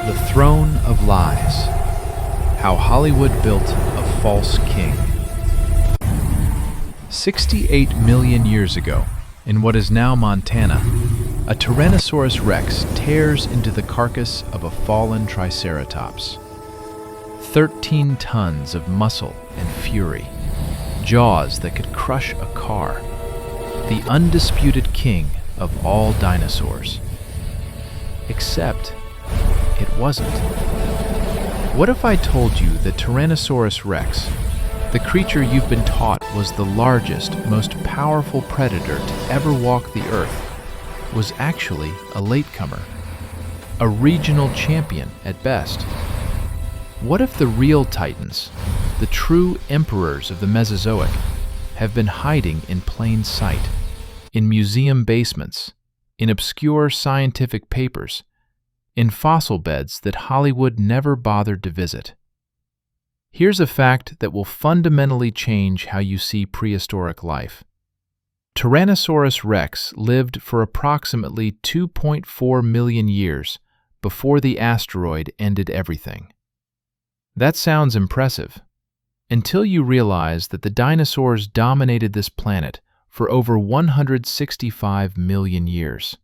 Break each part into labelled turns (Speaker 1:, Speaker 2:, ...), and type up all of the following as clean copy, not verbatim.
Speaker 1: The Throne of Lies. How Hollywood Built a False King. 68 million years ago, in what is now Montana, a Tyrannosaurus Rex tears into the carcass of a fallen Triceratops. 13 tons of muscle and fury, jaws that could crush a car, the undisputed king of all dinosaurs. Except it wasn't. What if I told you that Tyrannosaurus Rex, the creature you've been taught was the largest, most powerful predator to ever walk the earth, was actually a latecomer, a regional champion at best? What if the real titans, the true emperors of the Mesozoic, have been hiding in plain sight, in museum basements, in obscure scientific papers, in fossil beds that Hollywood never bothered to visit? Here's a fact that will fundamentally change how you see prehistoric life. Tyrannosaurus Rex lived for approximately 2.4 million years before the asteroid ended everything. That sounds impressive, until you realize that the dinosaurs dominated this planet for over 165 million years.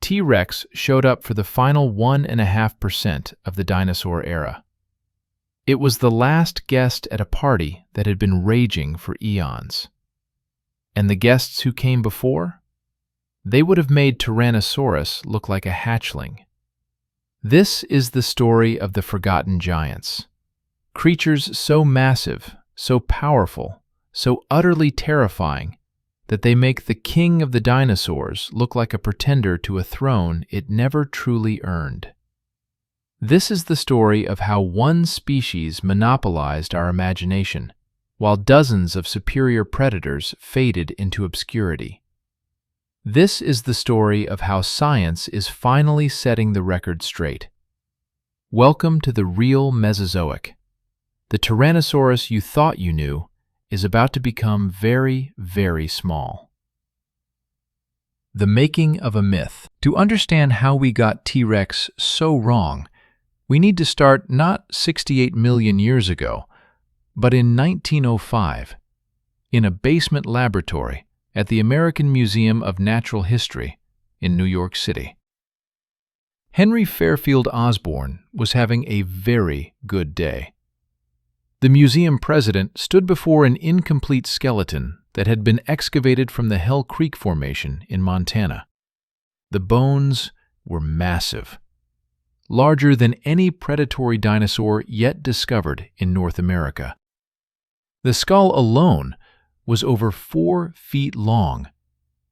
Speaker 1: T-Rex showed up for the final 1.5% of the dinosaur era. It was the last guest at a party that had been raging for eons. And the guests who came before? They would have made Tyrannosaurus look like a hatchling. This is the story of the forgotten giants. Creatures so massive, so powerful, so utterly terrifying, that they make the king of the dinosaurs look like a pretender to a throne it never truly earned. This is the story of how one species monopolized our imagination, while dozens of superior predators faded into obscurity. This is the story of how science is finally setting the record straight. Welcome to the real Mesozoic. The Tyrannosaurus you thought you knew is about to become very, very small. The making of a myth. To understand how we got T-Rex so wrong, we need to start not 68 million years ago, but in 1905, in a basement laboratory at the American Museum of Natural History in New York City. Henry Fairfield Osborn was having a very good day. The museum president stood before an incomplete skeleton that had been excavated from the Hell Creek Formation in Montana. The bones were massive, larger than any predatory dinosaur yet discovered in North America. The skull alone was over 4 feet long,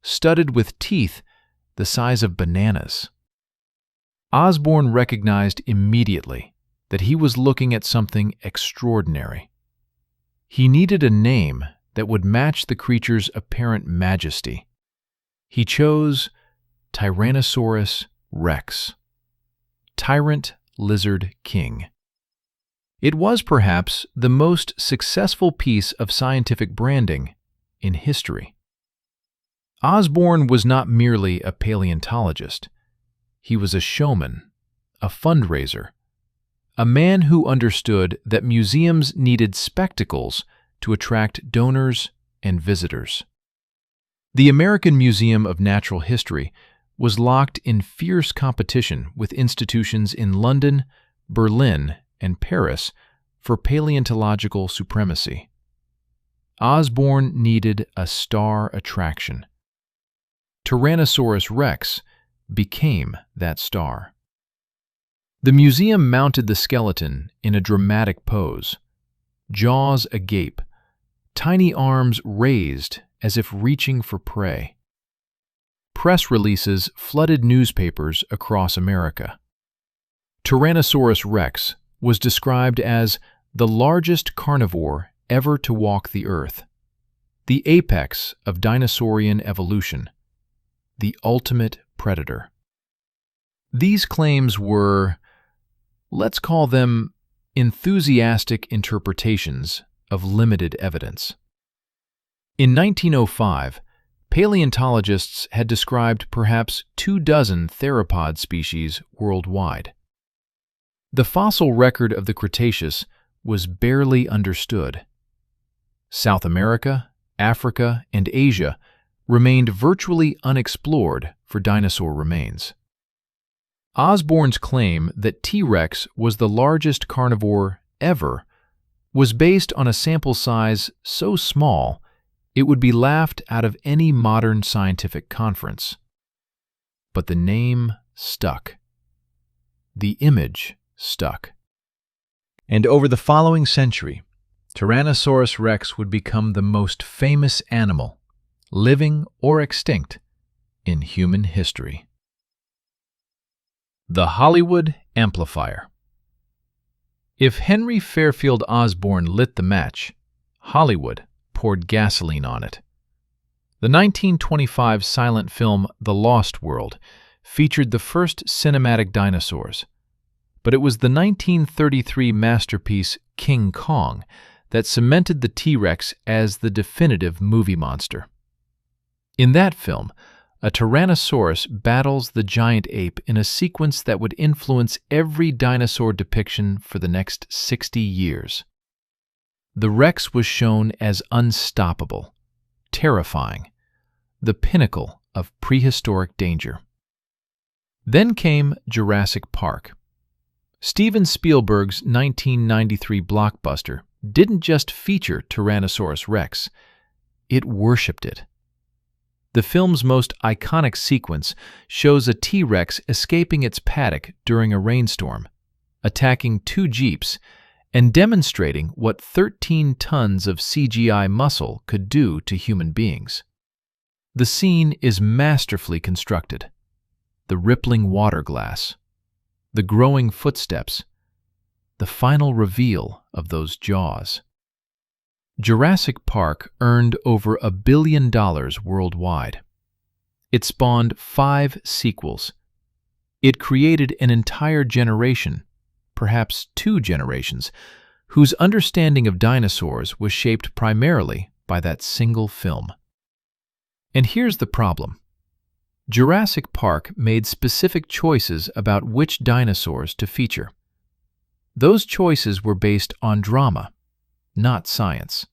Speaker 1: studded with teeth the size of bananas. Osborn recognized immediately that he was looking at something extraordinary. He needed a name that would match the creature's apparent majesty. He chose Tyrannosaurus Rex, Tyrant Lizard King. It was perhaps the most successful piece of scientific branding in history. Osborn was not merely a paleontologist. He was a showman, a fundraiser, a man who understood that museums needed spectacles to attract donors and visitors. The American Museum of Natural History was locked in fierce competition with institutions in London, Berlin, and Paris for paleontological supremacy. Osborn needed a star attraction. Tyrannosaurus Rex became that star. The museum mounted the skeleton in a dramatic pose, jaws agape, tiny arms raised as if reaching for prey. Press releases flooded newspapers across America. Tyrannosaurus Rex was described as the largest carnivore ever to walk the earth, the apex of dinosaurian evolution, the ultimate predator. These claims were, let's call them, enthusiastic interpretations of limited evidence. In 1905, paleontologists had described perhaps 24 theropod species worldwide. The fossil record of the Cretaceous was barely understood. South America, Africa, and Asia remained virtually unexplored for dinosaur remains. Osborn's claim that T-Rex was the largest carnivore ever was based on a sample size so small it would be laughed out of any modern scientific conference. But the name stuck. The image stuck. And over the following century, Tyrannosaurus Rex would become the most famous animal, living or extinct, in human history. The Hollywood Amplifier. If Henry Fairfield Osborn lit the match, Hollywood poured gasoline on it. The 1925 silent film The Lost World featured the first cinematic dinosaurs, but it was the 1933 masterpiece King Kong that cemented the T-Rex as the definitive movie monster. In that film, a Tyrannosaurus battles the giant ape in a sequence that would influence every dinosaur depiction for the next 60 years. The Rex was shown as unstoppable, terrifying, the pinnacle of prehistoric danger. Then came Jurassic Park. Steven Spielberg's 1993 blockbuster didn't just feature Tyrannosaurus Rex, it worshipped it. The film's most iconic sequence shows a T-Rex escaping its paddock during a rainstorm, attacking two jeeps, and demonstrating what 13 tons of CGI muscle could do to human beings. The scene is masterfully constructed. The rippling water glass, the growing footsteps, the final reveal of those jaws. Jurassic Park earned over $1 billion worldwide. It spawned 5 sequels. It created an entire generation, perhaps 2 generations, whose understanding of dinosaurs was shaped primarily by that single film. And here's the problem. Jurassic Park made specific choices about which dinosaurs to feature. Those choices were based on drama, not science.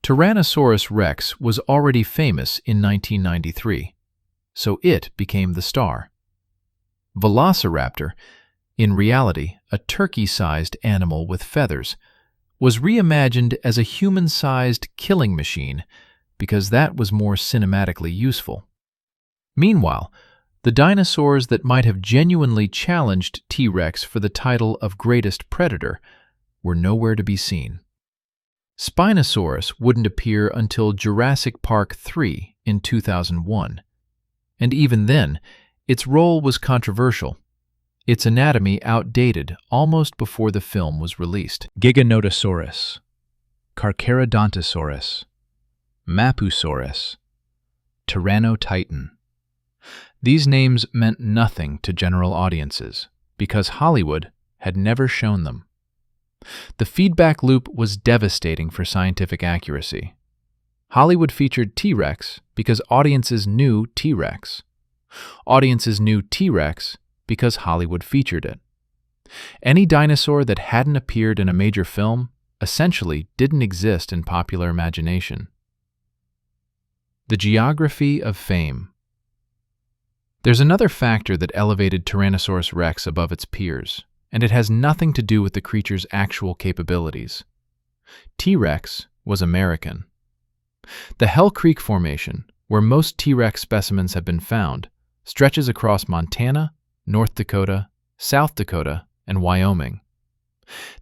Speaker 1: Tyrannosaurus Rex was already famous in 1993, so it became the star. Velociraptor, in reality a turkey-sized animal with feathers, was reimagined as a human-sized killing machine because that was more cinematically useful. Meanwhile, the dinosaurs that might have genuinely challenged T-Rex for the title of greatest predator were nowhere to be seen. Spinosaurus wouldn't appear until Jurassic Park 3 in 2001, and even then, its role was controversial. Its anatomy outdated almost before the film was released. Giganotosaurus, Carnotaurus, Mapusaurus, Tyrannotitan. These names meant nothing to general audiences because Hollywood had never shown them. The feedback loop was devastating for scientific accuracy. Hollywood featured T-Rex because audiences knew T-Rex. Audiences knew T-Rex because Hollywood featured it. Any dinosaur that hadn't appeared in a major film essentially didn't exist in popular imagination. The geography of fame. There's another factor that elevated Tyrannosaurus Rex above its peers, and it has nothing to do with the creature's actual capabilities. T-Rex was American. The Hell Creek Formation, where most T-Rex specimens have been found, stretches across Montana, North Dakota, South Dakota, and Wyoming.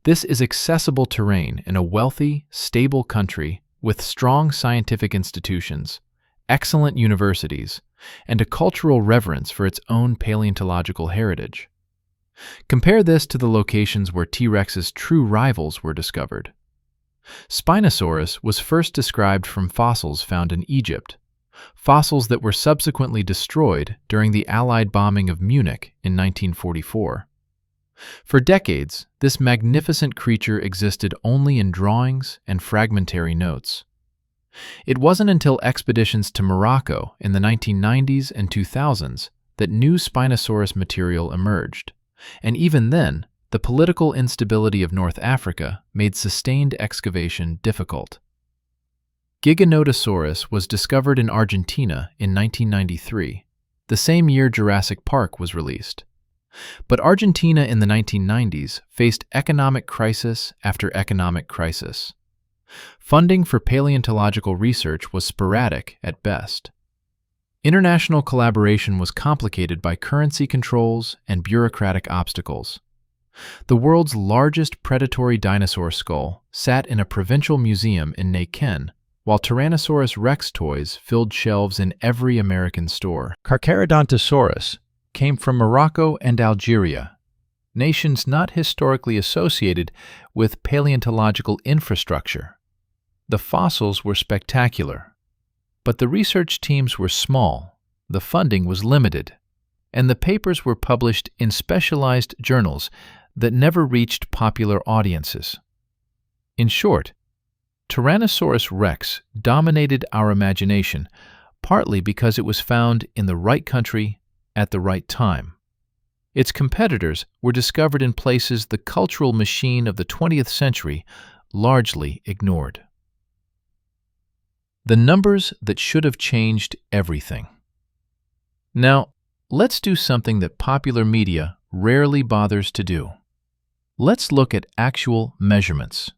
Speaker 1: This is accessible terrain in a wealthy, stable country with strong scientific institutions, excellent universities, and a cultural reverence for its own paleontological heritage. Compare this to the locations where T-Rex's true rivals were discovered. Spinosaurus was first described from fossils found in Egypt, fossils that were subsequently destroyed during the Allied bombing of Munich in 1944. For decades, this magnificent creature existed only in drawings and fragmentary notes. It wasn't until expeditions to Morocco in the 1990s and 2000s that new Spinosaurus material emerged, and even then, the political instability of North Africa made sustained excavation difficult. Giganotosaurus was discovered in Argentina in 1993, the same year Jurassic Park was released. But Argentina in the 1990s faced economic crisis after economic crisis. Funding for paleontological research was sporadic at best. International collaboration was complicated by currency controls and bureaucratic obstacles. The world's largest predatory dinosaur skull sat in a provincial museum in Neuquén, while Tyrannosaurus Rex toys filled shelves in every American store. Carnotaurus came from Morocco and Algeria, nations not historically associated with paleontological infrastructure. The fossils were spectacular, but the research teams were small, the funding was limited, and the papers were published in specialized journals that never reached popular audiences. In short, Tyrannosaurus Rex dominated our imagination, partly because it was found in the right country at the right time. Its competitors were discovered in places the cultural machine of the 20th century largely ignored. The numbers that should have changed everything. Now, let's do something that popular media rarely bothers to do. Let's look at actual measurements.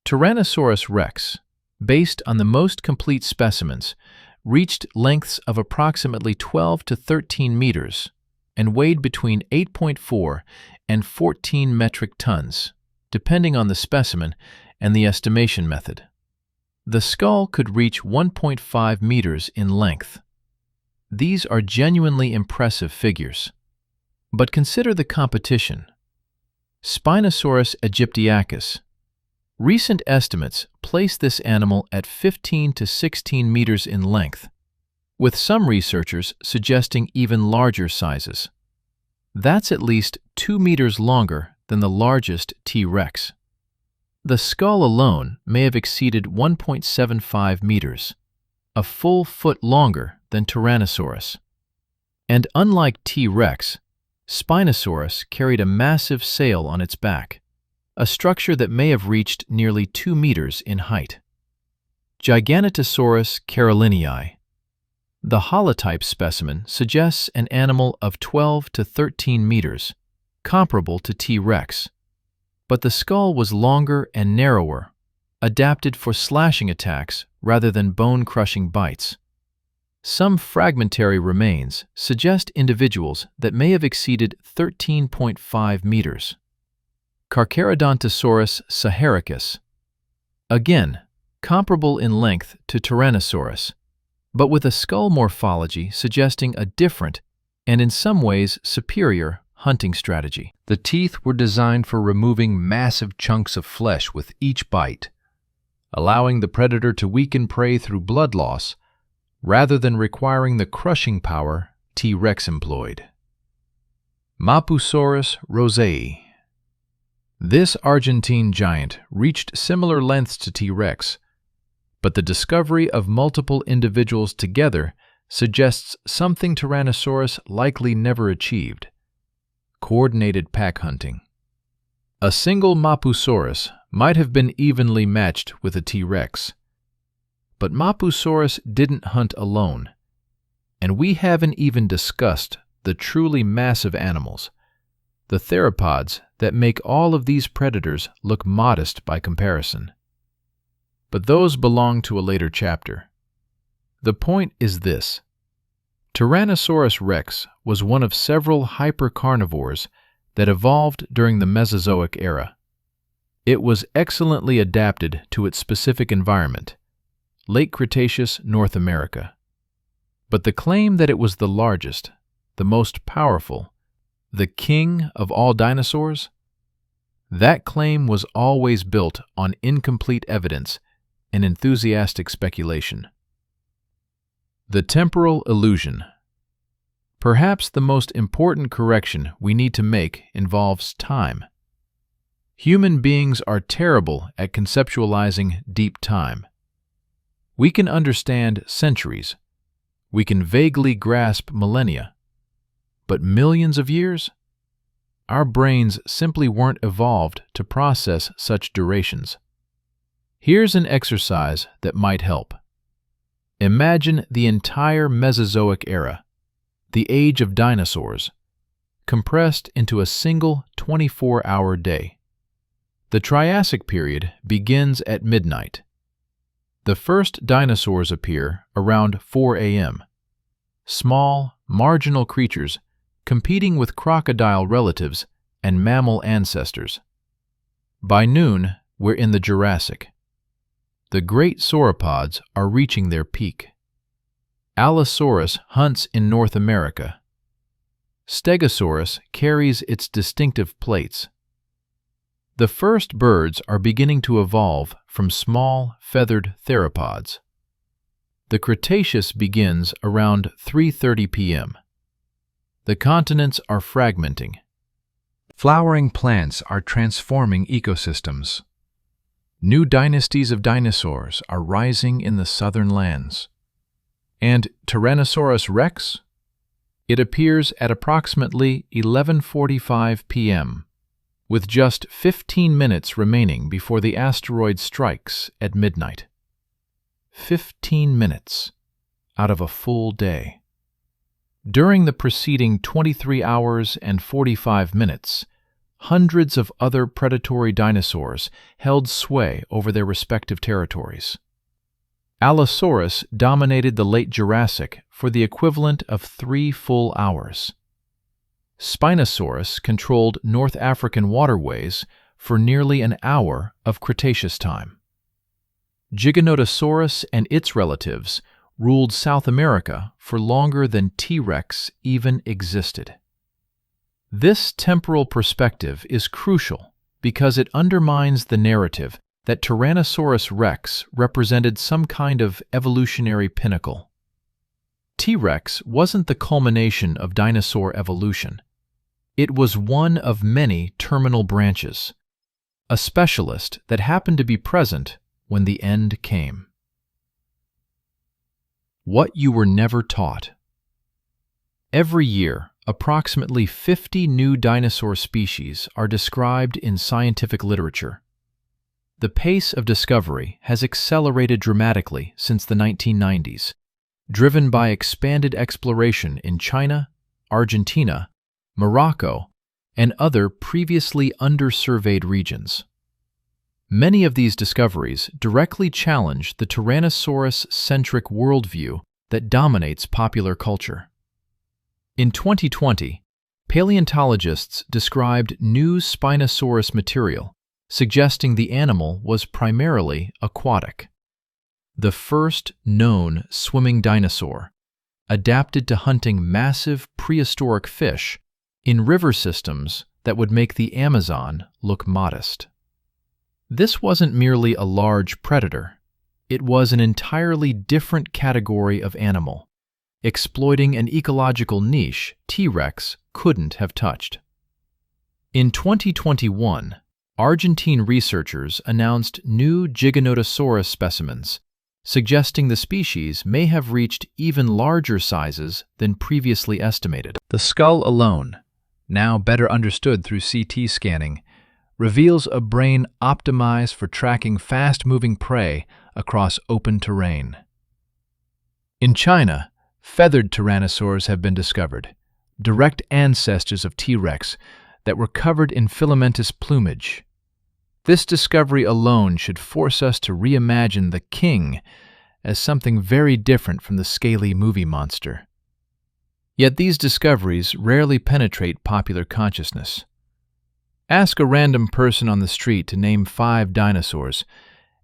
Speaker 1: Tyrannosaurus Rex, based on the most complete specimens, reached lengths of approximately 12 to 13 meters and weighed between 8.4 and 14 metric tons, depending on the specimen and the estimation method. The skull could reach 1.5 meters in length. These are genuinely impressive figures. But consider the competition. Spinosaurus aegyptiacus. Recent estimates place this animal at 15 to 16 meters in length, with some researchers suggesting even larger sizes. That's at least 2 meters longer than the largest T-Rex. The skull alone may have exceeded 1.75 meters, a full foot longer than Tyrannosaurus. And unlike T-Rex, Spinosaurus carried a massive sail on its back, a structure that may have reached nearly 2 meters in height. Giganotosaurus carolinii. The holotype specimen suggests an animal of 12 to 13 meters, comparable to T-Rex. But the skull was longer and narrower, adapted for slashing attacks rather than bone-crushing bites. Some fragmentary remains suggest individuals that may have exceeded 13.5 meters. Carcharodontosaurus saharicus. Again, comparable in length to Tyrannosaurus, but with a skull morphology suggesting a different and in some ways superior hunting strategy. The teeth were designed for removing massive chunks of flesh with each bite, allowing the predator to weaken prey through blood loss rather than requiring the crushing power T-Rex employed. Mapusaurus rosei. This Argentine giant reached similar lengths to T-Rex, but the discovery of multiple individuals together suggests something Tyrannosaurus likely never achieved: coordinated pack hunting. A single Mapusaurus might have been evenly matched with a T-Rex, but Mapusaurus didn't hunt alone, and we haven't even discussed the truly massive animals, the theropods that make all of these predators look modest by comparison. But those belong to a later chapter. The point is this: Tyrannosaurus rex was one of several hypercarnivores that evolved during the Mesozoic era. It was excellently adapted to its specific environment, Late Cretaceous North America. But the claim that it was the largest, the most powerful, the king of all dinosaurs, that claim was always built on incomplete evidence and enthusiastic speculation. The temporal illusion. Perhaps the most important correction we need to make involves time. Human beings are terrible at conceptualizing deep time. We can understand centuries. We can vaguely grasp millennia. But millions of years? our brains simply weren't evolved to process such durations. Here's an exercise that might help. Imagine the entire Mesozoic era, the age of dinosaurs, compressed into a single 24-hour day. The Triassic period begins at midnight. The first dinosaurs appear around 4 a.m. Small, marginal creatures competing with crocodile relatives and mammal ancestors. By noon, we're in the Jurassic. The great sauropods are reaching their peak. Allosaurus hunts in North America. Stegosaurus carries its distinctive plates. The first birds are beginning to evolve from small, feathered theropods. The Cretaceous begins around 3:30 p.m. The continents are fragmenting. Flowering plants are transforming ecosystems. New dynasties of dinosaurs are rising in the southern lands. And Tyrannosaurus Rex? It appears at approximately 11:45 p.m., with just 15 minutes remaining before the asteroid strikes at midnight. 15 minutes out of a full day. During the preceding 23 hours and 45 minutes, hundreds of other predatory dinosaurs held sway over their respective territories. Allosaurus dominated the late Jurassic for the equivalent of 3 full hours. Spinosaurus controlled North African waterways for nearly an hour of Cretaceous time. Giganotosaurus and its relatives ruled South America for longer than T-Rex even existed. This temporal perspective is crucial because it undermines the narrative that Tyrannosaurus Rex represented some kind of evolutionary pinnacle. T-Rex wasn't the culmination of dinosaur evolution. It was one of many terminal branches, a specialist that happened to be present when the end came. What you were never taught. Every year, approximately 50 new dinosaur species are described in scientific literature. The pace of discovery has accelerated dramatically since the 1990s, driven by expanded exploration in China, Argentina, Morocco, and other previously undersurveyed regions. Many of these discoveries directly challenge the Tyrannosaurus-centric worldview that dominates popular culture. In 2020, paleontologists described new Spinosaurus material, suggesting the animal was primarily aquatic. The first known swimming dinosaur, adapted to hunting massive prehistoric fish in river systems that would make the Amazon look modest. This wasn't merely a large predator. It was an entirely different category of animal, exploiting an ecological niche T-Rex couldn't have touched. In 2021, Argentine researchers announced new Giganotosaurus specimens, suggesting the species may have reached even larger sizes than previously estimated. The skull alone, now better understood through CT scanning, reveals a brain optimized for tracking fast-moving prey across open terrain. In China, feathered tyrannosaurs have been discovered, direct ancestors of T-Rex that were covered in filamentous plumage. This discovery alone should force us to reimagine the king as something very different from the scaly movie monster. Yet these discoveries rarely penetrate popular consciousness. Ask a random person on the street to name 5 dinosaurs,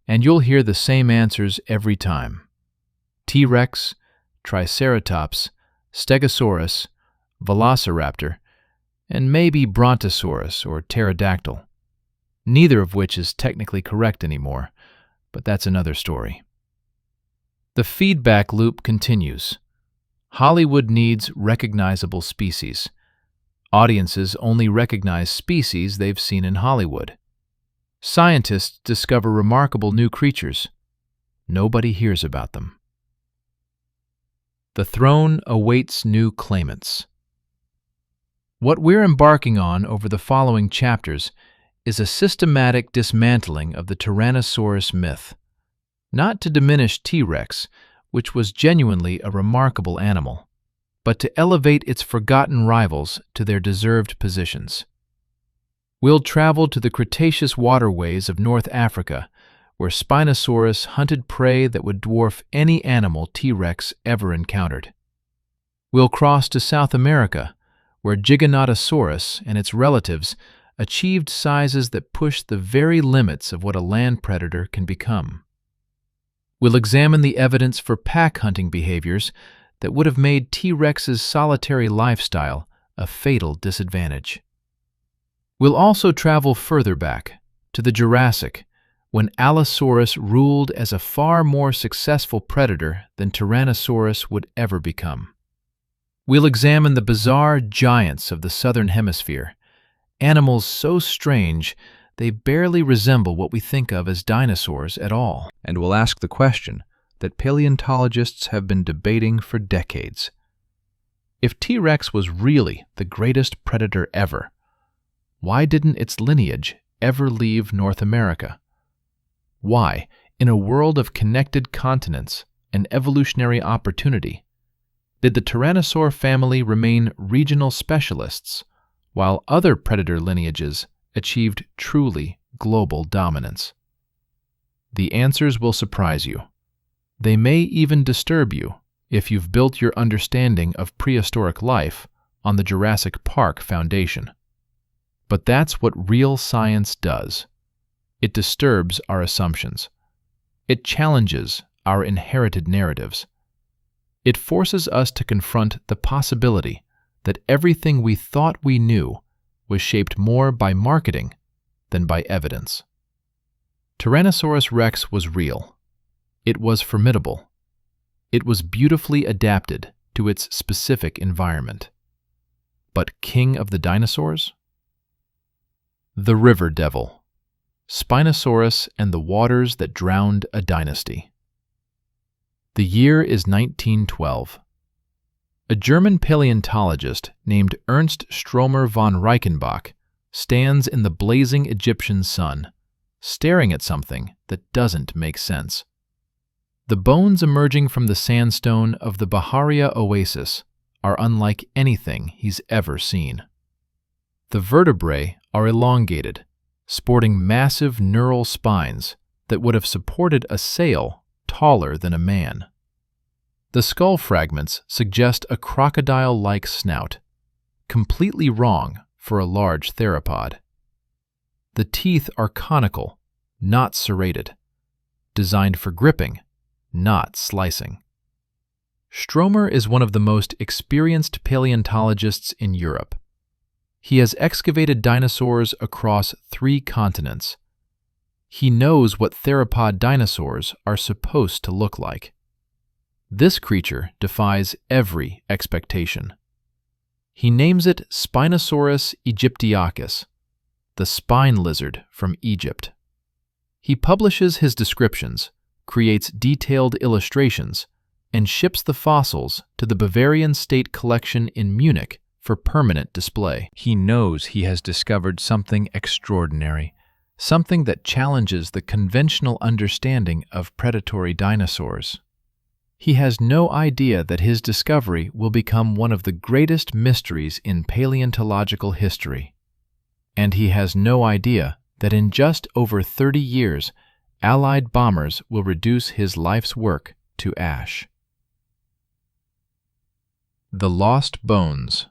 Speaker 1: and you'll hear the same answers every time. T-Rex, Triceratops, Stegosaurus, Velociraptor, and maybe Brontosaurus or Pterodactyl. Neither of which is technically correct anymore, but that's another story. The feedback loop continues. Hollywood needs recognizable species. Audiences only recognize species they've seen in Hollywood. Scientists discover remarkable new creatures. Nobody hears about them. The throne awaits new claimants. What we're embarking on over the following chapters is a systematic dismantling of the Tyrannosaurus myth, not to diminish T-Rex, which was genuinely a remarkable animal, but to elevate its forgotten rivals to their deserved positions. We'll travel to the Cretaceous waterways of North Africa, where Spinosaurus hunted prey that would dwarf any animal T-Rex ever encountered. We'll cross to South America, where Giganotosaurus and its relatives achieved sizes that pushed the very limits of what a land predator can become. We'll examine the evidence for pack hunting behaviors that would have made T-Rex's solitary lifestyle a fatal disadvantage. We'll also travel further back, to the Jurassic, when Allosaurus ruled as a far more successful predator than Tyrannosaurus would ever become. We'll examine the bizarre giants of the Southern Hemisphere, animals so strange they barely resemble what we think of as dinosaurs at all. And we'll ask the question that paleontologists have been debating for decades. If T-Rex was really the greatest predator ever, why didn't its lineage ever leave North America? Why, in a world of connected continents and evolutionary opportunity, did the Tyrannosaur family remain regional specialists, while other predator lineages achieved truly global dominance? The answers will surprise you. They may even disturb you if you've built your understanding of prehistoric life on the Jurassic Park foundation. But that's what real science does. It disturbs our assumptions. It challenges our inherited narratives. It forces us to confront the possibility that everything we thought we knew was shaped more by marketing than by evidence. Tyrannosaurus Rex was real. It was formidable. It was beautifully adapted to its specific environment. But king of the dinosaurs? The River Devil, Spinosaurus and the Waters That Drowned a Dynasty. The year is 1912. A German paleontologist named Ernst Stromer von Reichenbach stands in the blazing Egyptian sun, staring at something that doesn't make sense. The bones emerging from the sandstone of the Baharia Oasis are unlike anything he's ever seen. The vertebrae are elongated, sporting massive neural spines that would have supported a sail taller than a man. The skull fragments suggest a crocodile-like snout, completely wrong for a large theropod. The teeth are conical, not serrated, designed for gripping, not slicing. Stromer is one of the most experienced paleontologists in Europe. He has excavated dinosaurs across 3 continents. He knows what theropod dinosaurs are supposed to look like. This creature defies every expectation. He names it Spinosaurus aegyptiacus, the spine lizard from Egypt. He publishes his descriptions, creates detailed illustrations, and ships the fossils to the Bavarian State Collection in Munich for permanent display. He knows he has discovered something extraordinary, something that challenges the conventional understanding of predatory dinosaurs. He has no idea that his discovery will become one of the greatest mysteries in paleontological history. And he has no idea that in just over 30 years, Allied bombers will reduce his life's work to ash. The Lost Bones.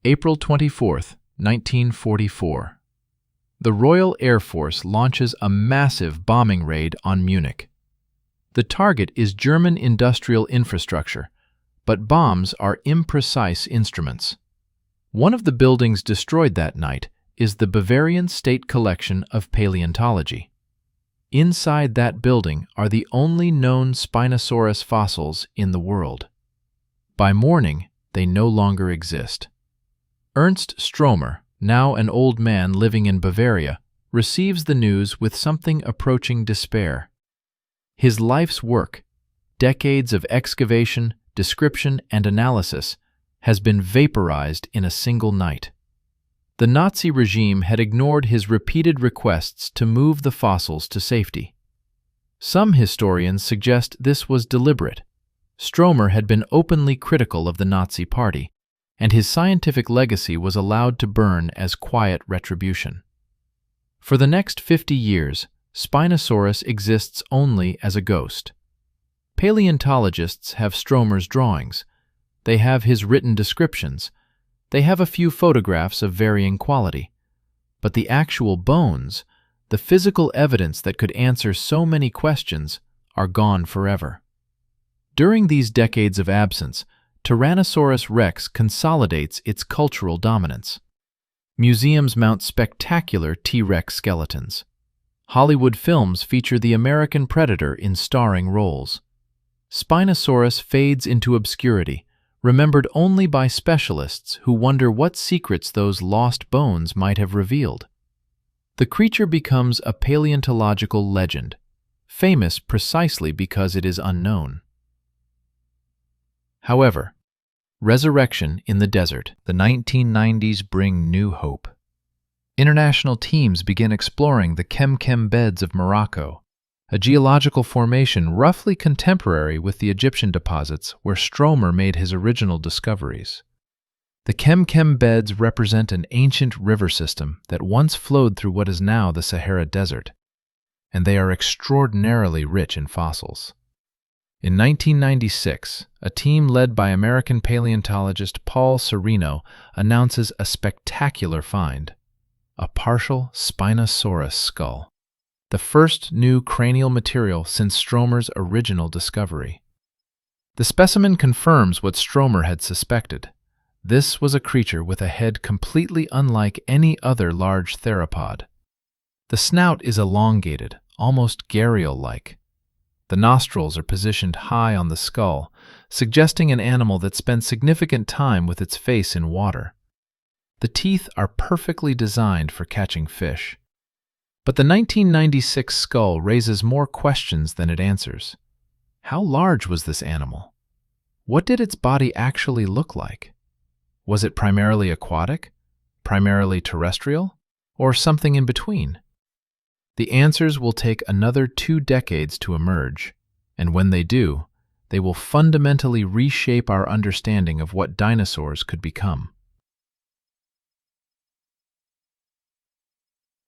Speaker 1: April 24, 1944. The Royal Air Force launches a massive bombing raid on Munich. The target is German industrial infrastructure, but bombs are imprecise instruments. One of the buildings destroyed that night is the Bavarian State Collection of Paleontology. Inside that building are the only known Spinosaurus fossils in the world. By morning, they no longer exist. Ernst Stromer, now an old man living in Bavaria, receives the news with something approaching despair. His life's work, decades of excavation, description, and analysis, has been vaporized in a single night. The Nazi regime had ignored his repeated requests to move the fossils to safety. Some historians suggest this was deliberate. Stromer had been openly critical of the Nazi Party, and his scientific legacy was allowed to burn as quiet retribution. For the next 50 years, Spinosaurus exists only as a ghost. Paleontologists have Stromer's drawings. They have his written descriptions. They have a few photographs of varying quality. But the actual bones, the physical evidence that could answer so many questions, are gone forever. During these decades of absence, Tyrannosaurus Rex consolidates its cultural dominance. Museums mount spectacular T-Rex skeletons. Hollywood films feature the American predator in starring roles. Spinosaurus fades into obscurity, remembered only by specialists who wonder what secrets those lost bones might have revealed. The creature becomes a paleontological legend, famous precisely because it is unknown. However, resurrection in the desert. The 1990s bring new hope. International teams begin exploring the Kem beds of Morocco, a geological formation roughly contemporary with the Egyptian deposits where Stromer made his original discoveries. The Kem beds represent an ancient river system that once flowed through what is now the Sahara Desert, and they are extraordinarily rich in fossils. In 1996, a team led by American paleontologist Paul Sereno announces a spectacular find: a partial Spinosaurus skull, the first new cranial material since Stromer's original discovery. The specimen confirms what Stromer had suspected. This was a creature with a head completely unlike any other large theropod. The snout is elongated, almost gharial-like. The nostrils are positioned high on the skull, suggesting an animal that spent significant time with its face in water. The teeth are perfectly designed for catching fish. But the 1996 skull raises more questions than it answers. How large was this animal? What did its body actually look like? Was it primarily aquatic, primarily terrestrial, or something in between? The answers will take another 2 decades to emerge, and when they do, they will fundamentally reshape our understanding of what dinosaurs could become.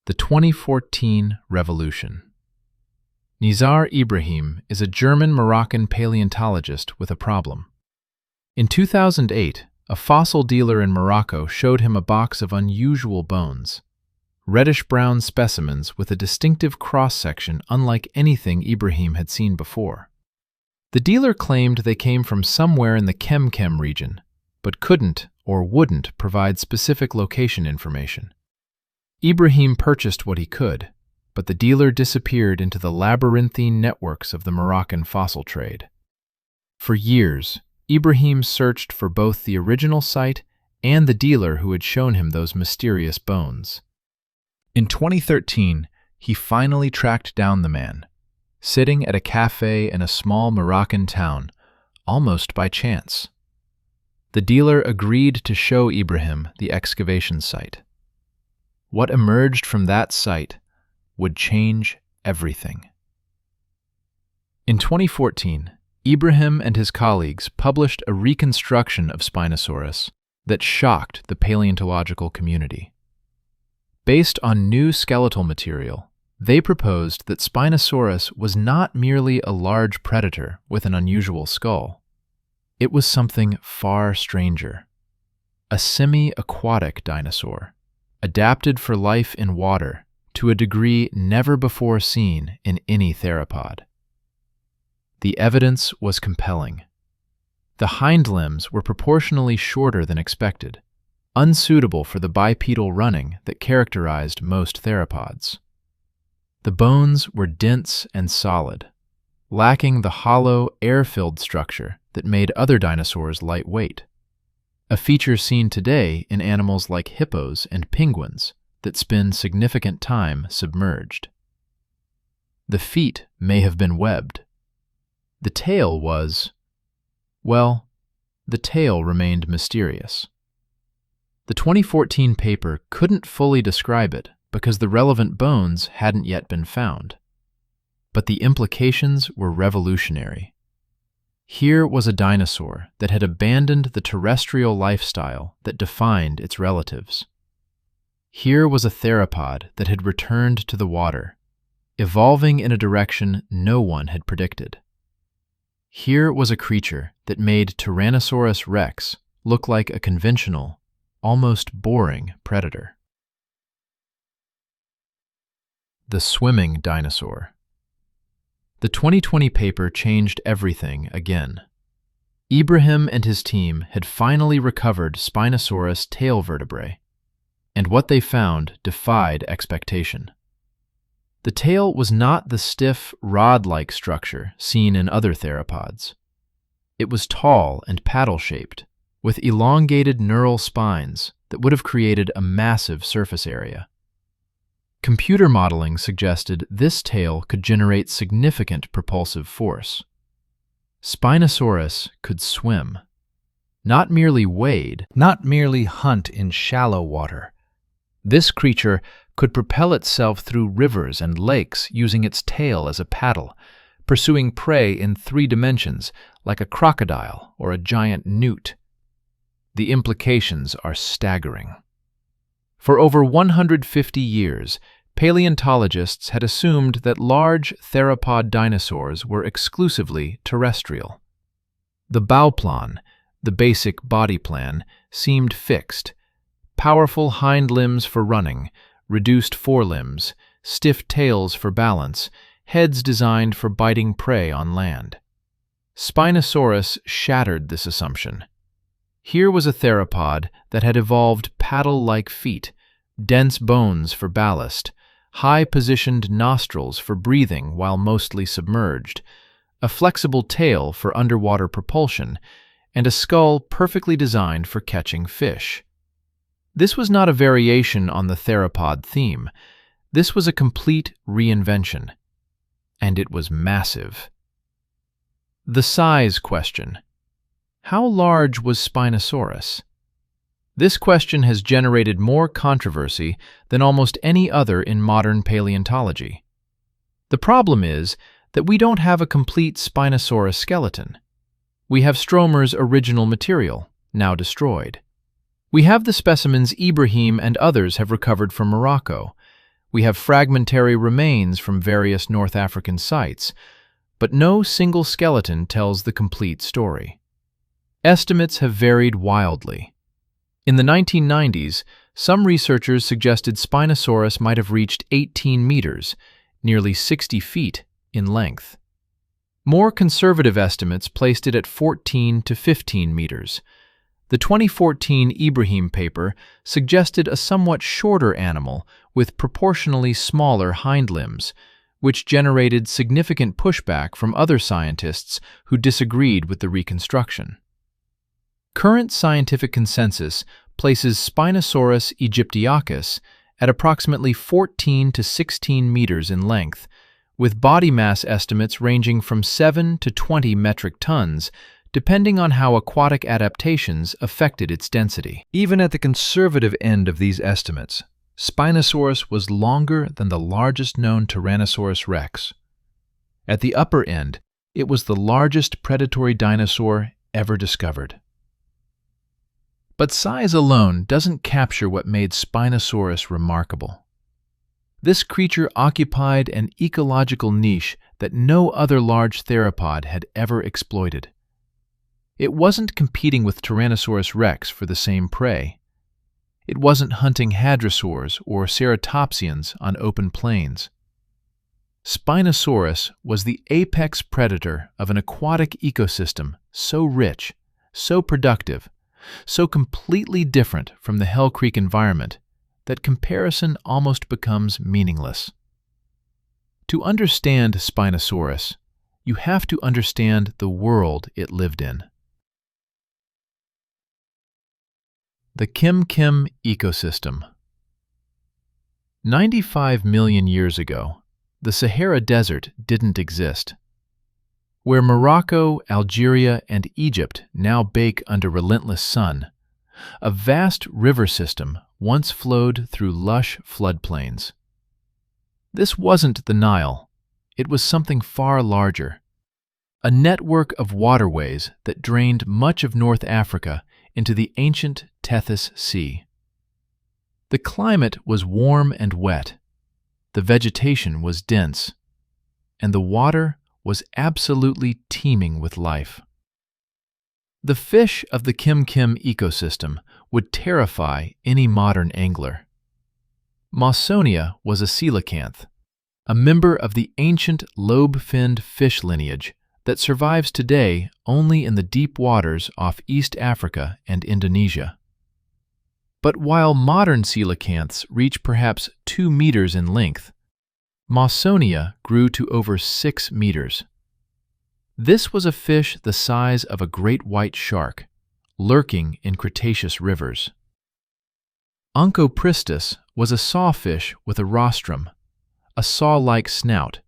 Speaker 1: The 2014 Revolution. Nizar Ibrahim is a German-Moroccan paleontologist with a problem. In 2008, a fossil dealer in Morocco showed him a box of unusual bones, reddish-brown specimens with a distinctive cross-section unlike anything Ibrahim had seen before. The dealer claimed they came from somewhere in the Kem region, but couldn't or wouldn't provide specific location information. Ibrahim purchased what he could, but the dealer disappeared into the labyrinthine networks of the Moroccan fossil trade. For years, Ibrahim searched for both the original site and the dealer who had shown him those mysterious bones. In 2013, he finally tracked down the man, sitting at a cafe in a small Moroccan town, almost by chance. The dealer agreed to show Ibrahim the excavation site. What emerged from that site would change everything. In 2014, Ibrahim and his colleagues published a reconstruction of Spinosaurus that shocked the paleontological community. Based on new skeletal material, they proposed that Spinosaurus was not merely a large predator with an unusual skull. It was something far stranger. A semi-aquatic dinosaur, adapted for life in water to a degree never before seen in any theropod. The evidence was compelling. The hind limbs were proportionally shorter than expected, unsuitable for the bipedal running that characterized most theropods. The bones were dense and solid, lacking the hollow, air-filled structure that made other dinosaurs lightweight, a feature seen today in animals like hippos and penguins that spend significant time submerged. The feet may have been webbed. The tail was, well, the tail remained mysterious. The 2014 paper couldn't fully describe it because the relevant bones hadn't yet been found. But the implications were revolutionary. Here was a dinosaur that had abandoned the terrestrial lifestyle that defined its relatives. Here was a theropod that had returned to the water, evolving in a direction no one had predicted. Here was a creature that made Tyrannosaurus Rex look like a conventional, almost boring predator. The swimming dinosaur. The 2020 paper changed everything again. Ibrahim and his team had finally recovered Spinosaurus tail vertebrae, and what they found defied expectation. The tail was not the stiff, rod-like structure seen in other theropods. It was tall and paddle-shaped, with elongated neural spines that would have created a massive surface area. Computer modeling suggested this tail could generate significant propulsive force. Spinosaurus could swim. Not merely wade, not merely hunt in shallow water. This creature could propel itself through rivers and lakes using its tail as a paddle, pursuing prey in 3 dimensions like a crocodile or a giant newt. The implications are staggering. For over 150 years, paleontologists had assumed that large theropod dinosaurs were exclusively terrestrial. The bauplan, the basic body plan, seemed fixed. Powerful hind limbs for running, reduced forelimbs, stiff tails for balance, heads designed for biting prey on land. Spinosaurus shattered this assumption. Here was a theropod that had evolved paddle-like feet, dense bones for ballast, high-positioned nostrils for breathing while mostly submerged, a flexible tail for underwater propulsion, and a skull perfectly designed for catching fish. This was not a variation on the theropod theme. This was a complete reinvention. And it was massive. The size question. How large was Spinosaurus? This question has generated more controversy than almost any other in modern paleontology. The problem is that we don't have a complete Spinosaurus skeleton. We have Stromer's original material, now destroyed. We have the specimens Ibrahim and others have recovered from Morocco. We have fragmentary remains from various North African sites, but no single skeleton tells the complete story. Estimates have varied wildly. In the 1990s, some researchers suggested Spinosaurus might have reached 18 meters, nearly 60 feet, in length. More conservative estimates placed it at 14 to 15 meters. The 2014 Ibrahim paper suggested a somewhat shorter animal with proportionally smaller hind limbs, which generated significant pushback from other scientists who disagreed with the reconstruction. Current scientific consensus places Spinosaurus aegyptiacus at approximately 14 to 16 meters in length, with body mass estimates ranging from 7 to 20 metric tons, depending on how aquatic adaptations affected its density. Even at the conservative end of these estimates, Spinosaurus was longer than the largest known Tyrannosaurus Rex. At the upper end, it was the largest predatory dinosaur ever discovered. But size alone doesn't capture what made Spinosaurus remarkable. This creature occupied an ecological niche that no other large theropod had ever exploited. It wasn't competing with Tyrannosaurus Rex for the same prey. It wasn't hunting hadrosaurs or ceratopsians on open plains. Spinosaurus was the apex predator of an aquatic ecosystem so rich, so productive, so completely different from the Hell Creek environment that comparison almost becomes meaningless. To understand Spinosaurus, you have to understand the world it lived in. The Kim-Kim ecosystem. 95 million years ago, the Sahara Desert didn't exist. Where Morocco, Algeria, and Egypt now bake under relentless sun, a vast river system once flowed through lush floodplains. This wasn't the Nile, it was something far larger. A network of waterways that drained much of North Africa into the ancient Tethys Sea. The climate was warm and wet, the vegetation was dense, and the water was absolutely teeming with life. The fish of the Kim-Kim ecosystem would terrify any modern angler. Mawsonia was a coelacanth, a member of the ancient lobe-finned fish lineage that survives today only in the deep waters off East Africa and Indonesia. But while modern coelacanths reach perhaps 2 meters in length, Mawsonia grew to over 6 meters. This was a fish the size of a great white shark, lurking in Cretaceous rivers. Onchopristis was a sawfish with a rostrum, a saw-like snout,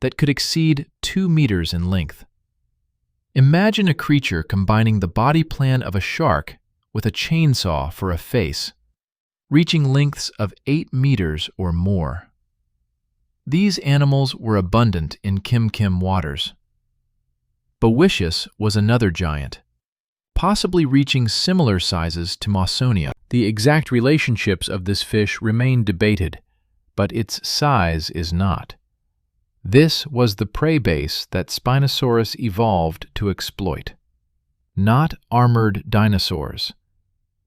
Speaker 1: that could exceed 2 meters in length. Imagine a creature combining the body plan of a shark with a chainsaw for a face, reaching lengths of 8 meters or more. These animals were abundant in Kim-Kim waters. Bowiscius was another giant, possibly reaching similar sizes to Mawsonia. The exact relationships of this fish remain debated, but its size is not. This was the prey base that Spinosaurus evolved to exploit. Not armored dinosaurs,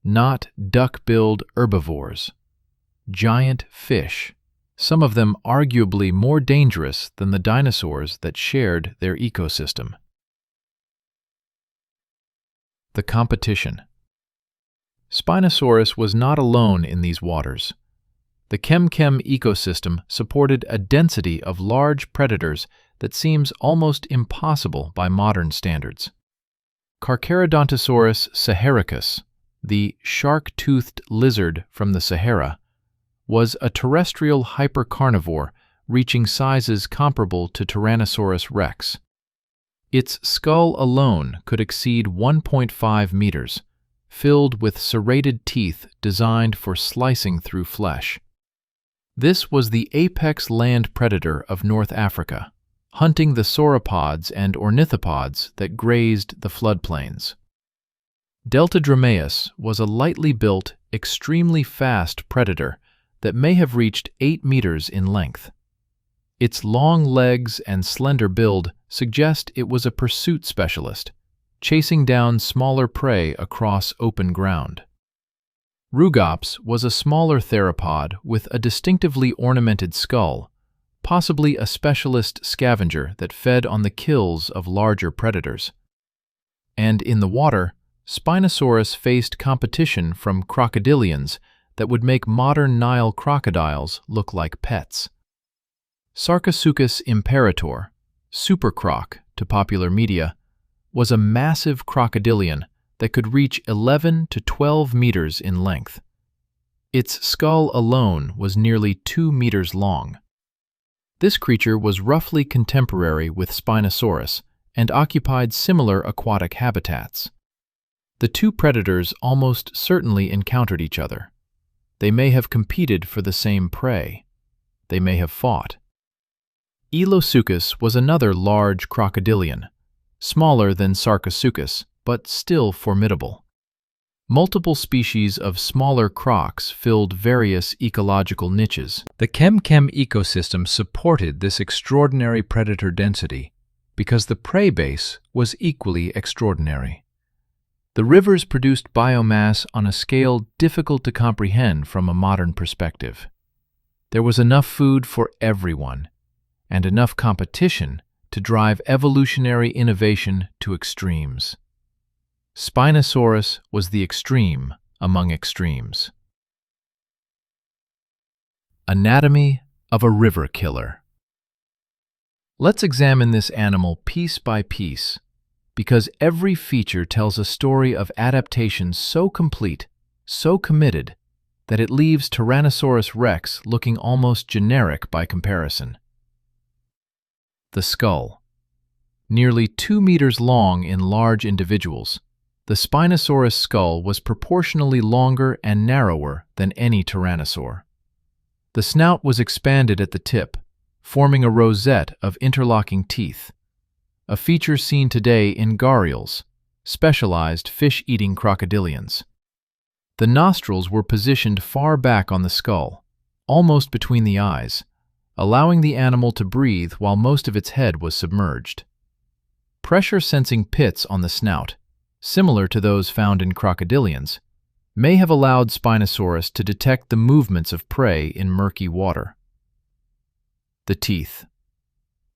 Speaker 1: not duck-billed herbivores, giant fish, some of them arguably more dangerous than the dinosaurs that shared their ecosystem. The competition. Spinosaurus was not alone in these waters. The Kim-Kim ecosystem supported a density of large predators that seems almost impossible by modern standards. Carcharodontosaurus saharicus, the shark-toothed lizard from the Sahara, was a terrestrial hypercarnivore reaching sizes comparable to Tyrannosaurus Rex. Its skull alone could exceed 1.5 meters, filled with serrated teeth designed for slicing through flesh. This was the apex land predator of North Africa, hunting the sauropods and ornithopods that grazed the floodplains. Deltadromeus was a lightly built, extremely fast predator that may have reached 8 meters in length. Its long legs and slender build suggest it was a pursuit specialist, chasing down smaller prey across open ground. Rugops was a smaller theropod with a distinctively ornamented skull, possibly a specialist scavenger that fed on the kills of larger predators. And in the water, Spinosaurus faced competition from crocodilians that would make modern Nile crocodiles look like pets. Sarcosuchus imperator, supercroc to popular media, was a massive crocodilian that could reach 11 to 12 meters in length. Its skull alone was nearly 2 meters long. This creature was roughly contemporary with Spinosaurus and occupied similar aquatic habitats. The two predators almost certainly encountered each other. They may have competed for the same prey. They may have fought. Elosuchus was another large crocodilian, smaller than Sarcosuchus, but still formidable. Multiple species of smaller crocs filled various ecological niches. The Kim-Kim ecosystem supported this extraordinary predator density because the prey base was equally extraordinary. The rivers produced biomass on a scale difficult to comprehend from a modern perspective. There was enough food for everyone, and enough competition to drive evolutionary innovation to extremes. Spinosaurus was the extreme among extremes. Anatomy of a river killer. Let's examine this animal piece by piece, because every feature tells a story of adaptation so complete, so committed, that it leaves Tyrannosaurus Rex looking almost generic by comparison. The skull. Nearly 2 meters long in large individuals, the Spinosaurus skull was proportionally longer and narrower than any tyrannosaur. The snout was expanded at the tip, forming a rosette of interlocking teeth, a feature seen today in gharials, specialized fish-eating crocodilians. The nostrils were positioned far back on the skull, almost between the eyes, allowing the animal to breathe while most of its head was submerged. Pressure-sensing pits on the snout, similar to those found in crocodilians, may have allowed Spinosaurus to detect the movements of prey in murky water. The teeth.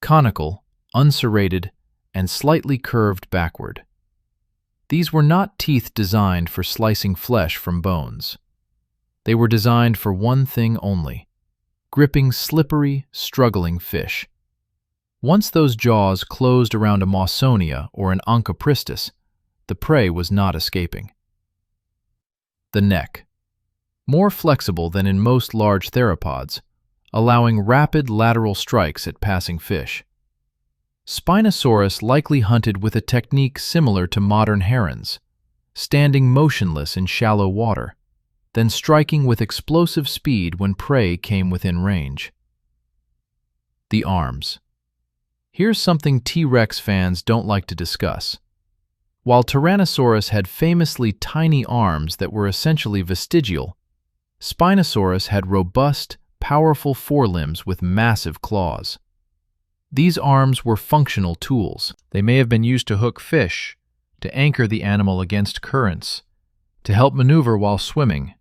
Speaker 1: Conical, unserrated, and slightly curved backward. These were not teeth designed for slicing flesh from bones. They were designed for one thing only: gripping slippery, struggling fish. Once those jaws closed around a Mawsonia or an Onchopristis, the prey was not escaping. The neck. More flexible than in most large theropods, allowing rapid lateral strikes at passing fish. Spinosaurus likely hunted with a technique similar to modern herons, standing motionless in shallow water, then striking with explosive speed when prey came within range. The arms. Here's something T-Rex fans don't like to discuss. While Tyrannosaurus had famously tiny arms that were essentially vestigial, Spinosaurus had robust, powerful forelimbs with massive claws. These arms were functional tools. They may have been used to hook fish, to anchor the animal against currents, to help maneuver while swimming,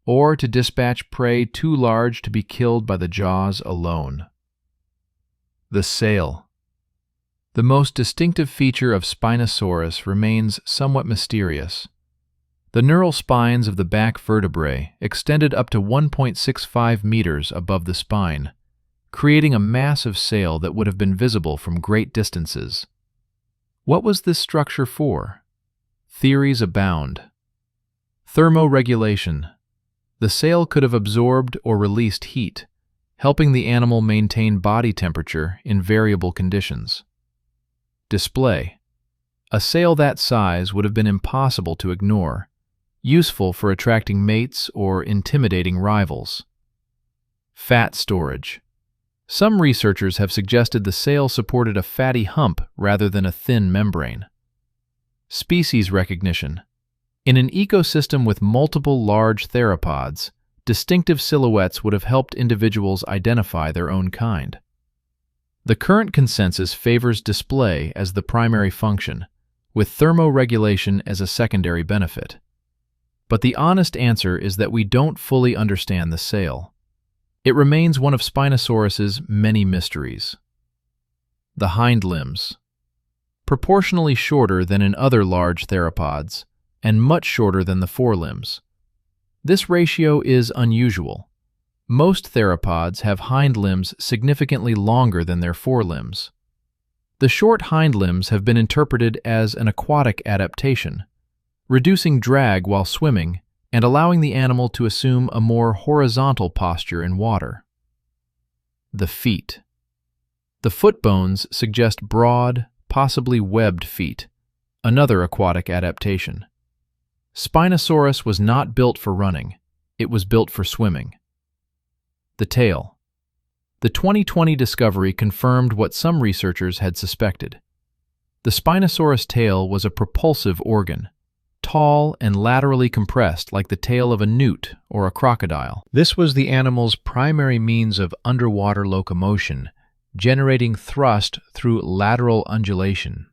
Speaker 1: or to dispatch prey too large to be killed by the jaws alone. The sail. The most distinctive feature of Spinosaurus remains somewhat mysterious. The neural spines of the back vertebrae extended up to 1.65 meters above the spine, creating a massive sail that would have been visible from great distances. What was this structure for? Theories abound. Thermoregulation. The sail could have absorbed or released heat, helping the animal maintain body temperature in variable conditions. Display. A sail that size would have been impossible to ignore, useful for attracting mates or intimidating rivals. Fat storage. Some researchers have suggested the sail supported a fatty hump rather than a thin membrane. Species recognition. In an ecosystem with multiple large theropods, distinctive silhouettes would have helped individuals identify their own kind. The current consensus favors display as the primary function, with thermoregulation as a secondary benefit. But the honest answer is that we don't fully understand the sail. It remains one of Spinosaurus's many mysteries. The hind limbs. Proportionally shorter than in other large theropods, and much shorter than the forelimbs. This ratio is unusual. Most theropods have hind limbs significantly longer than their forelimbs. The short hind limbs have been interpreted as an aquatic adaptation, reducing drag while swimming and allowing the animal to assume a more horizontal posture in water. The feet. The foot bones suggest broad, possibly webbed feet, another aquatic adaptation. Spinosaurus was not built for running, it was built for swimming. The tail. The 2020 discovery confirmed what some researchers had suspected. The Spinosaurus tail was a propulsive organ, tall and laterally compressed like the tail of a newt or a crocodile. This was the animal's primary means of underwater locomotion, generating thrust through lateral undulation.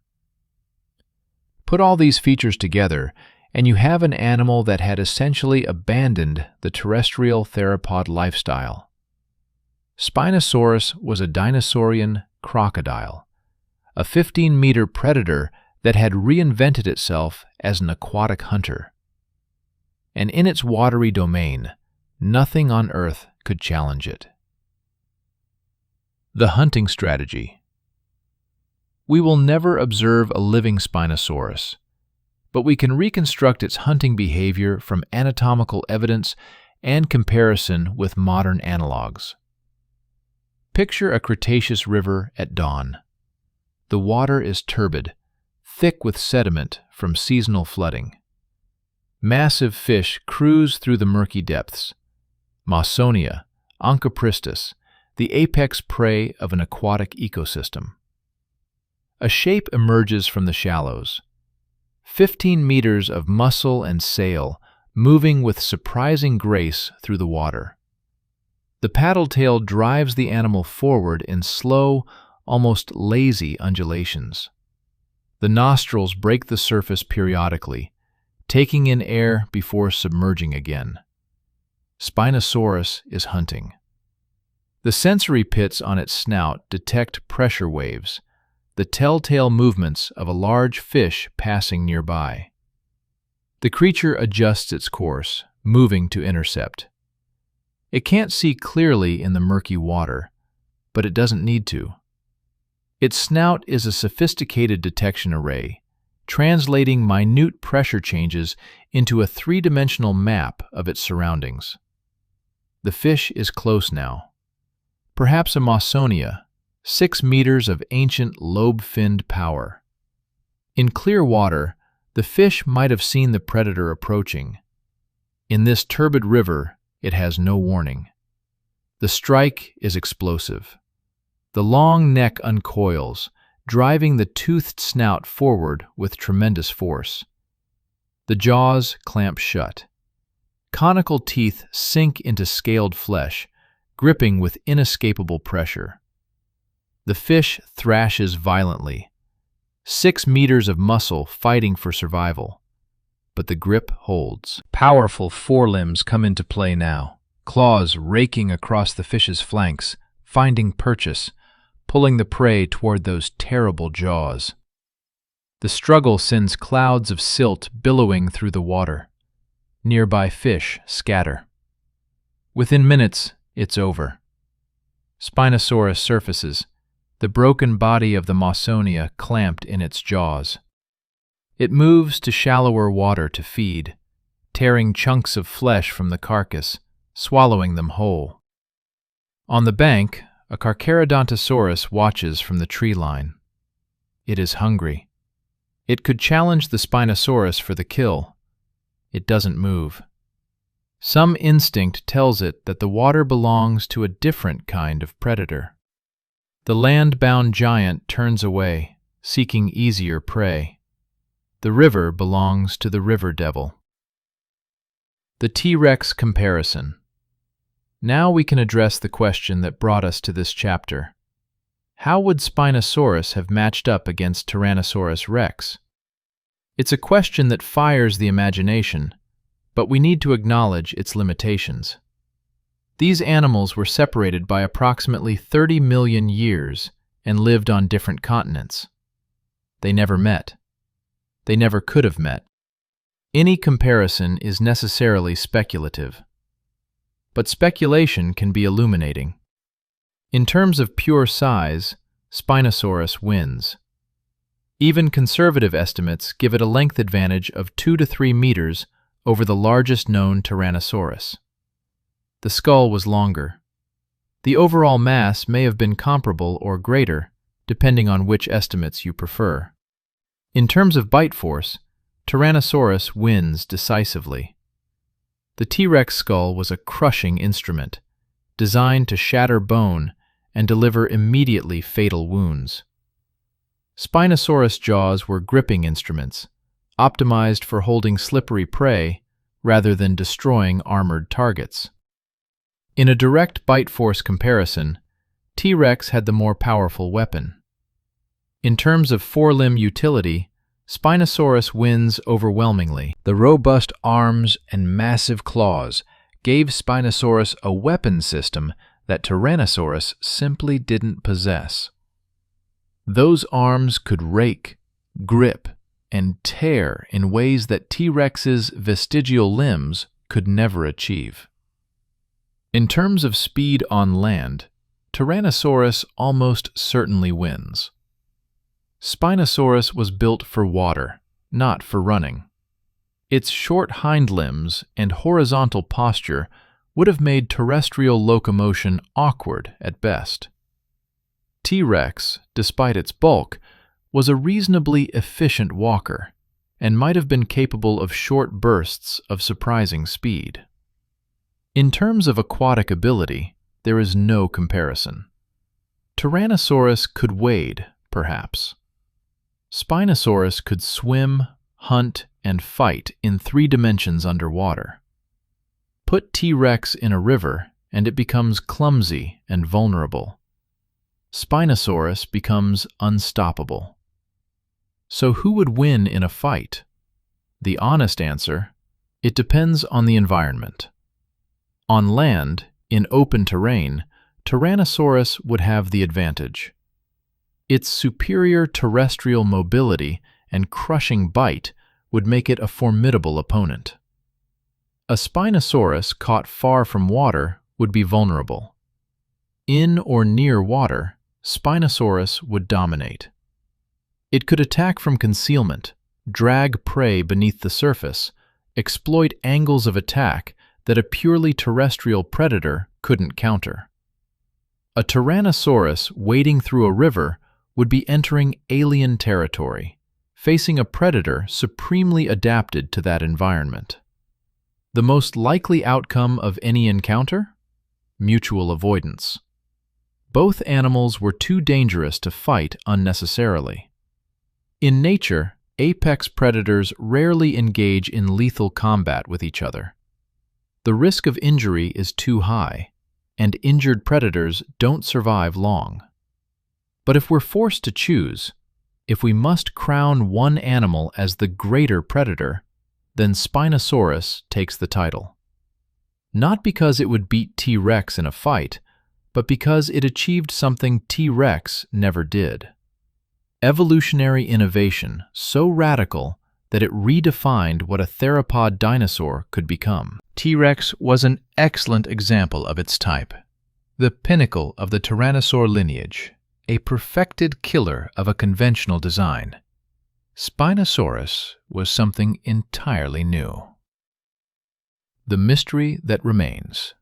Speaker 1: Put all these features together, and you have an animal that had essentially abandoned the terrestrial theropod lifestyle. Spinosaurus was a dinosaurian crocodile, a 15-meter predator that had reinvented itself as an aquatic hunter. And in its watery domain, nothing on Earth could challenge it. The hunting strategy. We will never observe a living Spinosaurus, but we can reconstruct its hunting behavior from anatomical evidence and comparison with modern analogs. Picture a Cretaceous river at dawn. The water is turbid, thick with sediment from seasonal flooding. Massive fish cruise through the murky depths. Mausonia, Onchopristis, the apex prey of an aquatic ecosystem. A shape emerges from the shallows. 15 meters of muscle and sail, moving with surprising grace through the water. The paddle tail drives the animal forward in slow, almost lazy undulations. The nostrils break the surface periodically, taking in air before submerging again. Spinosaurus is hunting. The sensory pits on its snout detect pressure waves, the telltale movements of a large fish passing nearby. The creature adjusts its course, moving to intercept. It can't see clearly in the murky water, but it doesn't need to. Its snout is a sophisticated detection array, translating minute pressure changes into a three-dimensional map of its surroundings. The fish is close now. Perhaps a Mausonia, 6 meters of ancient lobe-finned power. In clear water, the fish might have seen the predator approaching. In this turbid river, it has no warning. The strike is explosive. The long neck uncoils, driving the toothed snout forward with tremendous force. The jaws clamp shut. Conical teeth sink into scaled flesh, gripping with inescapable pressure. The fish thrashes violently, 6 meters of muscle fighting for survival. But the grip holds. Powerful forelimbs come into play now, claws raking across the fish's flanks, finding purchase, pulling the prey toward those terrible jaws. The struggle sends clouds of silt billowing through the water. Nearby fish scatter. Within minutes, it's over. Spinosaurus surfaces, the broken body of the Mausonia clamped in its jaws. It moves to shallower water to feed, tearing chunks of flesh from the carcass, swallowing them whole. On the bank, a Carcharodontosaurus watches from the tree line. It is hungry. It could challenge the Spinosaurus for the kill. It doesn't move. Some instinct tells it that the water belongs to a different kind of predator. The land-bound giant turns away, seeking easier prey. The river belongs to the river devil. The T-Rex comparison. Now we can address the question that brought us to this chapter. How would Spinosaurus have matched up against Tyrannosaurus Rex? It's a question that fires the imagination, but we need to acknowledge its limitations. These animals were separated by approximately 30 million years and lived on different continents. They never met. They never could have met. Any comparison is necessarily speculative. But speculation can be illuminating. In terms of pure size, Spinosaurus wins. Even conservative estimates give it a length advantage of 2 to 3 meters over the largest known Tyrannosaurus. The skull was longer. The overall mass may have been comparable or greater, depending on which estimates you prefer. In terms of bite force, Tyrannosaurus wins decisively. The T-Rex skull was a crushing instrument, designed to shatter bone and deliver immediately fatal wounds. Spinosaurus jaws were gripping instruments, optimized for holding slippery prey rather than destroying armored targets. In a direct bite force comparison, T-Rex had the more powerful weapon. In terms of forelimb utility, Spinosaurus wins overwhelmingly. The robust arms and massive claws gave Spinosaurus a weapon system that Tyrannosaurus simply didn't possess. Those arms could rake, grip, and tear in ways that T-Rex's vestigial limbs could never achieve. In terms of speed on land, Tyrannosaurus almost certainly wins. Spinosaurus was built for water, not for running. Its short hind limbs and horizontal posture would have made terrestrial locomotion awkward at best. T-Rex, despite its bulk, was a reasonably efficient walker and might have been capable of short bursts of surprising speed. In terms of aquatic ability, there is no comparison. Tyrannosaurus could wade, perhaps. Spinosaurus could swim, hunt, and fight in 3 dimensions underwater. Put T-Rex in a river, and it becomes clumsy and vulnerable. Spinosaurus becomes unstoppable. So who would win in a fight? The honest answer: it depends on the environment. On land, in open terrain, Tyrannosaurus would have the advantage. Its superior terrestrial mobility and crushing bite would make it a formidable opponent. A Spinosaurus caught far from water would be vulnerable. In or near water, Spinosaurus would dominate. It could attack from concealment, drag prey beneath the surface, exploit angles of attack that a purely terrestrial predator couldn't counter. A Tyrannosaurus wading through a river would be entering alien territory, facing a predator supremely adapted to that environment. The most likely outcome of any encounter? Mutual avoidance. Both animals were too dangerous to fight unnecessarily. In nature, apex predators rarely engage in lethal combat with each other. The risk of injury is too high, and injured predators don't survive long. But if we're forced to choose, if we must crown one animal as the greater predator, then Spinosaurus takes the title. Not because it would beat T-Rex in a fight, but because it achieved something T-Rex never did. Evolutionary innovation so radical that it redefined what a theropod dinosaur could become. T-Rex was an excellent example of its type, the pinnacle of the Tyrannosaur lineage, a perfected killer of a conventional design. Spinosaurus was something entirely new. The mystery that remains.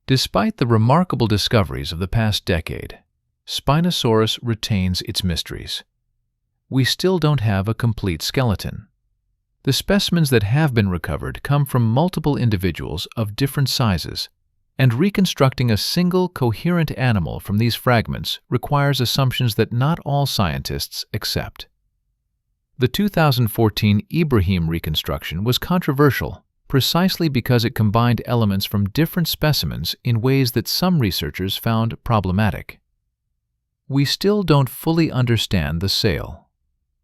Speaker 1: Despite the remarkable discoveries of the past decade, Spinosaurus retains its mysteries. We still don't have a complete skeleton. The specimens that have been recovered come from multiple individuals of different sizes, and reconstructing a single coherent animal from these fragments requires assumptions that not all scientists accept. The 2014 Ibrahim reconstruction was controversial precisely because it combined elements from different specimens in ways that some researchers found problematic. We still don't fully understand the sail.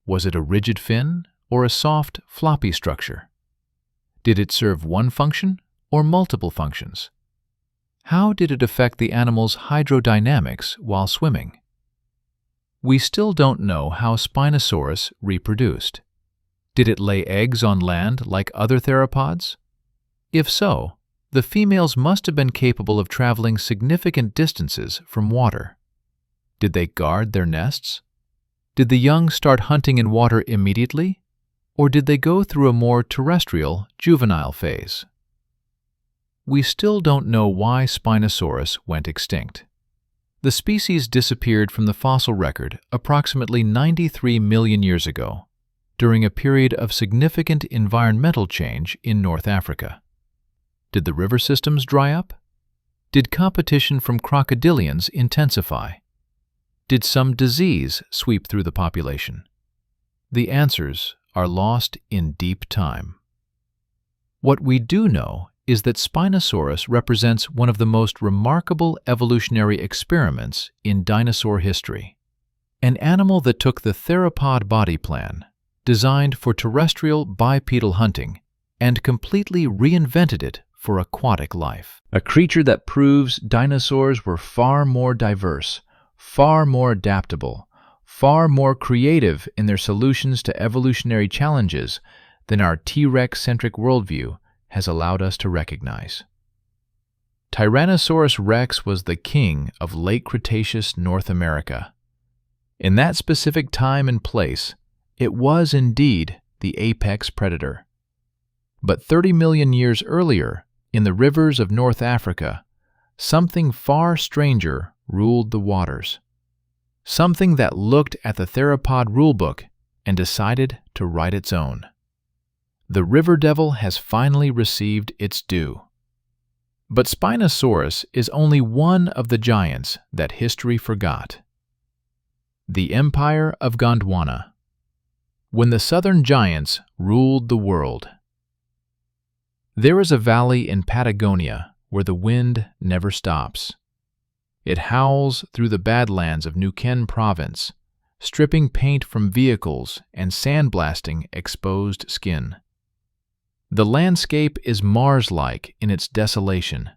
Speaker 1: Was it a rigid fin or a soft, floppy structure? Did it serve one function or multiple functions? How did it affect the animal's hydrodynamics while swimming? We still don't know how Spinosaurus reproduced. Did it lay eggs on land like other theropods? If so, the females must have been capable of traveling significant distances from water. Did they guard their nests? Did the young start hunting in water immediately, or did they go through a more terrestrial, juvenile phase? We still don't know why Spinosaurus went extinct. The species disappeared from the fossil record approximately 93 million years ago, during a period of significant environmental change in North Africa. Did the river systems dry up? Did competition from crocodilians intensify? Did some disease sweep through the population? The answers are lost in deep time. What we do know is that Spinosaurus represents one of the most remarkable evolutionary experiments in dinosaur history. An animal that took the theropod body plan, designed for terrestrial bipedal hunting, and completely reinvented it for aquatic life. A creature that proves dinosaurs were far more diverse, far more adaptable, far more creative in their solutions to evolutionary challenges than our T-Rex-centric worldview has allowed us to recognize. Tyrannosaurus Rex was the king of late Cretaceous North America. In that specific time and place, it was indeed the apex predator. But 30 million years earlier, in the rivers of North Africa, something far stranger ruled the waters. something that looked at the theropod rulebook and decided to write its own. The river devil has finally received its due. But Spinosaurus is only one of the giants that history forgot. The Empire of Gondwana. When the southern giants ruled the world. There is a valley in Patagonia where the wind never stops. It howls through the badlands of Neuquén province, stripping paint from vehicles and sandblasting exposed skin. The landscape is Mars-like in its desolation.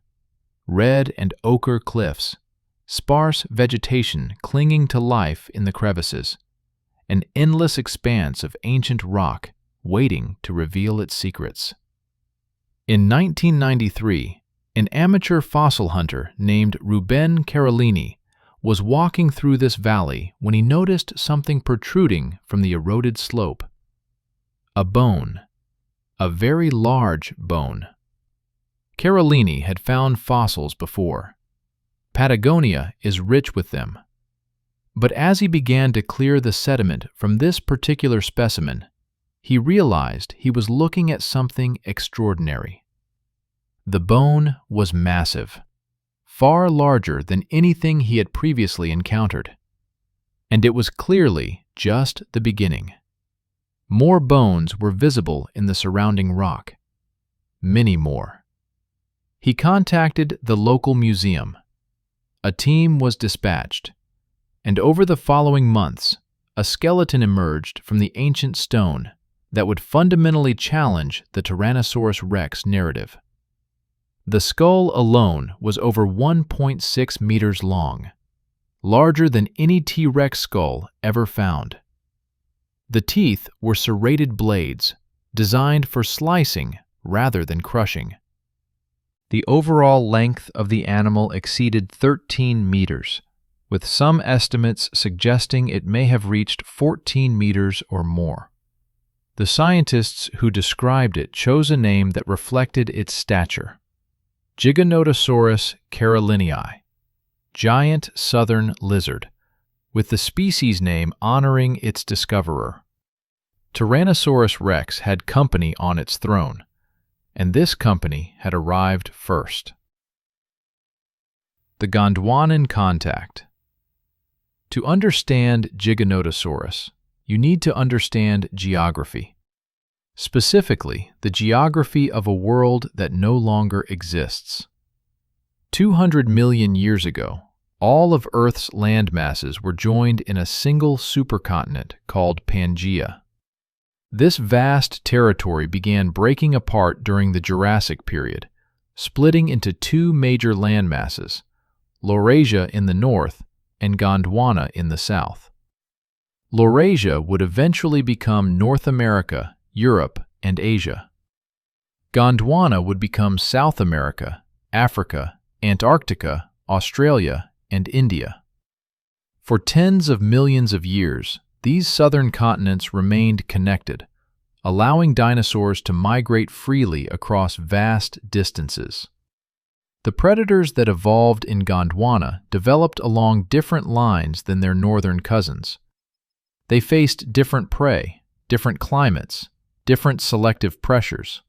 Speaker 1: Red and ochre cliffs, sparse vegetation clinging to life in the crevices, an endless expanse of ancient rock waiting to reveal its secrets. In 1993, an amateur fossil hunter named Ruben Carolini was walking through this valley when he noticed something protruding from the eroded slope. A bone. A very large bone. Carolini had found fossils before. Patagonia is rich with them. But as he began to clear the sediment from this particular specimen, he realized he was looking at something extraordinary. The bone was massive, far larger than anything he had previously encountered. And it was clearly just the beginning. More bones were visible in the surrounding rock. Many more. He contacted the local museum. A team was dispatched, and over the following months, a skeleton emerged from the ancient stone that would fundamentally challenge the Tyrannosaurus Rex narrative. The skull alone was over 1.6 meters long, larger than any T-Rex skull ever found. The teeth were serrated blades, designed for slicing rather than crushing. The overall length of the animal exceeded 13 meters, with some estimates suggesting it may have reached 14 meters or more. The scientists who described it chose a name that reflected its stature: Giganotosaurus carolinii, giant southern lizard, with the species name honoring its discoverer. Tyrannosaurus Rex had company on its throne, and this company had arrived first. The Gondwanan contact. To understand Giganotosaurus, you need to understand geography. Specifically, the geography of a world that no longer exists. 200 million years ago, all of Earth's land masses were joined in a single supercontinent called Pangaea. This vast territory began breaking apart during the Jurassic period, splitting into two major landmasses, Laurasia in the north and Gondwana in the south. Laurasia would eventually become North America, Europe, and Asia. Gondwana would become South America, Africa, Antarctica, Australia, and India. For tens of millions of years, these southern continents remained connected, allowing dinosaurs to migrate freely across vast distances. The predators that evolved in Gondwana developed along different lines than their northern cousins. They faced different prey, different climates, different selective pressures.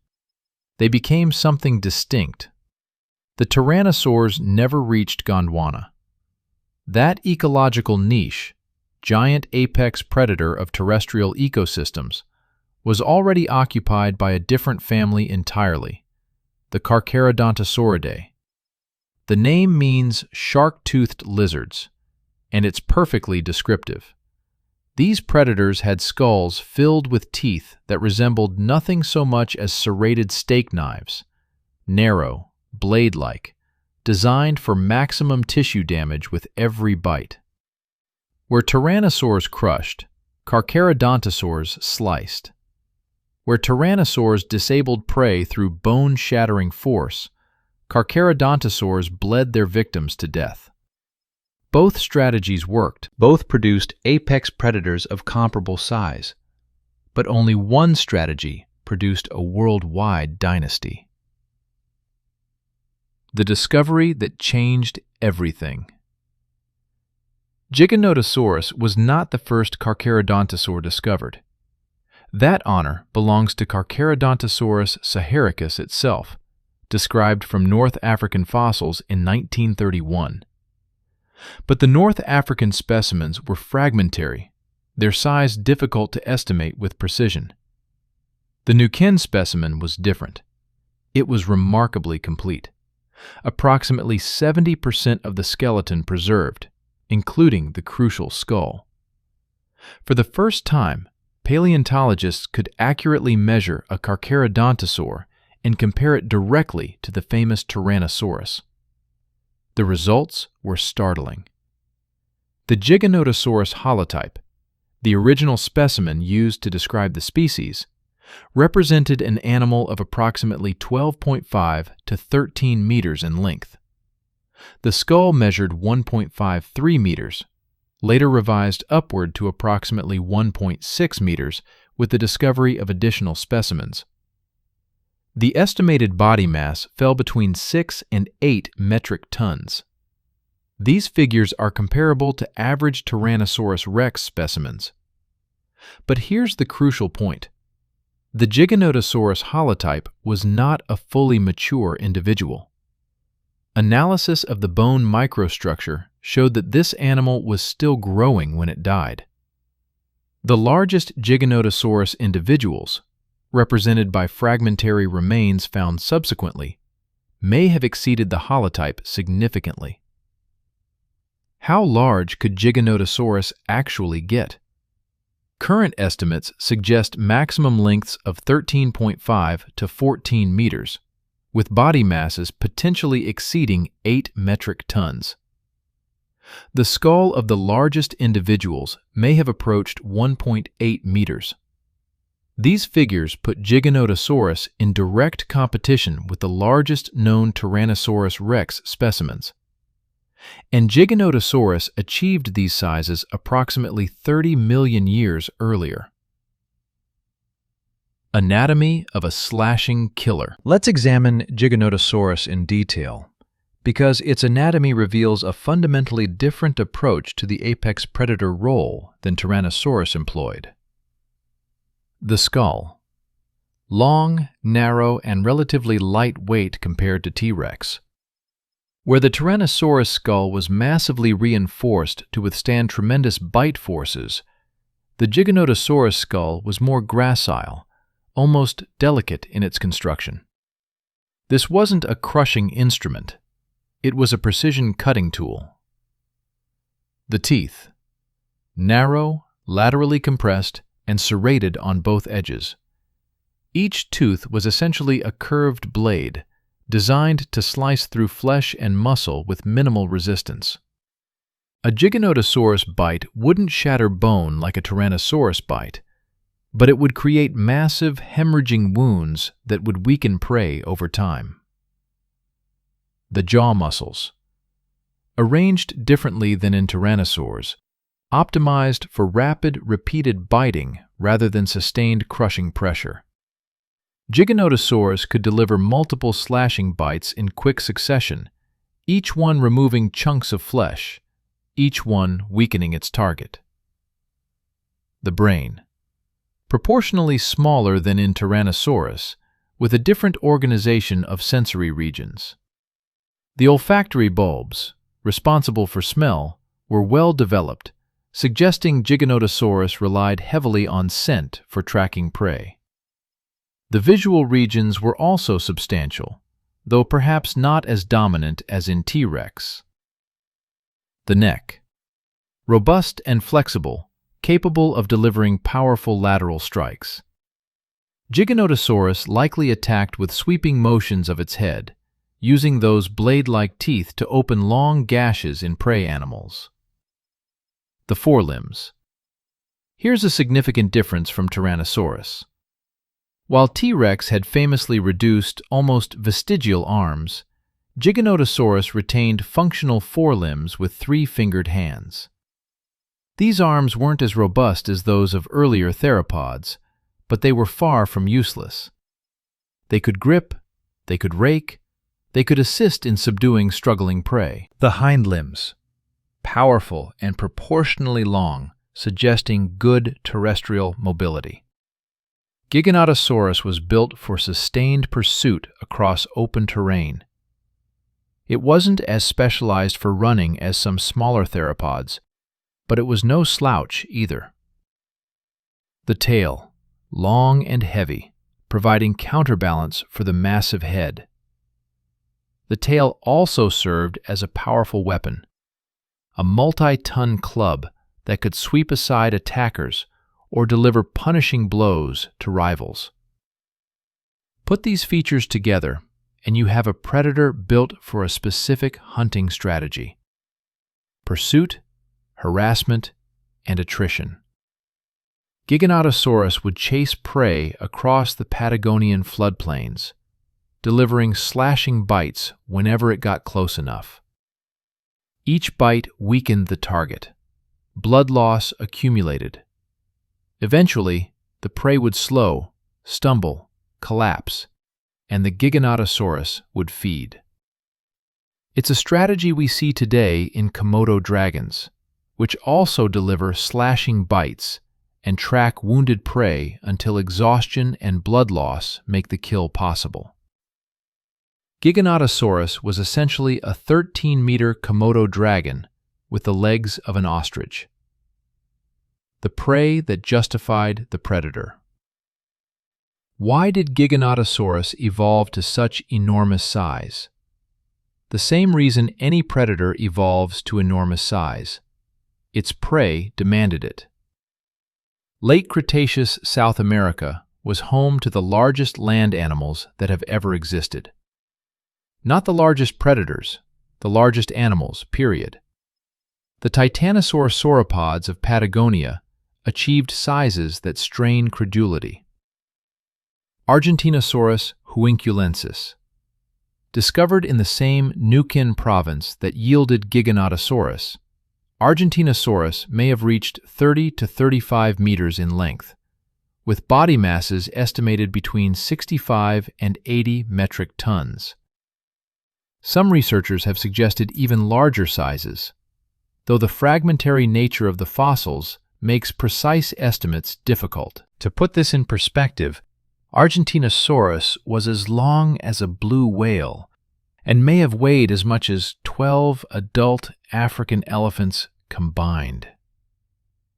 Speaker 1: They became something distinct. The tyrannosaurs never reached Gondwana. That ecological niche, giant apex predator of terrestrial ecosystems, was already occupied by a different family entirely, the Carcharodontosauridae. The name means shark-toothed lizards, and it's perfectly descriptive. These predators had skulls filled with teeth that resembled nothing so much as serrated steak knives, narrow, blade-like, designed for maximum tissue damage with every bite. Where tyrannosaurs crushed, Carcharodontosaurs sliced. Where tyrannosaurs disabled prey through bone-shattering force, Carcharodontosaurs bled their victims to death. Both strategies worked. Both produced apex predators of comparable size. But only one strategy produced a worldwide dynasty. The discovery that changed everything. Giganotosaurus was not the first Carcharodontosaur discovered. That honor belongs to Carcharodontosaurus saharicus itself, described from North African fossils in 1931. But the North African specimens were fragmentary, their size difficult to estimate with precision. The New Ken specimen was different. It was remarkably complete. Approximately 70% of the skeleton preserved, including the crucial skull. For the first time, paleontologists could accurately measure a Carcharodontosaur and compare it directly to the famous Tyrannosaurus. The results were startling. The Giganotosaurus holotype, the original specimen used to describe the species, represented an animal of approximately 12.5 to 13 meters in length. The skull measured 1.53 meters, later revised upward to approximately 1.6 meters with the discovery of additional specimens. The estimated body mass fell between 6 and 8 metric tons. These figures are comparable to average Tyrannosaurus Rex specimens. But here's the crucial point. The Giganotosaurus holotype was not a fully mature individual. Analysis of the bone microstructure showed that this animal was still growing when it died. The largest Giganotosaurus individuals, represented by fragmentary remains found subsequently, may have exceeded the holotype significantly. How large could Giganotosaurus actually get? Current estimates suggest maximum lengths of 13.5 to 14 meters, with body masses potentially exceeding 8 metric tons. The skull of the largest individuals may have approached 1.8 meters. These figures put Giganotosaurus in direct competition with the largest known Tyrannosaurus Rex specimens. And Giganotosaurus achieved these sizes approximately 30 million years earlier. Anatomy of a slashing killer. Let's examine Giganotosaurus in detail, because its anatomy reveals a fundamentally different approach to the apex predator role than Tyrannosaurus employed. The skull. Long, narrow, and relatively lightweight compared to T-Rex. Where the Tyrannosaurus skull was massively reinforced to withstand tremendous bite forces, the Giganotosaurus skull was more gracile, almost delicate in its construction. This wasn't a crushing instrument. It was a precision cutting tool. The teeth. Narrow, laterally compressed, and serrated on both edges. Each tooth was essentially a curved blade, designed to slice through flesh and muscle with minimal resistance. A Giganotosaurus bite wouldn't shatter bone like a Tyrannosaurus bite, but it would create massive hemorrhaging wounds that would weaken prey over time. The jaw muscles. Arranged differently than in Tyrannosaurs, optimized for rapid, repeated biting rather than sustained crushing pressure. Giganotosaurus could deliver multiple slashing bites in quick succession, each one removing chunks of flesh, each one weakening its target. The brain. Proportionally smaller than in Tyrannosaurus, with a different organization of sensory regions. The olfactory bulbs, responsible for smell, were well developed, suggesting Giganotosaurus relied heavily on scent for tracking prey. The visual regions were also substantial, though perhaps not as dominant as in T-Rex. The neck. Robust and flexible, capable of delivering powerful lateral strikes. Giganotosaurus likely attacked with sweeping motions of its head, using those blade-like teeth to open long gashes in prey animals. The forelimbs. Here's a significant difference from Tyrannosaurus. While T-Rex had famously reduced, almost vestigial arms, Giganotosaurus retained functional forelimbs with 3-fingered hands. These arms weren't as robust as those of earlier theropods, but they were far from useless. They could grip, they could rake, they could assist in subduing struggling prey. The hind limbs. powerful, and proportionally long, suggesting good terrestrial mobility. Giganotosaurus was built for sustained pursuit across open terrain. It wasn't as specialized for running as some smaller theropods, but it was no slouch either. The tail, long and heavy, providing counterbalance for the massive head. The tail also served as a powerful weapon, a multi-ton club that could sweep aside attackers or deliver punishing blows to rivals. Put these features together, and you have a predator built for a specific hunting strategy: pursuit, harassment, and attrition. Giganotosaurus would chase prey across the Patagonian floodplains, delivering slashing bites whenever it got close enough. Each bite weakened the target. Blood loss accumulated. Eventually, the prey would slow, stumble, collapse, and the Giganotosaurus would feed. It's a strategy we see today in Komodo dragons, which also deliver slashing bites and track wounded prey until exhaustion and blood loss make the kill possible. Giganotosaurus was essentially a 13-meter Komodo dragon with the legs of an ostrich. The prey that justified the predator. Why did Giganotosaurus evolve to such enormous size? The same reason any predator evolves to enormous size. Its prey demanded it. Late Cretaceous South America was home to the largest land animals that have ever existed. Not the largest predators, the largest animals, period. The titanosaur sauropods of Patagonia achieved sizes that strain credulity. Argentinosaurus huinculensis. Discovered in the same Neuquén province that yielded Giganotosaurus, Argentinosaurus may have reached 30 to 35 meters in length, with body masses estimated between 65 and 80 metric tons. Some researchers have suggested even larger sizes, though the fragmentary nature of the fossils makes precise estimates difficult. To put this in perspective, Argentinosaurus was as long as a blue whale and may have weighed as much as 12 adult African elephants combined.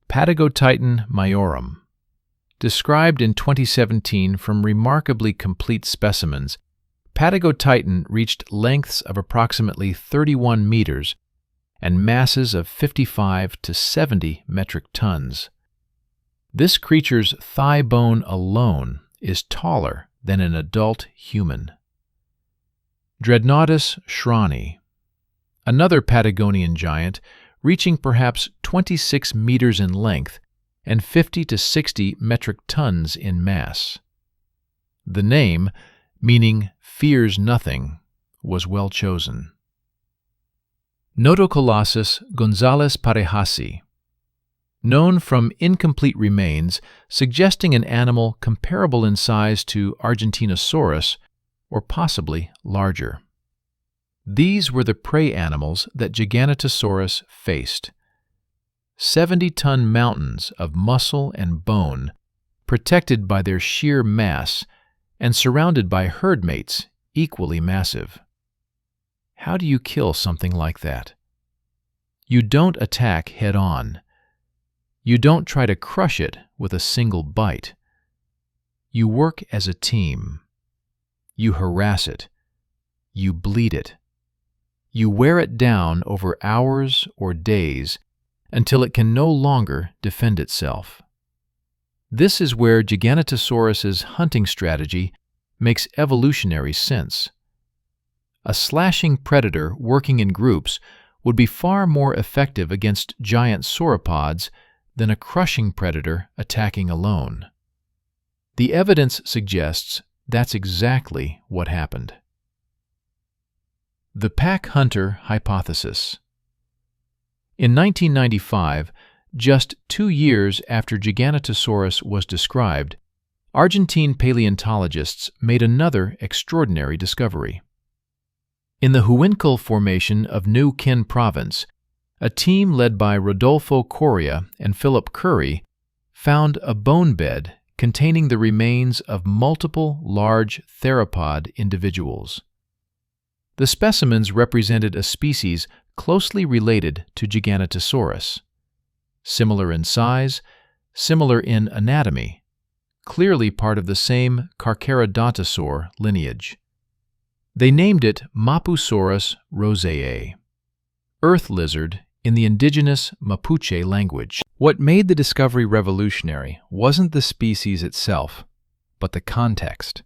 Speaker 1: Patagotitan majorum. Described in 2017 from remarkably complete specimens, Patagotitan reached lengths of approximately 31 meters and masses of 55 to 70 metric tons. This creature's thigh bone alone is taller than an adult human. Dreadnoughtus schrani, another Patagonian giant reaching perhaps 26 meters in length and 50 to 60 metric tons in mass. The name, meaning fears nothing, was well chosen. Notocolossus gonzalez parehasi, known from incomplete remains suggesting an animal comparable in size to Argentinosaurus or possibly larger. These were the prey animals that Giganotosaurus faced. 70-ton mountains of muscle and bone, protected by their sheer mass and surrounded by herd mates equally massive. How do you kill something like that? You don't attack head-on. You don't try to crush it with a single bite. You work as a team. You harass it. You bleed it. You wear it down over hours or days until it can no longer defend itself. This is where Giganotosaurus's hunting strategy makes evolutionary sense. A slashing predator working in groups would be far more effective against giant sauropods than a crushing predator attacking alone. The evidence suggests that's exactly what happened. The pack hunter hypothesis. In 1995, just 2 years after Giganotosaurus was described, Argentine paleontologists made another extraordinary discovery. In the Huincal Formation of Neuquén Province, A team led by Rodolfo Coria and Philip Currie found a bone bed containing the remains of multiple large theropod individuals. The specimens represented a species closely related to Giganotosaurus, similar in size, similar in anatomy, clearly part of the same Carcharodontosaur lineage. They named it Mapusaurus roseae, earth lizard in the indigenous Mapuche language. What made the discovery revolutionary wasn't the species itself, but the context.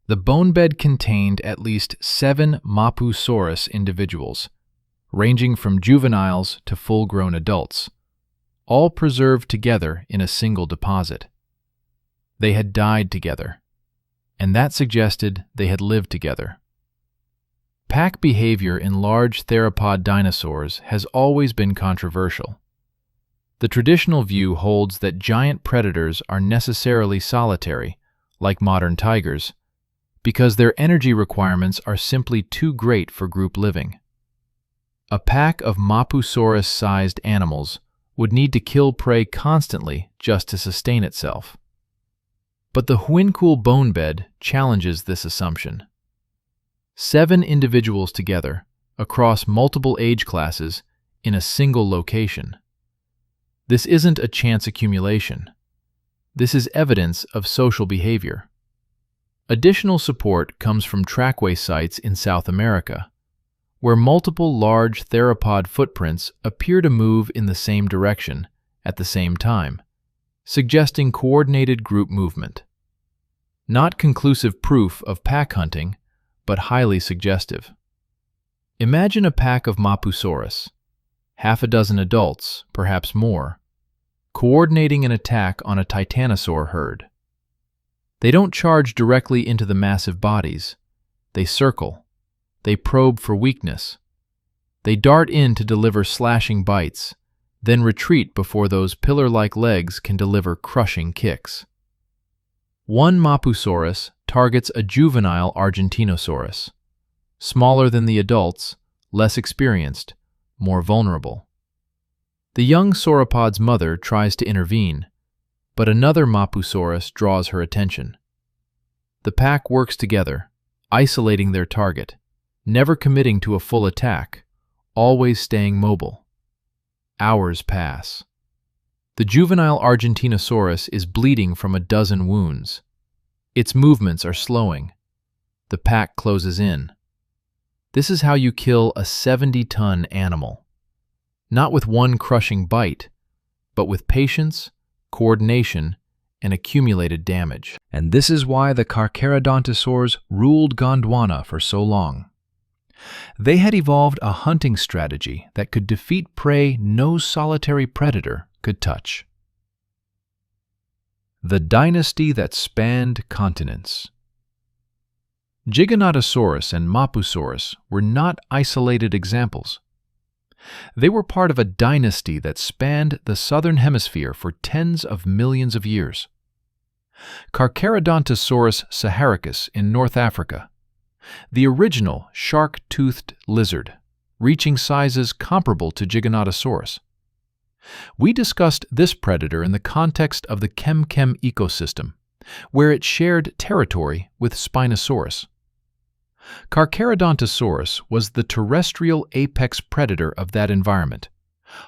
Speaker 1: The bone bed contained at least 7 Mapusaurus individuals, ranging from juveniles to full-grown adults, all preserved together in a single deposit. They had died together, and that suggested they had lived together. Pack behavior in large theropod dinosaurs has always been controversial. The traditional view holds that giant predators are necessarily solitary, like modern tigers, because their energy requirements are simply too great for group living. A pack of Mapusaurus-sized animals would need to kill prey constantly just to sustain itself. But the Huincul bone bed challenges this assumption. 7 individuals together, across multiple age classes, in a single location. This isn't a chance accumulation. This is evidence of social behavior. Additional support comes from trackway sites in South America, where multiple large theropod footprints appear to move in the same direction at the same time, suggesting coordinated group movement. Not conclusive proof of pack hunting, but highly suggestive. Imagine a pack of Mapusaurus, half a dozen adults, perhaps more, coordinating an attack on a titanosaur herd. They don't charge directly into the massive bodies. They circle. They probe for weakness. They dart in to deliver slashing bites, then retreat before those pillar-like legs can deliver crushing kicks. One Mapusaurus targets a juvenile Argentinosaurus, smaller than the adults, less experienced, more vulnerable. The young sauropod's mother tries to intervene, but another Mapusaurus draws her attention. The pack works together, isolating their target, never committing to a full attack, always staying mobile. Hours pass. The juvenile Argentinosaurus is bleeding from a dozen wounds. Its movements are slowing. The pack closes in. This is how you kill a 70-ton animal. Not with one crushing bite, but with patience, coordination, and accumulated damage. And this is why the Carcharodontosaurs ruled Gondwana for so long. They had evolved a hunting strategy that could defeat prey no solitary predator could touch. The dynasty that spanned continents. Giganotosaurus and Mapusaurus were not isolated examples. They were part of a dynasty that spanned the southern hemisphere for tens of millions of years. Carcharodontosaurus saharicus in North Africa, the original shark-toothed lizard, reaching sizes comparable to Giganotosaurus. We discussed this predator in the context of the Chem-Chem ecosystem, where it shared territory with Spinosaurus. Carcharodontosaurus was the terrestrial apex predator of that environment,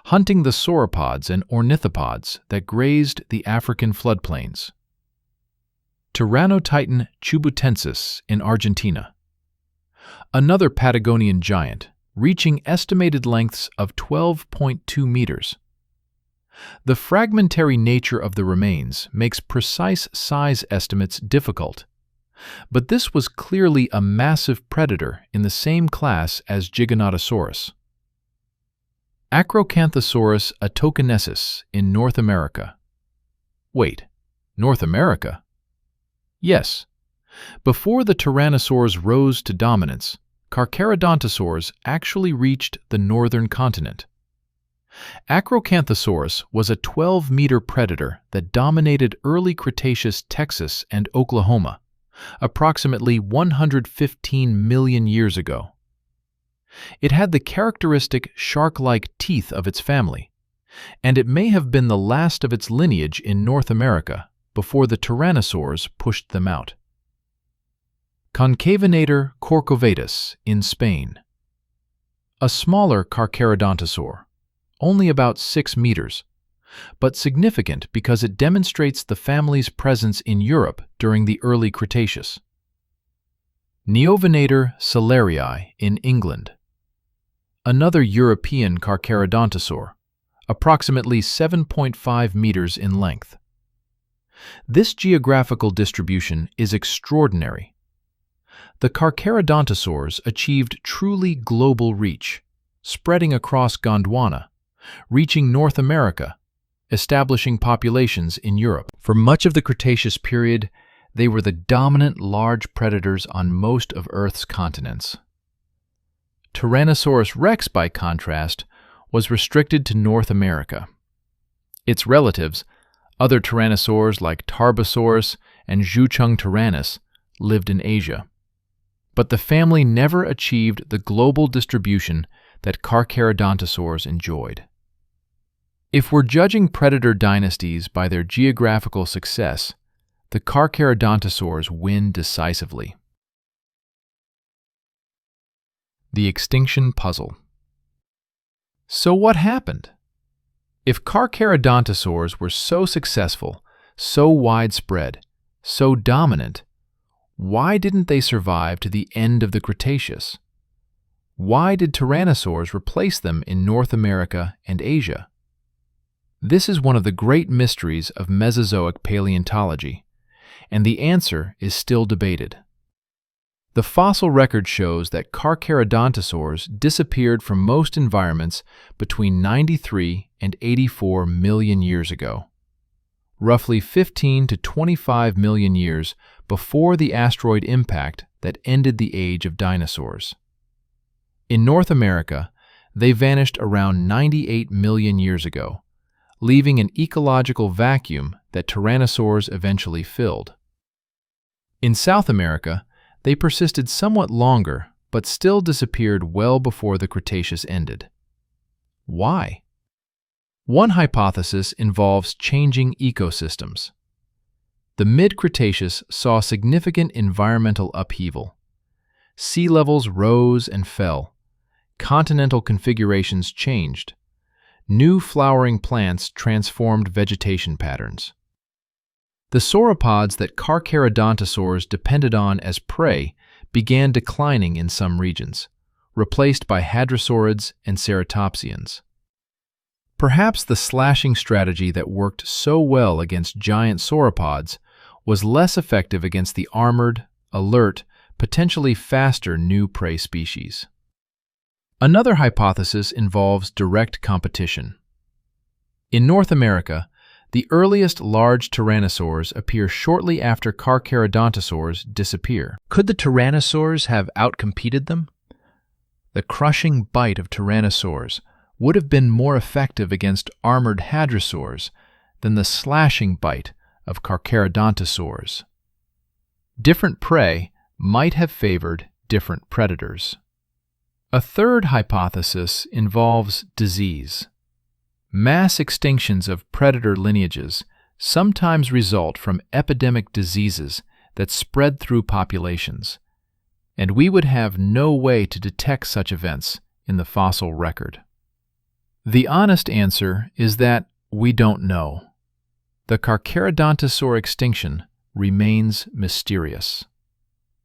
Speaker 1: hunting the sauropods and ornithopods that grazed the African floodplains. Tyrannotitan chubutensis in Argentina, another Patagonian giant, reaching estimated lengths of 12.2 meters. The fragmentary nature of the remains makes precise size estimates difficult, but this was clearly a massive predator in the same class as Giganotosaurus. Acrocanthosaurus atokenensis in North America. Wait, North America? Yes. Before the tyrannosaurs rose to dominance, Carcharodontosaurs actually reached the northern continent. Acrocanthosaurus was a 12-meter predator that dominated early Cretaceous Texas and Oklahoma, approximately 115 million years ago. It had the characteristic shark-like teeth of its family, and it may have been the last of its lineage in North America before the tyrannosaurs pushed them out. Concavenator corcovatus in Spain. A smaller Carcharodontosaur, only about 6 meters, but significant because it demonstrates the family's presence in Europe during the early Cretaceous. Neovenator celerii in England. Another European Carcharodontosaur, approximately 7.5 meters in length. This geographical distribution is extraordinary. The Carcharodontosaurs achieved truly global reach, spreading across Gondwana, reaching North America, establishing populations in Europe. For much of the Cretaceous period, they were the dominant large predators on most of Earth's continents. Tyrannosaurus Rex, by contrast, was restricted to North America. Its relatives, other tyrannosaurs like Tarbosaurus and Zhucheng tyrannus, lived in Asia. But the family never achieved the global distribution that Carcharodontosaurs enjoyed. If we're judging predator dynasties by their geographical success, the Carcharodontosaurs win decisively. The extinction puzzle. So what happened? If Carcharodontosaurs were so successful, so widespread, so dominant, why didn't they survive to the end of the Cretaceous? Why did tyrannosaurs replace them in North America and Asia? This is one of the great mysteries of Mesozoic paleontology, and the answer is still debated. The fossil record shows that Carcharodontosaurs disappeared from most environments between 93 and 84 million years ago, roughly 15 to 25 million years before the asteroid impact that ended the age of dinosaurs. In North America, they vanished around 98 million years ago, leaving an ecological vacuum that tyrannosaurs eventually filled. In South America, they persisted somewhat longer, but still disappeared well before the Cretaceous ended. Why? One hypothesis involves changing ecosystems. The mid-Cretaceous saw significant environmental upheaval. Sea levels rose and fell. Continental configurations changed. New flowering plants transformed vegetation patterns. The sauropods that Carcharodontosaurs depended on as prey began declining in some regions, replaced by hadrosaurids and ceratopsians. Perhaps the slashing strategy that worked so well against giant sauropods was less effective against the armored, alert, potentially faster new prey species. Another hypothesis involves direct competition. In North America, the earliest large tyrannosaurs appear shortly after Carcharodontosaurs disappear. Could the tyrannosaurs have outcompeted them? The crushing bite of tyrannosaurs would have been more effective against armored hadrosaurs than the slashing bite of Carcharodontosaurs. Different prey might have favored different predators. A third hypothesis involves disease. Mass extinctions of predator lineages sometimes result from epidemic diseases that spread through populations, and we would have no way to detect such events in the fossil record. The honest answer is that we don't know. The Carcharodontosaur extinction remains mysterious.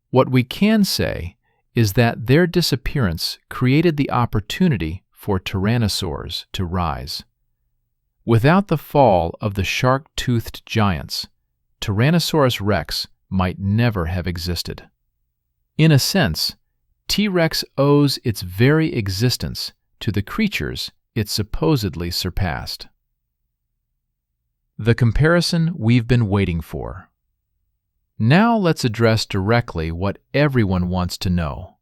Speaker 1: What we can say is that their disappearance created the opportunity for tyrannosaurs to rise. Without the fall of the shark-toothed giants, Tyrannosaurus Rex might never have existed. In a sense, T-Rex owes its very existence to the creatures it supposedly surpassed. The comparison we've been waiting for. Now let's address directly what everyone wants to know.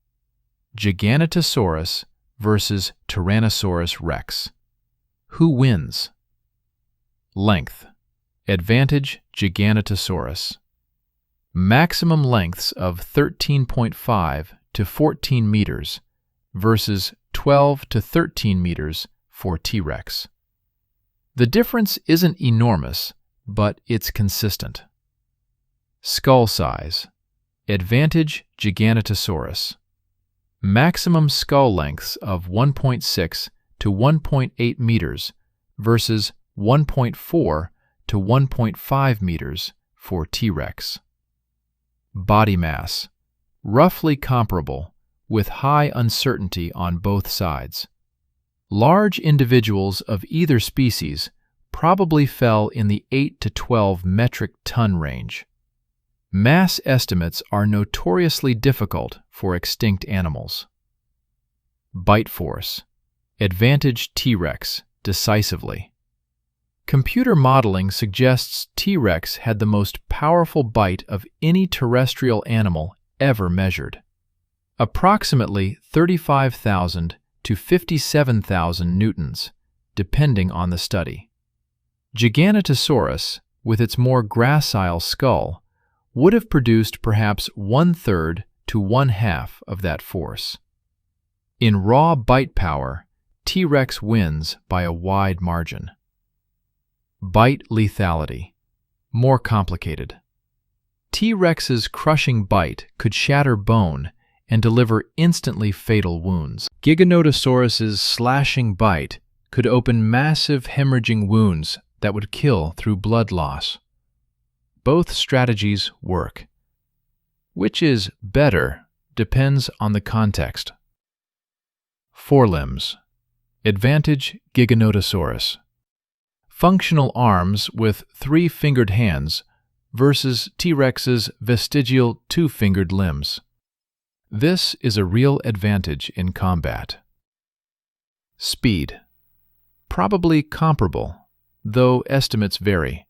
Speaker 1: Giganotosaurus versus Tyrannosaurus Rex. Who wins? Length. Advantage Giganotosaurus. Maximum lengths of 13.5 to 14 meters, versus 12 to 13 meters for T-Rex. The difference isn't enormous, but it's consistent. Skull size. Advantage Giganotosaurus. Maximum skull lengths of 1.6 to 1.8 meters versus 1.4 to 1.5 meters for T-Rex. Body mass. Roughly comparable, with high uncertainty on both sides. Large individuals of either species probably fell in the 8 to 12 metric ton range. Mass estimates are notoriously difficult for extinct animals. Bite force. Advantage T-Rex decisively. Computer modeling suggests T-Rex had the most powerful bite of any terrestrial animal ever measured. Approximately 35,000 to 57,000 newtons, depending on the study. Giganotosaurus, with its more gracile skull, would have produced perhaps 1/3 to 1/2 of that force. In raw bite power, T-Rex wins by a wide margin. Bite lethality. More complicated. T-Rex's crushing bite could shatter bone and deliver instantly fatal wounds. Giganotosaurus's slashing bite could open massive hemorrhaging wounds that would kill through blood loss. Both strategies work. Which is better depends on the context. Forelimbs. Advantage Giganotosaurus. Functional arms with 3-fingered hands versus T-Rex's vestigial 2-fingered limbs. This is a real advantage in combat. Speed. Probably comparable, though estimates vary.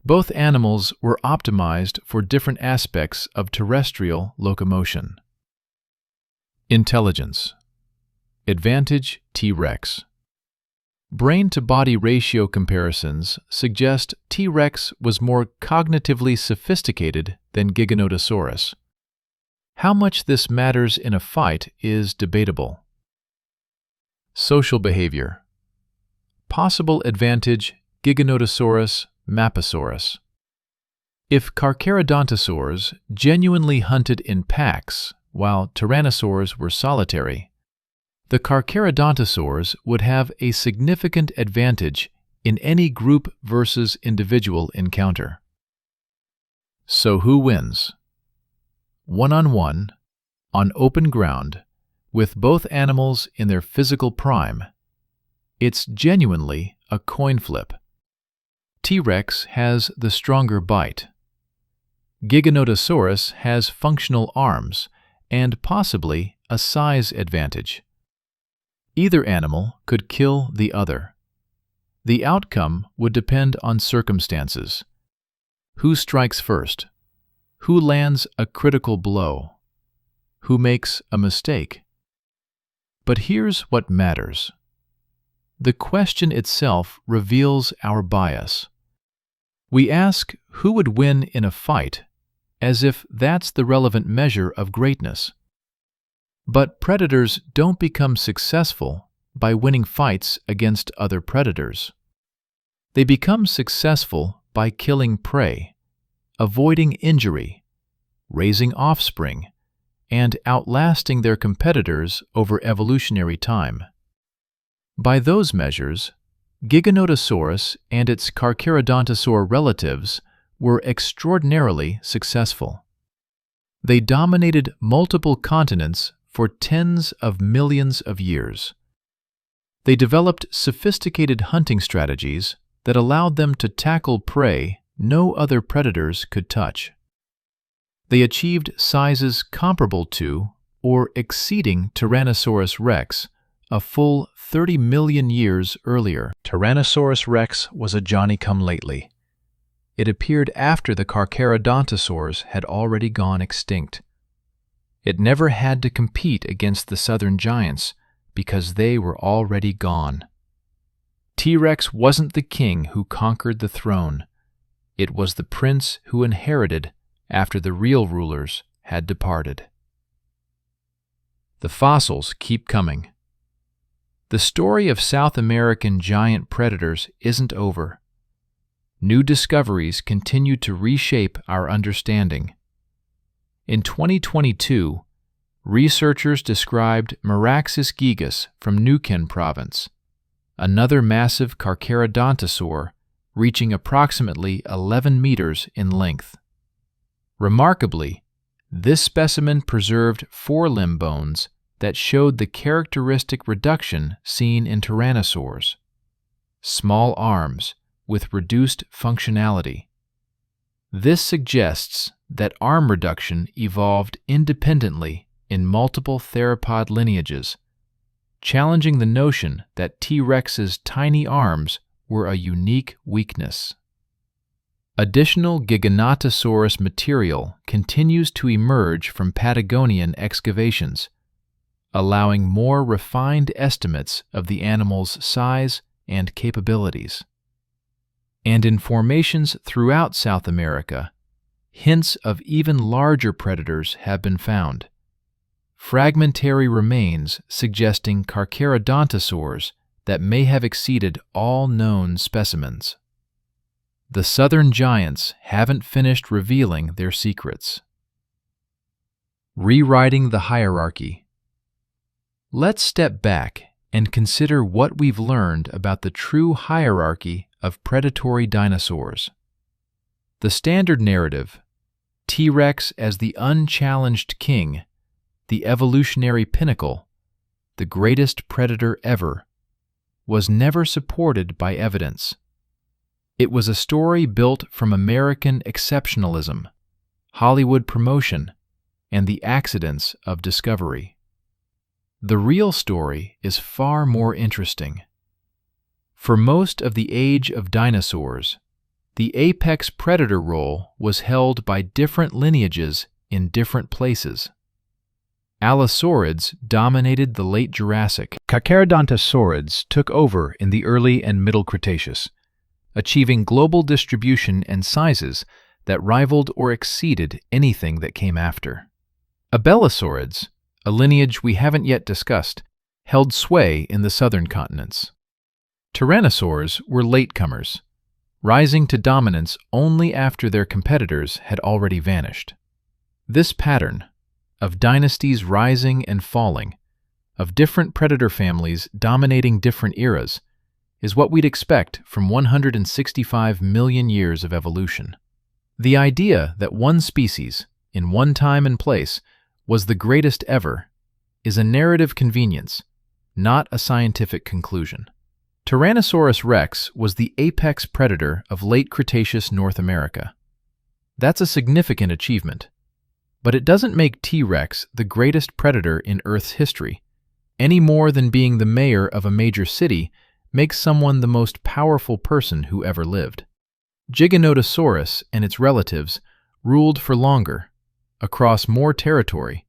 Speaker 1: Both animals were optimized for different aspects of terrestrial locomotion. Intelligence. Advantage T-Rex. Brain-to-body ratio comparisons suggest T-Rex was more cognitively sophisticated than Giganotosaurus. How much this matters in a fight is debatable. Social behavior. Possible advantage Giganotosaurus, Mapusaurus. If Carcharodontosaurs genuinely hunted in packs while Tyrannosaurs were solitary, the Carcharodontosaurs would have a significant advantage in any group versus individual encounter. So who wins? One-on-one, on open ground, with both animals in their physical prime. It's genuinely a coin flip. T-Rex has the stronger bite. Giganotosaurus has functional arms and possibly a size advantage. Either animal could kill the other. The outcome would depend on circumstances. Who strikes first? Who lands a critical blow? Who makes a mistake? But here's what matters. The question itself reveals our bias. We ask who would win in a fight, as if that's the relevant measure of greatness. But predators don't become successful by winning fights against other predators. They become successful by killing prey, avoiding injury, raising offspring, and outlasting their competitors over evolutionary time. By those measures, Giganotosaurus and its Carcharodontosaur relatives were extraordinarily successful. They dominated multiple continents for tens of millions of years. They developed sophisticated hunting strategies that allowed them to tackle prey no other predators could touch. They achieved sizes comparable to or exceeding Tyrannosaurus Rex a full 30 million years earlier. Tyrannosaurus Rex was a Johnny-come-lately. It appeared after the Carcharodontosaurs had already gone extinct. It never had to compete against the southern giants because they were already gone. T-Rex wasn't the king who conquered the throne. It was the prince who inherited after the real rulers had departed. The fossils keep coming. The story of South American giant predators isn't over. New discoveries continue to reshape our understanding. In 2022, researchers described Meraxes gigas from Neuquén province, another massive Carcharodontosaur reaching approximately 11 meters in length. Remarkably, this specimen preserved forelimb bones that showed the characteristic reduction seen in tyrannosaurs: small arms with reduced functionality. This suggests that arm reduction evolved independently in multiple theropod lineages, challenging the notion that T-Rex's tiny arms were a unique weakness. Additional Giganotosaurus material continues to emerge from Patagonian excavations, allowing more refined estimates of the animal's size and capabilities. And in formations throughout South America, hints of even larger predators have been found. Fragmentary remains suggesting Carcharodontosaurs that may have exceeded all known specimens. The southern giants haven't finished revealing their secrets. Rewriting the hierarchy. Let's step back and consider what we've learned about the true hierarchy of predatory dinosaurs. The standard narrative, T-Rex as the unchallenged king, the evolutionary pinnacle, the greatest predator ever, was never supported by evidence. It was a story built from American exceptionalism, Hollywood promotion, and the accidents of discovery. The real story is far more interesting. For most of the age of dinosaurs, the apex predator role was held by different lineages in different places. Abelisaurids dominated the late Jurassic. Carcharodontosaurids took over in the early and middle Cretaceous, achieving global distribution and sizes that rivaled or exceeded anything that came after. Abelisaurids, a lineage we haven't yet discussed, held sway in the southern continents. Tyrannosaurs were latecomers, rising to dominance only after their competitors had already vanished. This pattern, of dynasties rising and falling, of different predator families dominating different eras, is what we'd expect from 165 million years of evolution. The idea that one species, in one time and place, was the greatest ever is a narrative convenience, not a scientific conclusion. Tyrannosaurus Rex was the apex predator of late Cretaceous North America. That's a significant achievement. But it doesn't make T-Rex the greatest predator in Earth's history, any more than being the mayor of a major city makes someone the most powerful person who ever lived. Giganotosaurus and its relatives ruled for longer, across more territory,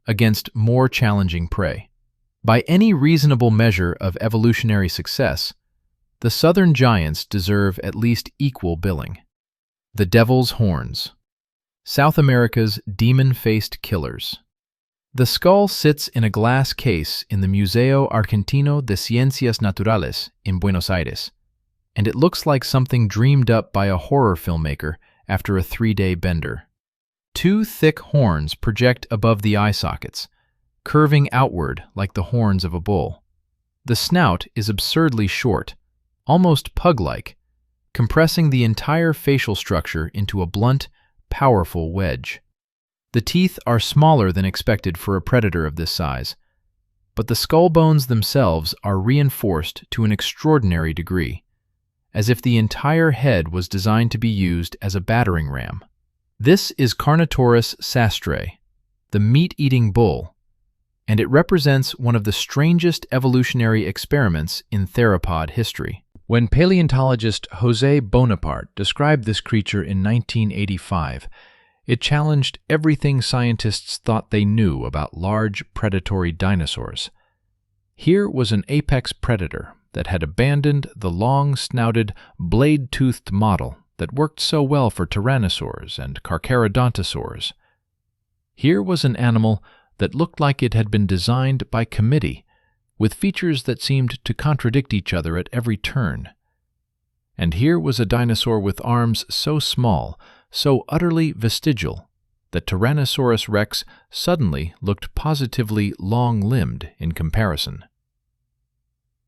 Speaker 1: against more challenging prey. By any reasonable measure of evolutionary success, the southern giants deserve at least equal billing. The Devil's Horns. South America's demon-faced killers. The skull sits in a glass case in the Museo Argentino de Ciencias Naturales in Buenos Aires, and it looks like something dreamed up by a horror filmmaker after a 3-day bender. Two thick horns project above the eye sockets, curving outward like the horns of a bull. The snout is absurdly short, almost pug-like, compressing the entire facial structure into a blunt, powerful wedge. The teeth are smaller than expected for a predator of this size, but the skull bones themselves are reinforced to an extraordinary degree, as if the entire head was designed to be used as a battering-ram. This is Carnotaurus sastrae, the meat-eating bull, and it represents one of the strangest evolutionary experiments in theropod history. When paleontologist José Bonaparte described this creature in 1985, it challenged everything scientists thought they knew about large predatory dinosaurs. Here was an apex predator that had abandoned the long-snouted, blade-toothed model that worked so well for tyrannosaurs and Carcharodontosaurs. Here was an animal that looked like it had been designed by committee, with features that seemed to contradict each other at every turn. And here was a dinosaur with arms so small, so utterly vestigial, that Tyrannosaurus Rex suddenly looked positively long-limbed in comparison.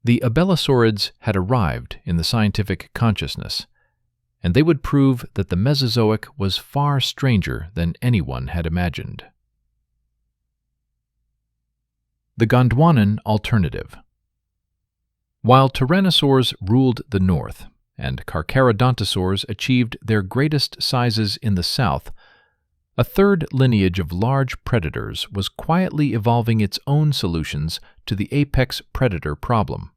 Speaker 1: The abelisaurids had arrived in the scientific consciousness, and they would prove that the Mesozoic was far stranger than anyone had imagined. The Gondwanan alternative. While tyrannosaurs ruled the north, and Carcharodontosaurs achieved their greatest sizes in the south, a third lineage of large predators was quietly evolving its own solutions to the apex predator problem.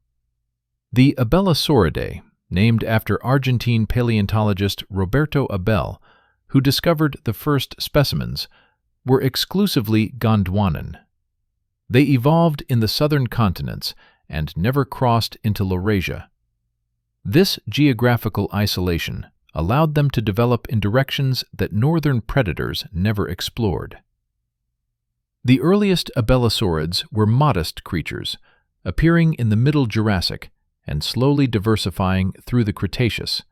Speaker 1: The Abelisauridae, named after Argentine paleontologist Roberto Abel, who discovered the first specimens, were exclusively Gondwanan. They evolved in the southern continents and never crossed into Laurasia. This geographical isolation allowed them to develop in directions that northern predators never explored. The earliest abelisaurids were modest creatures, appearing in the Middle Jurassic and slowly diversifying through the Cretaceous.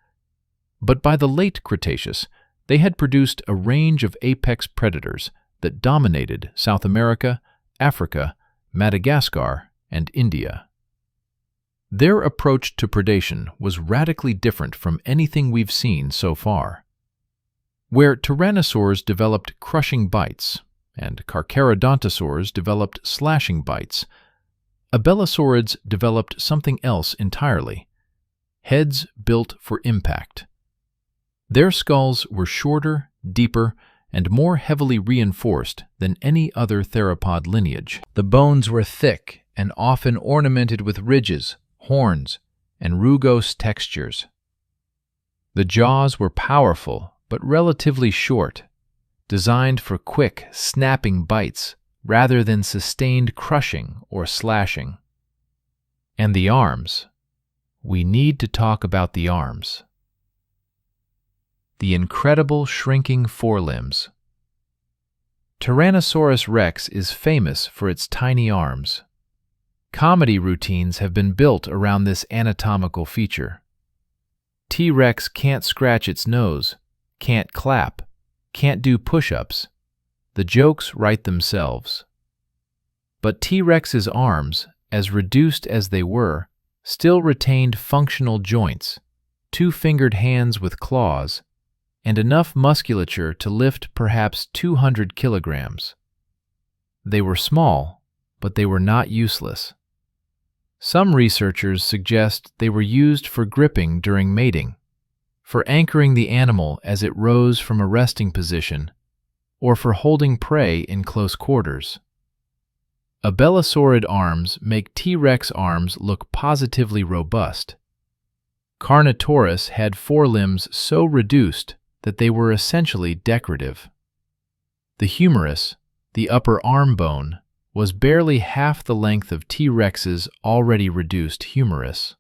Speaker 1: But by the late Cretaceous, they had produced a range of apex predators that dominated South America, Africa, Madagascar, and India. Their approach to predation was radically different from anything we've seen so far. Where tyrannosaurs developed crushing bites and Carcharodontosaurs developed slashing bites, abelisaurids developed something else entirely: heads built for impact. Their skulls were shorter, deeper, and more heavily reinforced than any other theropod lineage. The bones were thick and often ornamented with ridges, horns, and rugose textures. The jaws were powerful but relatively short, designed for quick, snapping bites rather than sustained crushing or slashing. And the arms. We need to talk about the arms. The incredible shrinking forelimbs. Tyrannosaurus Rex is famous for its tiny arms. Comedy routines have been built around this anatomical feature. T-Rex can't scratch its nose, can't clap, can't do push-ups. The jokes write themselves. But T-Rex's arms, as reduced as they were, still retained functional joints, two-fingered hands with claws, and enough musculature to lift perhaps 200 kilograms. They were small, but they were not useless. Some researchers suggest they were used for gripping during mating, for anchoring the animal as it rose from a resting position, or for holding prey in close quarters. Abelisaurid arms make T-Rex arms look positively robust. Carnotaurus had forelimbs so reduced that they were essentially decorative. The humerus, the upper arm bone, was barely half the length of T-Rex's already reduced humerus.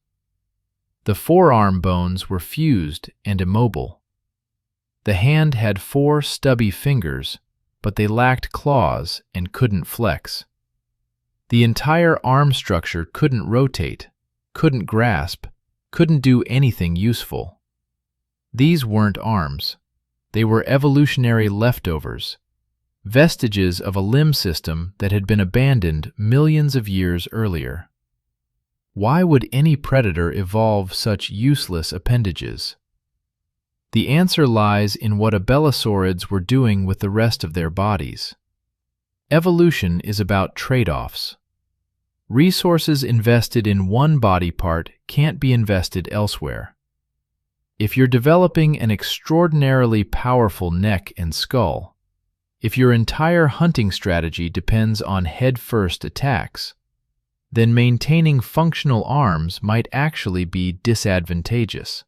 Speaker 1: The forearm bones were fused and immobile. The hand had 4 stubby fingers, but they lacked claws and couldn't flex. The entire arm structure couldn't rotate, couldn't grasp, couldn't do anything useful. These weren't arms. They were evolutionary leftovers, vestiges of a limb system that had been abandoned millions of years earlier. Why would any predator evolve such useless appendages? The answer lies in what abelisaurids were doing with the rest of their bodies. Evolution is about trade-offs. Resources invested in one body part can't be invested elsewhere. If you're developing an extraordinarily powerful neck and skull, if your entire hunting strategy depends on head-first attacks, then maintaining functional arms might actually be disadvantageous.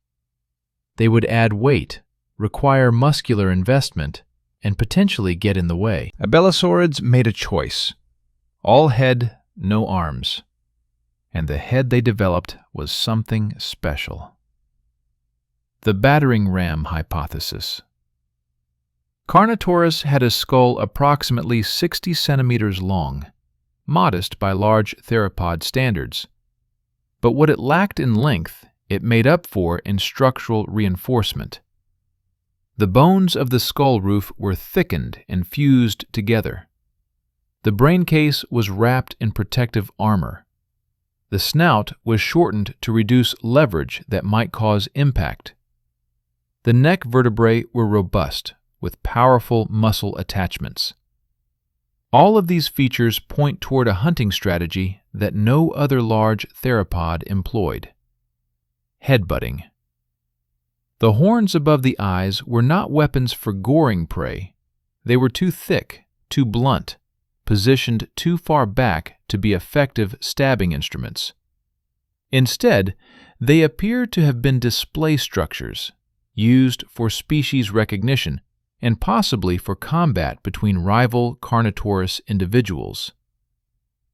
Speaker 1: They would add weight, require muscular investment, and potentially get in the way. Abelisaurids made a choice: all head, no arms. And the head they developed was something special. The battering-ram hypothesis. Carnotaurus had a skull approximately 60 centimeters long, modest by large theropod standards. But what it lacked in length, it made up for in structural reinforcement. The bones of the skull roof were thickened and fused together. The brain case was wrapped in protective armor. The snout was shortened to reduce leverage that might cause impact. The neck vertebrae were robust, with powerful muscle attachments. All of these features point toward a hunting strategy that no other large theropod employed: headbutting. The horns above the eyes were not weapons for goring prey. They were too thick, too blunt, positioned too far back to be effective stabbing instruments. Instead, they appear to have been display structures, used for species recognition and possibly for combat between rival Carnotaurus individuals.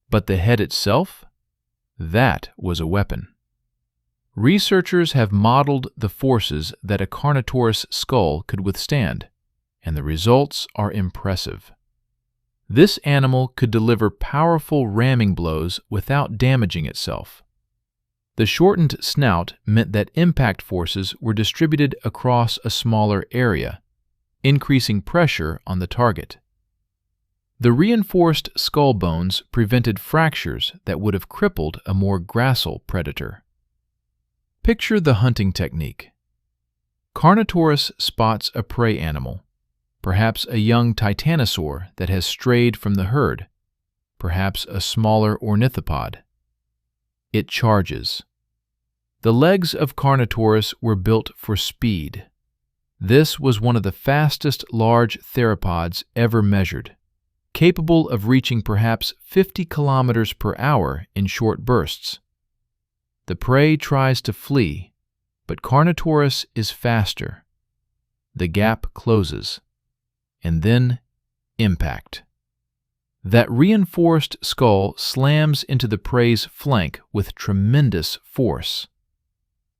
Speaker 1: But the head itself? That was a weapon. Researchers have modeled the forces that a Carnotaurus skull could withstand, and the results are impressive. This animal could deliver powerful ramming blows without damaging itself. The shortened snout meant that impact forces were distributed across a smaller area, increasing pressure on the target. The reinforced skull bones prevented fractures that would have crippled a more gracile predator. Picture the hunting technique. Carnotaurus spots a prey animal, perhaps a young titanosaur that has strayed from the herd, perhaps a smaller ornithopod. It charges. The legs of Carnotaurus were built for speed. This was one of the fastest large theropods ever measured, capable of reaching perhaps 50 kilometers per hour in short bursts. The prey tries to flee, but Carnotaurus is faster. The gap closes, and then impact. That reinforced skull slams into the prey's flank with tremendous force.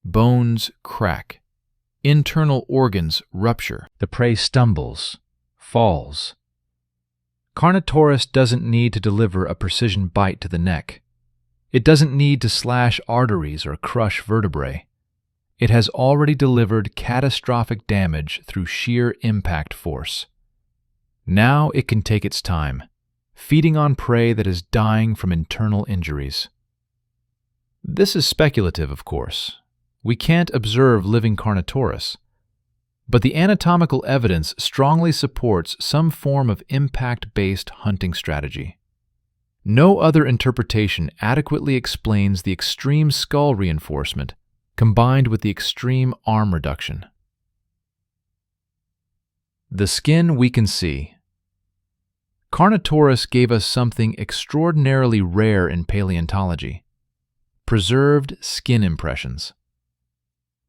Speaker 1: Bones crack. Internal organs rupture. The prey stumbles, falls. Carnotaurus doesn't need to deliver a precision bite to the neck. It doesn't need to slash arteries or crush vertebrae. It has already delivered catastrophic damage through sheer impact force. Now it can take its time, feeding on prey that is dying from internal injuries. This is speculative, of course. We can't observe living Carnotaurus, but the anatomical evidence strongly supports some form of impact-based hunting strategy. No other interpretation adequately explains the extreme skull reinforcement combined with the extreme arm reduction. The skin we can see. Carnotaurus gave us something extraordinarily rare in paleontology: preserved skin impressions.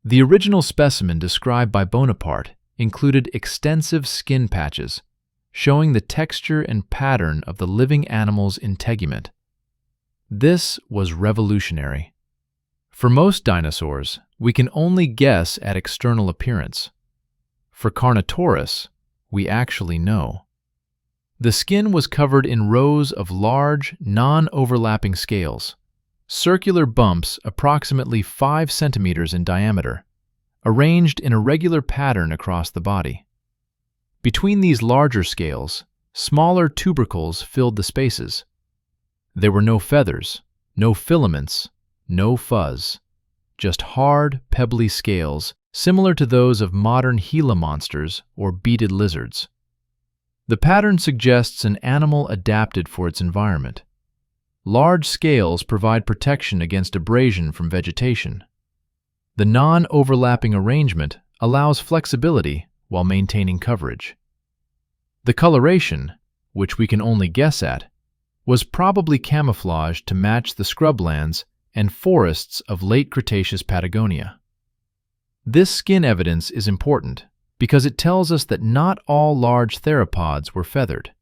Speaker 1: The original specimen described by Bonaparte included extensive skin patches, showing the texture and pattern of the living animal's integument. This was revolutionary. For most dinosaurs, we can only guess at external appearance. For Carnotaurus, we actually know. The skin was covered in rows of large, non-overlapping scales, circular bumps approximately 5 centimeters in diameter, arranged in a regular pattern across the body. Between these larger scales, smaller tubercles filled the spaces. There were no feathers, no filaments, no fuzz, just hard, pebbly scales similar to those of modern Gila monsters or beaded lizards. The pattern suggests an animal adapted for its environment. Large scales provide protection against abrasion from vegetation. The non-overlapping arrangement allows flexibility while maintaining coverage. The coloration, which we can only guess at, was probably camouflaged to match the scrublands and forests of late Cretaceous Patagonia. This skin evidence is important because it tells us that not all large theropods were feathered.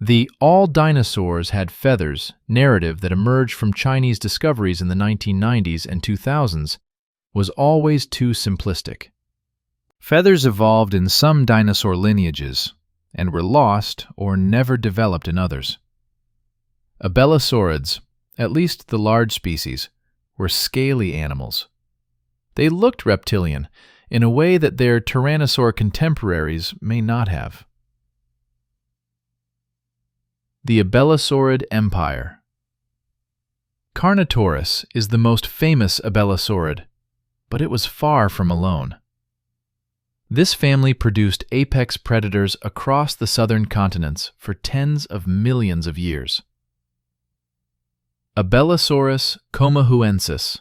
Speaker 1: The "all dinosaurs had feathers" narrative that emerged from Chinese discoveries in the 1990s and 2000s was always too simplistic. Feathers evolved in some dinosaur lineages and were lost or never developed in others. Abelisaurids, at least the large species, were scaly animals. They looked reptilian in a way that their tyrannosaur contemporaries may not have. The abelisaurid empire. Carnotaurus is the most famous abelisaurid, but it was far from alone. This family produced apex predators across the southern continents for tens of millions of years. Abelisaurus comahuensis,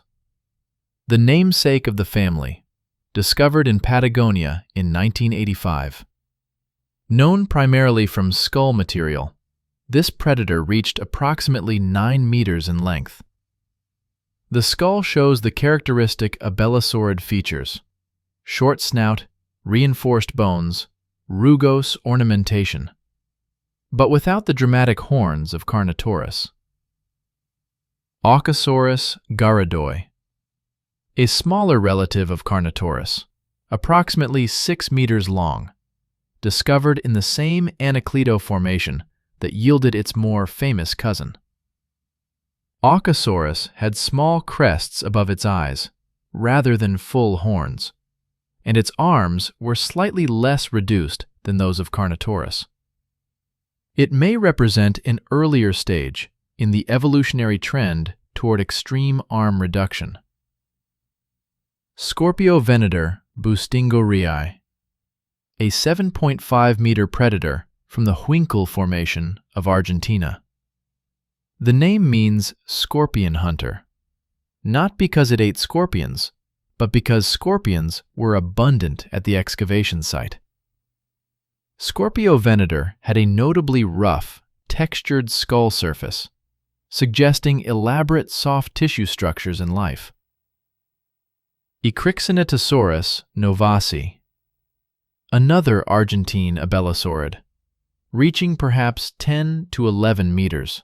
Speaker 1: the namesake of the family, discovered in Patagonia in 1985. Known primarily from skull material, this predator reached approximately 9 meters in length. The skull shows the characteristic abelisaurid features: short snout, reinforced bones, rugose ornamentation, but without the dramatic horns of Carnotaurus. Aucasaurus garadoi, a smaller relative of Carnotaurus, approximately 6 meters long, discovered in the same Anacleto formation that yielded its more famous cousin. Aucasaurus had small crests above its eyes, rather than full horns, and its arms were slightly less reduced than those of Carnotaurus. It may represent an earlier stage in the evolutionary trend toward extreme arm reduction. Scorpiovenidae bustingorii, a 7.5-meter predator from the Huincal Formation of Argentina. The name means scorpion hunter, not because it ate scorpions, but because scorpions were abundant at the excavation site. Scorpiovenidae had a notably rough, textured skull surface, suggesting elaborate soft tissue structures in life. Giganotosaurus novasi, another Argentine abelisaurid, reaching perhaps 10 to 11 meters.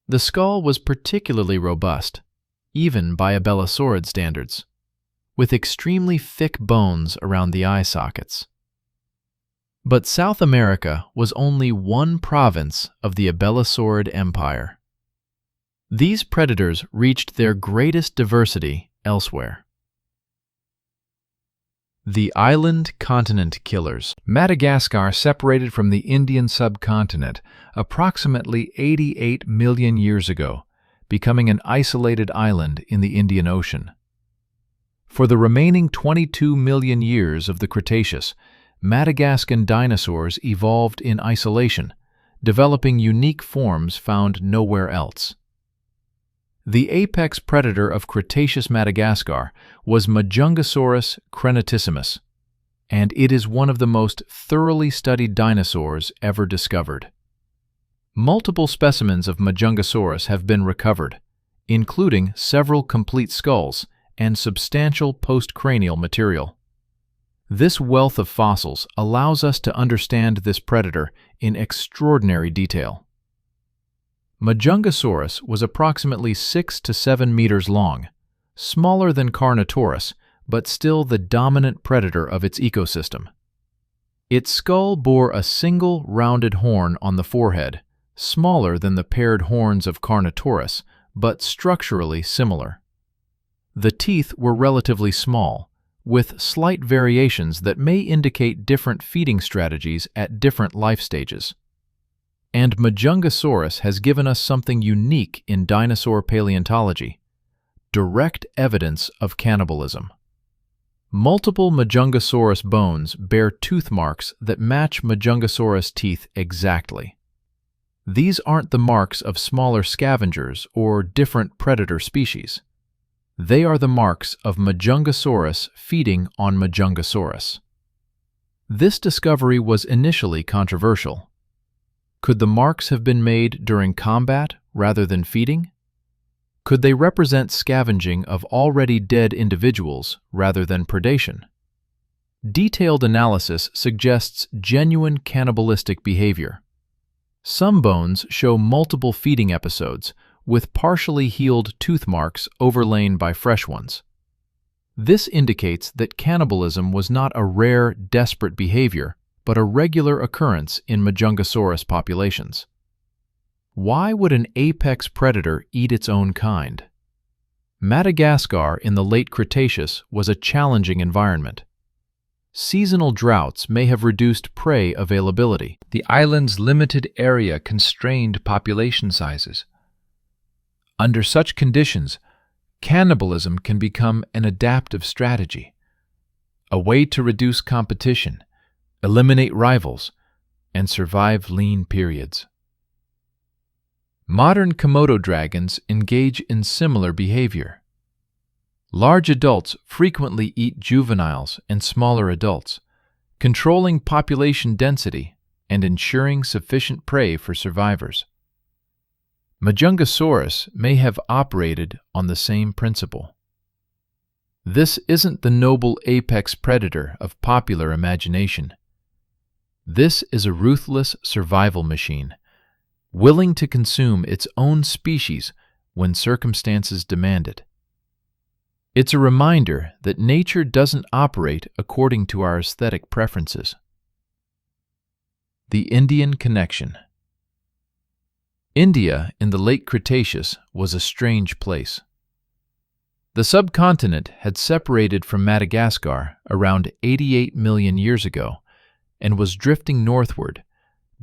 Speaker 1: The skull was particularly robust, even by abelisaurid standards, with extremely thick bones around the eye sockets. But South America was only one province of the abelisaurid empire. These predators reached their greatest diversity elsewhere. The island continent killers. Madagascar separated from the Indian subcontinent approximately 88 million years ago, becoming an isolated island in the Indian Ocean. For the remaining 22 million years of the Cretaceous, Madagascan dinosaurs evolved in isolation, developing unique forms found nowhere else. The apex predator of Cretaceous Madagascar was Majungasaurus crenatissimus, and it is one of the most thoroughly studied dinosaurs ever discovered. Multiple specimens of Majungasaurus have been recovered, including several complete skulls and substantial postcranial material. This wealth of fossils allows us to understand this predator in extraordinary detail. Majungasaurus was approximately 6 to 7 meters long, smaller than Carnotaurus, but still the dominant predator of its ecosystem. Its skull bore a single rounded horn on the forehead, smaller than the paired horns of Carnotaurus, but structurally similar. The teeth were relatively small, with slight variations that may indicate different feeding strategies at different life stages. And Majungasaurus has given us something unique in dinosaur paleontology: direct evidence of cannibalism. Multiple Majungasaurus bones bear tooth marks that match Majungasaurus teeth exactly. These aren't the marks of smaller scavengers or different predator species. They are the marks of Majungasaurus feeding on Majungasaurus. This discovery was initially controversial. Could the marks have been made during combat rather than feeding? Could they represent scavenging of already dead individuals rather than predation? Detailed analysis suggests genuine cannibalistic behavior. Some bones show multiple feeding episodes, with partially healed tooth marks overlain by fresh ones. This indicates that cannibalism was not a rare, desperate behavior, but a regular occurrence in Majungasaurus populations. Why would an apex predator eat its own kind? Madagascar in the late Cretaceous was a challenging environment. Seasonal droughts may have reduced prey availability. The island's limited area constrained population sizes. Under such conditions, cannibalism can become an adaptive strategy, a way to reduce competition, eliminate rivals, and survive lean periods. Modern Komodo dragons engage in similar behavior. Large adults frequently eat juveniles and smaller adults, controlling population density and ensuring sufficient prey for survivors. Majungasaurus may have operated on the same principle. This isn't the noble apex predator of popular imagination. This is a ruthless survival machine, willing to consume its own species when circumstances demand it. It's a reminder that nature doesn't operate according to our aesthetic preferences. The Indian connection. India in the late Cretaceous was a strange place. The subcontinent had separated from Madagascar around 88 million years ago and was drifting northward,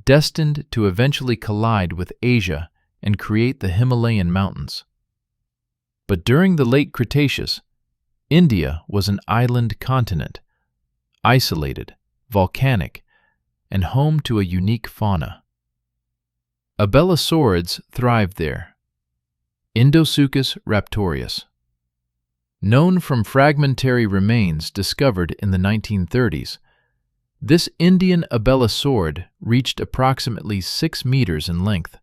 Speaker 1: destined to eventually collide with Asia and create the Himalayan mountains. But during the late Cretaceous, India was an island continent, isolated, volcanic, and home to a unique fauna. Abelisaurids thrived there. Indosuchus raptorius. Known from fragmentary remains discovered in the 1930s, this Indian abelisaurid reached approximately 6 meters in length.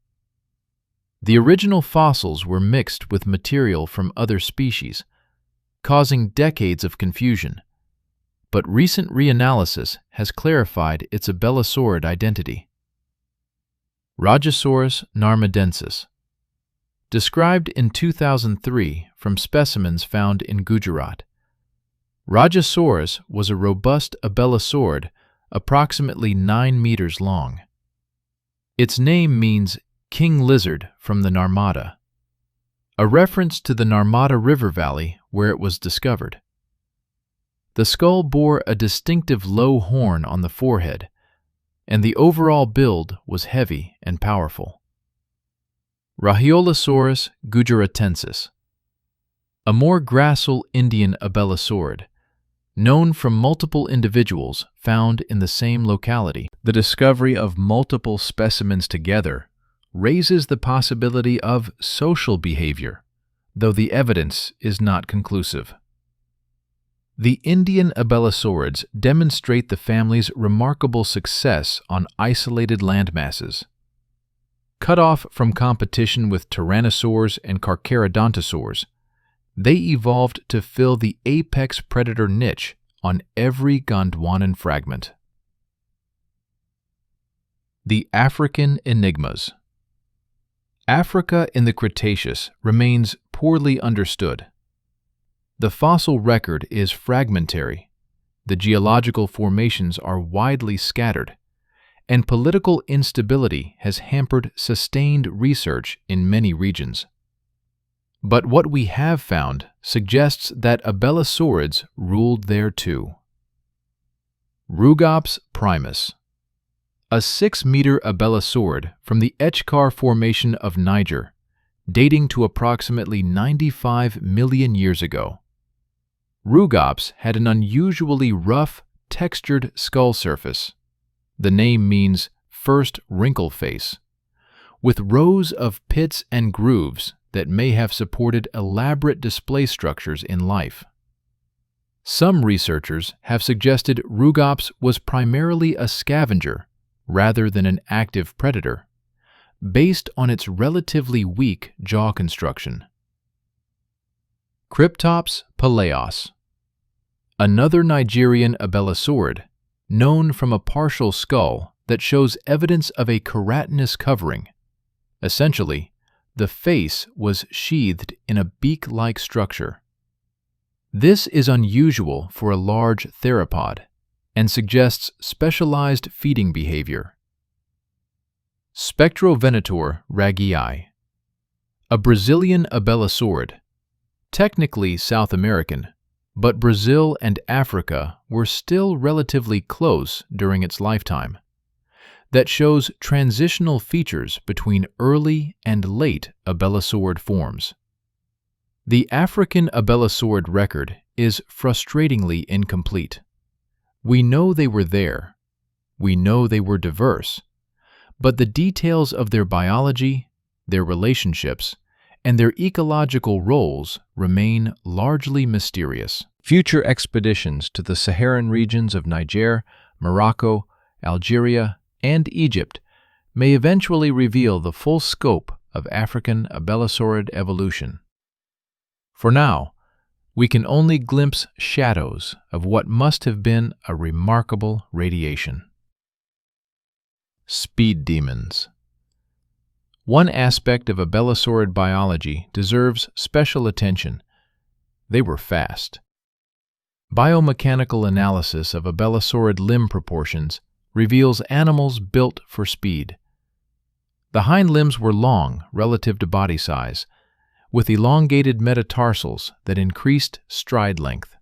Speaker 1: The original fossils were mixed with material from other species, causing decades of confusion, but recent reanalysis has clarified its abelisaurid identity. Rajasaurus narmadensis. Described in 2003 from specimens found in Gujarat, Rajasaurus was a robust abelisaurid approximately 9 meters long. Its name means king lizard from the Narmada, a reference to the Narmada River valley where it was discovered. The skull bore a distinctive low horn on the forehead, and the overall build was heavy and powerful. Rahiolasaurus gujaratensis. A more gracile Indian abelisaurid, known from multiple individuals found in the same locality. The discovery of multiple specimens together raises the possibility of social behavior, though the evidence is not conclusive. The Indian abelisaurids demonstrate the family's remarkable success on isolated landmasses. Cut off from competition with tyrannosaurs and carcharodontosaurs, they evolved to fill the apex predator niche on every Gondwanan fragment. The African enigmas. Africa in the Cretaceous remains poorly understood. The fossil record is fragmentary, the geological formations are widely scattered, and political instability has hampered sustained research in many regions. But what we have found suggests that abelisaurids ruled there too. Rugops primus. A 6-meter abelisaurid from the Echkar Formation of Niger, dating to approximately 95 million years ago. Rugops had an unusually rough, textured skull surface. The name means first wrinkle face, with rows of pits and grooves that may have supported elaborate display structures in life. Some researchers have suggested Rugops was primarily a scavenger rather than an active predator, based on its relatively weak jaw construction. Cryptops paleos. Another Nigerian abelisaurid, known from a partial skull that shows evidence of a keratinous covering. Essentially, the face was sheathed in a beak-like structure. This is unusual for a large theropod and suggests specialized feeding behavior. Spectrovenator ragii, a Brazilian abelisaurid, technically South American, but Brazil and Africa were still relatively close during its lifetime. That shows transitional features between early and late abelisaurid forms. The African abelisaurid record is frustratingly incomplete. We know they were there, we know they were diverse, but the details of their biology, their relationships, and their ecological roles remain largely mysterious. Future expeditions to the Saharan regions of Niger, Morocco, Algeria, and Egypt may eventually reveal the full scope of African abelisaurid evolution. For now, we can only glimpse shadows of what must have been a remarkable radiation. Speed demons. One aspect of abelisaurid biology deserves special attention. They were fast. Biomechanical analysis of abelisaurid limb proportions reveals animals built for speed. The hind limbs were long relative to body size, with elongated metatarsals that increased stride length.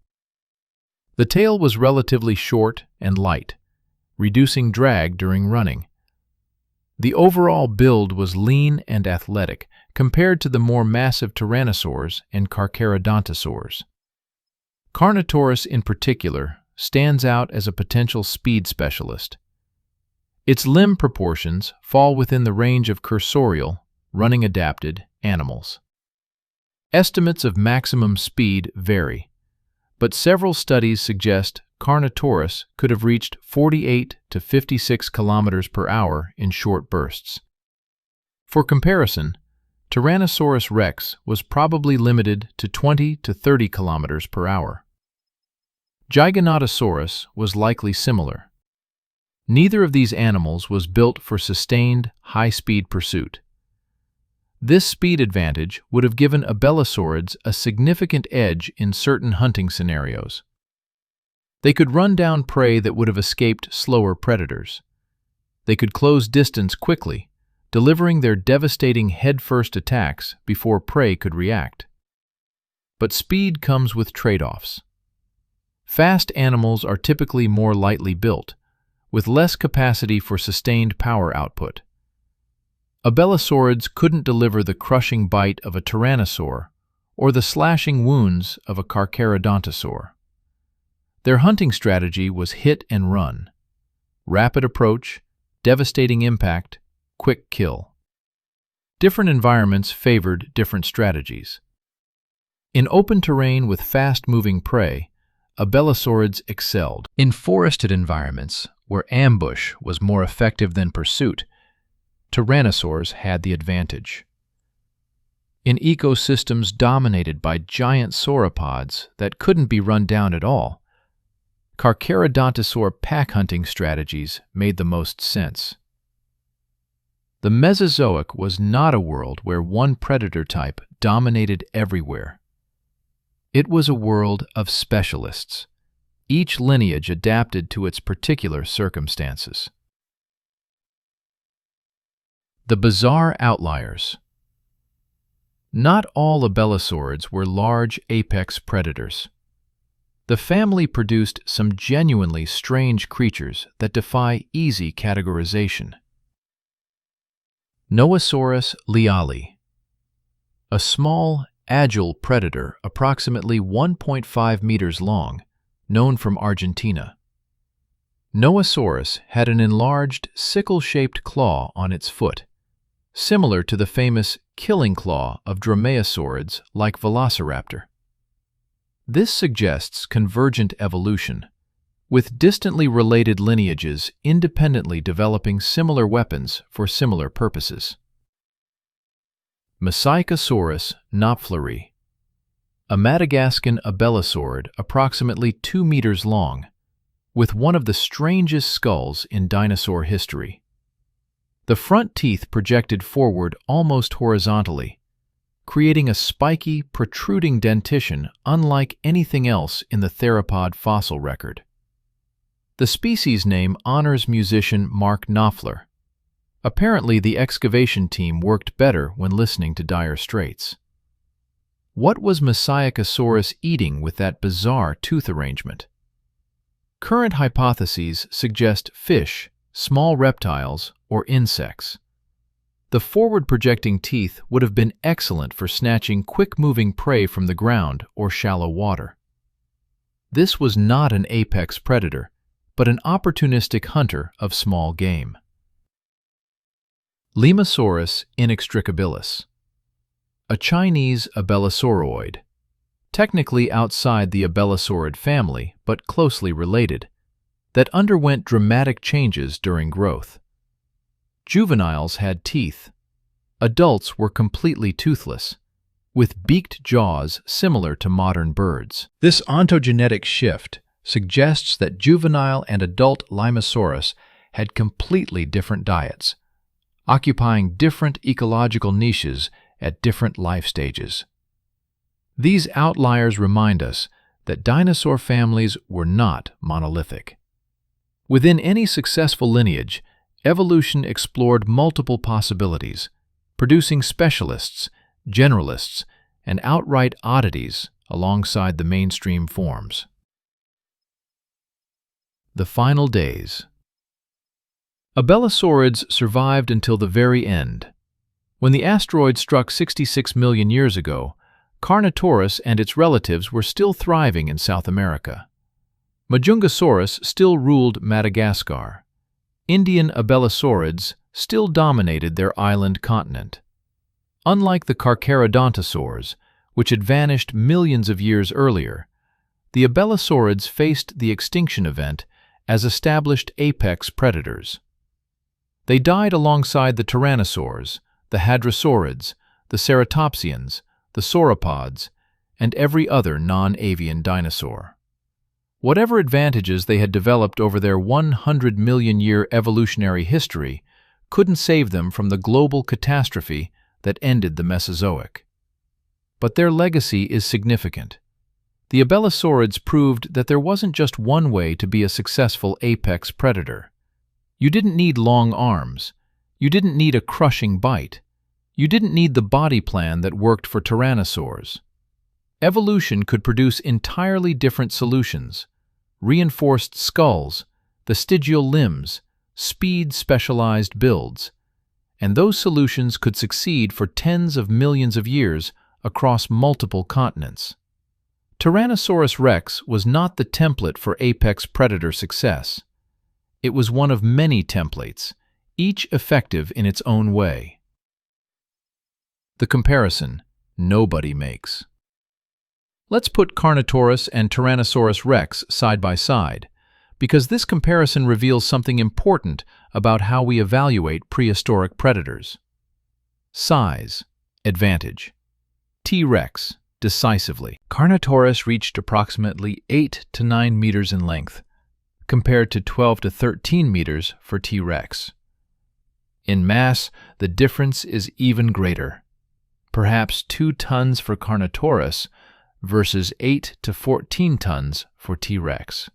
Speaker 1: The tail was relatively short and light, reducing drag during running. The overall build was lean and athletic compared to the more massive tyrannosaurs and Carcharodontosaurs. Carnotaurus in particular stands out as a potential speed specialist. Its limb proportions fall within the range of cursorial, running-adapted animals. Estimates of maximum speed vary, but several studies suggest Carnotaurus could have reached 48 to 56 kilometers per hour in short bursts. For comparison, Tyrannosaurus Rex was probably limited to 20 to 30 kilometers per hour. Giganotosaurus was likely similar. Neither of these animals was built for sustained, high-speed pursuit. This speed advantage would have given abelisaurids a significant edge in certain hunting scenarios. They could run down prey that would have escaped slower predators. They could close distance quickly, delivering their devastating head-first attacks before prey could react. But speed comes with trade-offs. Fast animals are typically more lightly built, with less capacity for sustained power output. Abelisaurids couldn't deliver the crushing bite of a tyrannosaur or the slashing wounds of a Carcharodontosaur. Their hunting strategy was hit and run. Rapid approach, devastating impact, quick kill. Different environments favored different strategies. In open terrain with fast-moving prey, abelisaurids excelled. In forested environments, where ambush was more effective than pursuit, tyrannosaurs had the advantage. In ecosystems dominated by giant sauropods that couldn't be run down at all, Carcharodontosaur pack hunting strategies made the most sense. The Mesozoic was not a world where one predator type dominated everywhere. It was a world of specialists, each lineage adapted to its particular circumstances. The bizarre outliers. Not all abelisaurids were large apex predators. The family produced some genuinely strange creatures that defy easy categorization. Noasaurus leali, a small, agile predator approximately 1.5 meters long, known from Argentina. Noasaurus had an enlarged, sickle-shaped claw on its foot, similar to the famous killing claw of dromaeosaurids like Velociraptor. This suggests convergent evolution, with distantly related lineages independently developing similar weapons for similar purposes. Masicasaurus knopfleri, a Madagascan abelisaurid approximately 2 meters long, with one of the strangest skulls in dinosaur history. The front teeth projected forward almost horizontally, creating a spiky, protruding dentition unlike anything else in the theropod fossil record. The species name honors musician Mark Knopfler. Apparently, the excavation team worked better when listening to Dire Straits. What was Messiacosaurus eating with that bizarre tooth arrangement? Current hypotheses suggest fish, small reptiles, or insects. The forward-projecting teeth would have been excellent for snatching quick-moving prey from the ground or shallow water. This was not an apex predator, but an opportunistic hunter of small game. Lemursaurus inextricabilis, a Chinese abelisauroid, technically outside the abelisaurid family but closely related, that underwent dramatic changes during growth. Juveniles had teeth. Adults were completely toothless, with beaked jaws similar to modern birds. This ontogenetic shift suggests that juvenile and adult Lemursaurus had completely different diets, occupying different ecological niches at different life stages. These outliers remind us that dinosaur families were not monolithic. Within any successful lineage, evolution explored multiple possibilities, producing specialists, generalists, and outright oddities alongside the mainstream forms. The final days. Abelisaurids survived until the very end. When the asteroid struck 66 million years ago, Carnotaurus and its relatives were still thriving in South America. Majungasaurus still ruled Madagascar. Indian abelisaurids still dominated their island continent. Unlike the Carcharodontosaurs, which had vanished millions of years earlier, the abelisaurids faced the extinction event as established apex predators. They died alongside the tyrannosaurs, the hadrosaurids, the ceratopsians, the sauropods, and every other non-avian dinosaur. Whatever advantages they had developed over their 100-million-year evolutionary history couldn't save them from the global catastrophe that ended the Mesozoic. But their legacy is significant. The abelisaurids proved that there wasn't just one way to be a successful apex predator. You didn't need long arms. You didn't need a crushing bite. You didn't need the body plan that worked for tyrannosaurs. Evolution could produce entirely different solutions: reinforced skulls, vestigial limbs, speed-specialized builds. And those solutions could succeed for tens of millions of years across multiple continents. Tyrannosaurus Rex was not the template for apex predator success. It was one of many templates, each effective in its own way. The comparison nobody makes. Let's put Carnotaurus and Tyrannosaurus Rex side by side, because this comparison reveals something important about how we evaluate prehistoric predators. Size, advantage. T-Rex, decisively. Carnotaurus reached approximately 8 to 9 meters in length, compared to 12 to 13 meters for T-Rex. In mass, the difference is even greater. Perhaps 2 tons for Carnotaurus versus 8 to 14 tons for T-Rex.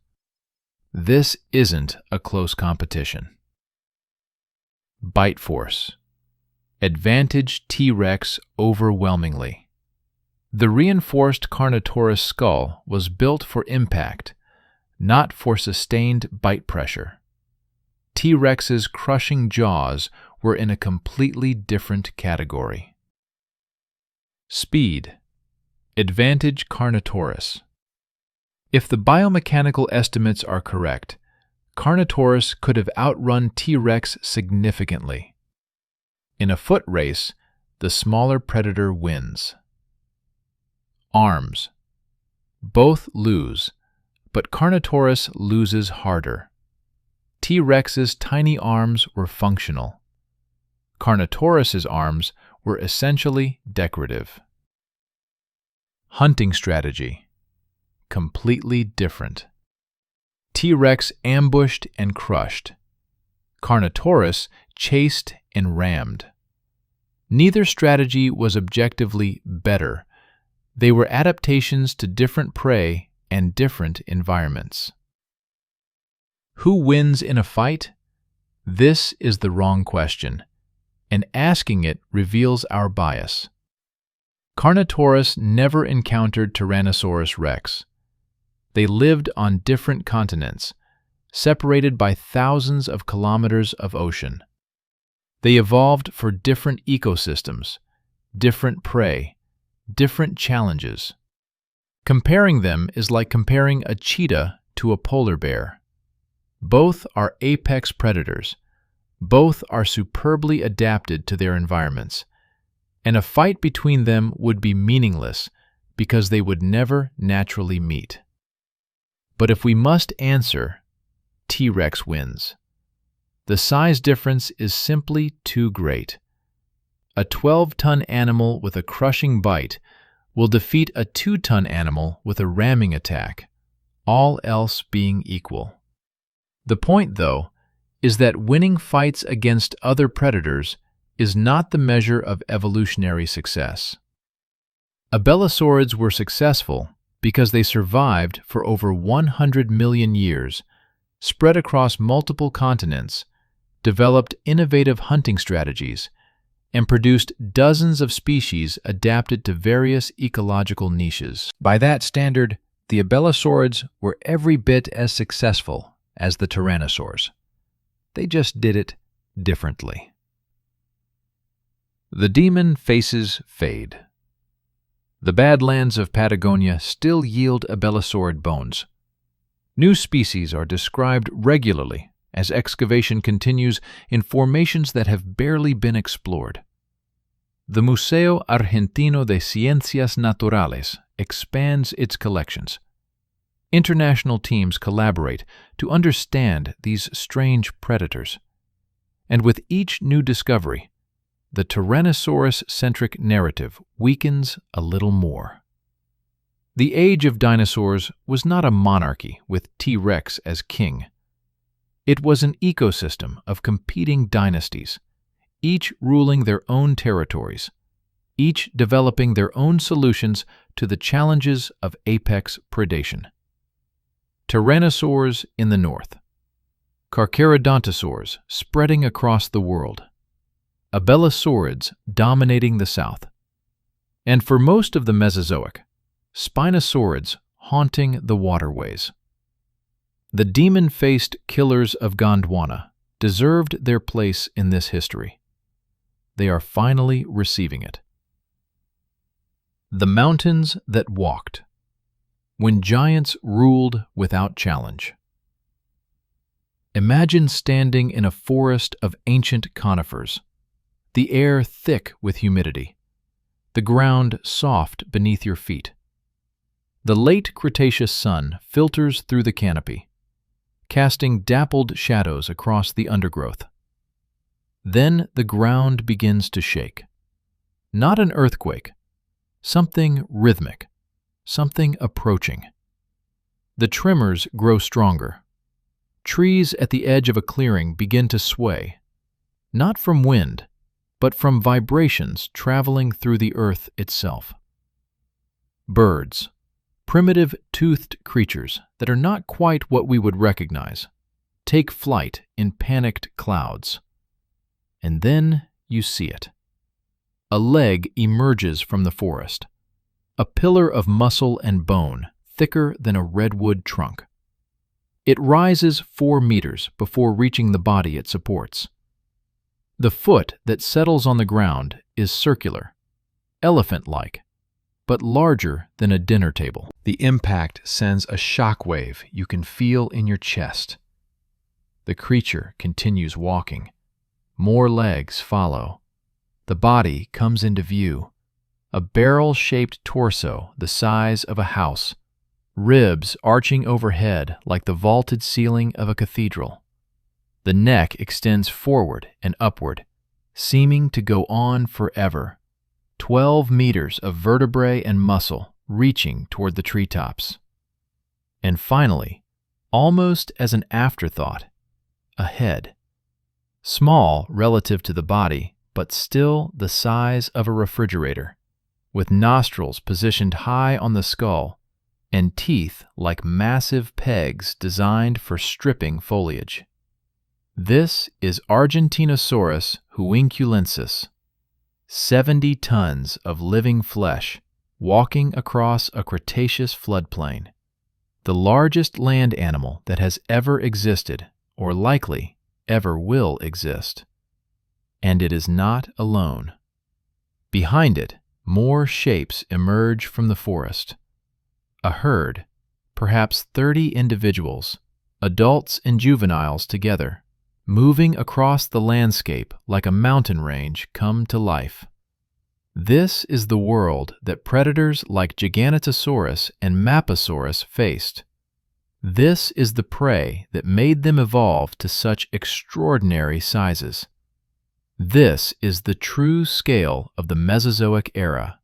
Speaker 1: This isn't a close competition. Bite force. Advantage T-Rex overwhelmingly. The reinforced Carnotaurus skull was built for impact, not for sustained bite pressure. T-Rex's crushing jaws were in a completely different category. Speed. Advantage Carnotaurus. If the biomechanical estimates are correct, Carnotaurus could have outrun T-Rex significantly. In a foot race, the smaller predator wins. Arms. Both lose, but Carnotaurus loses harder. T-Rex's tiny arms were functional. Carnotaurus's arms were essentially decorative. Hunting strategy. Completely different. T-Rex ambushed and crushed. Carnotaurus chased and rammed. Neither strategy was objectively better. They were adaptations to different prey and different environments. Who wins in a fight? This is the wrong question, and asking it reveals our bias. Carnotaurus never encountered Tyrannosaurus Rex. They lived on different continents, separated by thousands of kilometers of ocean. They evolved for different ecosystems, different prey, different challenges. Comparing them is like comparing a cheetah to a polar bear. Both are apex predators. Both are superbly adapted to their environments. And a fight between them would be meaningless because they would never naturally meet. But if we must answer, T-Rex wins. The size difference is simply too great. A 12-ton animal with a crushing bite will defeat a 2-ton animal with a ramming attack, all else being equal. The point, though, is that winning fights against other predators is not the measure of evolutionary success. Abelisaurids were successful because they survived for over 100 million years, spread across multiple continents, developed innovative hunting strategies, and produced dozens of species adapted to various ecological niches. By that standard, the abelisaurids were every bit as successful as the tyrannosaurs. They just did it differently. The demon faces fade. The badlands of Patagonia still yield abelisaurid bones. New species are described regularly as excavation continues in formations that have barely been explored. The Museo Argentino de Ciencias Naturales expands its collections. International teams collaborate to understand these strange predators. And with each new discovery, the Tyrannosaurus-centric narrative weakens a little more. The age of dinosaurs was not a monarchy with T-Rex as king. It was an ecosystem of competing dynasties, each ruling their own territories, each developing their own solutions to the challenges of apex predation. Tyrannosaurs in the north, Carcharodontosaurs spreading across the world, abelisaurids dominating the south, and for most of the Mesozoic, Spinosaurids haunting the waterways. The demon-faced killers of Gondwana deserved their place in this history. They are finally receiving it. The mountains that walked, when giants ruled without challenge. Imagine standing in a forest of ancient conifers, the air thick with humidity, the ground soft beneath your feet. The late Cretaceous sun filters through the canopy, casting dappled shadows across the undergrowth. Then the ground begins to shake. Not an earthquake, something rhythmic, something approaching. The tremors grow stronger. Trees at the edge of a clearing begin to sway, not from wind, but from vibrations traveling through the earth itself. Birds, primitive toothed creatures that are not quite what we would recognize, take flight in panicked clouds. And then you see it. A leg emerges from the forest, a pillar of muscle and bone thicker than a redwood trunk. It rises 4 meters before reaching the body it supports. The foot that settles on the ground is circular, elephant-like, but larger than a dinner table. The impact sends a shock wave you can feel in your chest. The creature continues walking. More legs follow. The body comes into view. A barrel-shaped torso the size of a house, ribs arching overhead like the vaulted ceiling of a cathedral. The neck extends forward and upward, seeming to go on forever. 12 meters of vertebrae and muscle reaching toward the treetops. And finally, almost as an afterthought, a head. Small relative to the body, but still the size of a refrigerator, with nostrils positioned high on the skull and teeth like massive pegs designed for stripping foliage. This is Argentinosaurus huinculensis, 70 tons of living flesh walking across a Cretaceous floodplain, the largest land animal that has ever existed or likely ever will exist. And it is not alone. Behind it, more shapes emerge from the forest. A herd, perhaps 30 individuals, adults and juveniles together, moving across the landscape like a mountain range come to life. This is the world that predators like Giganotosaurus and Mapusaurus faced. This is the prey that made them evolve to such extraordinary sizes. This is the true scale of the Mesozoic era,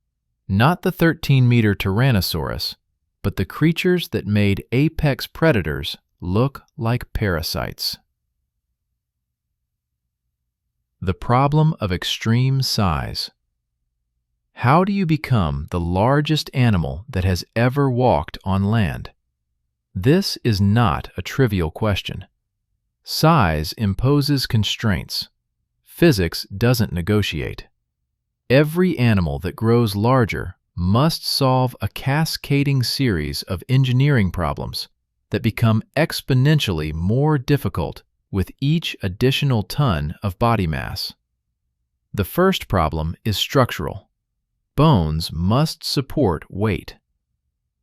Speaker 1: not the 13-meter Tyrannosaurus, but the creatures that made apex predators look like parasites. The problem of extreme size. How do you become the largest animal that has ever walked on land? This is not a trivial question. Size imposes constraints. Physics doesn't negotiate. Every animal that grows larger must solve a cascading series of engineering problems that become exponentially more difficult with each additional ton of body mass. The first problem is structural. Bones must support weight.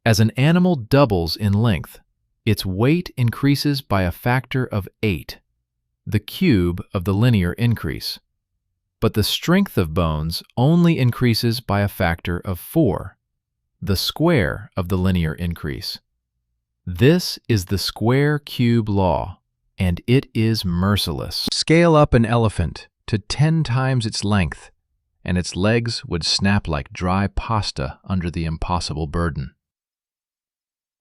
Speaker 1: As an animal doubles in length, its weight increases by a factor of 8, the cube of the linear increase. But the strength of bones only increases by a factor of 4, the square of the linear increase. This is the square-cube law, and it is merciless. Scale up an elephant to 10 times its length, and its legs would snap like dry pasta under the impossible burden.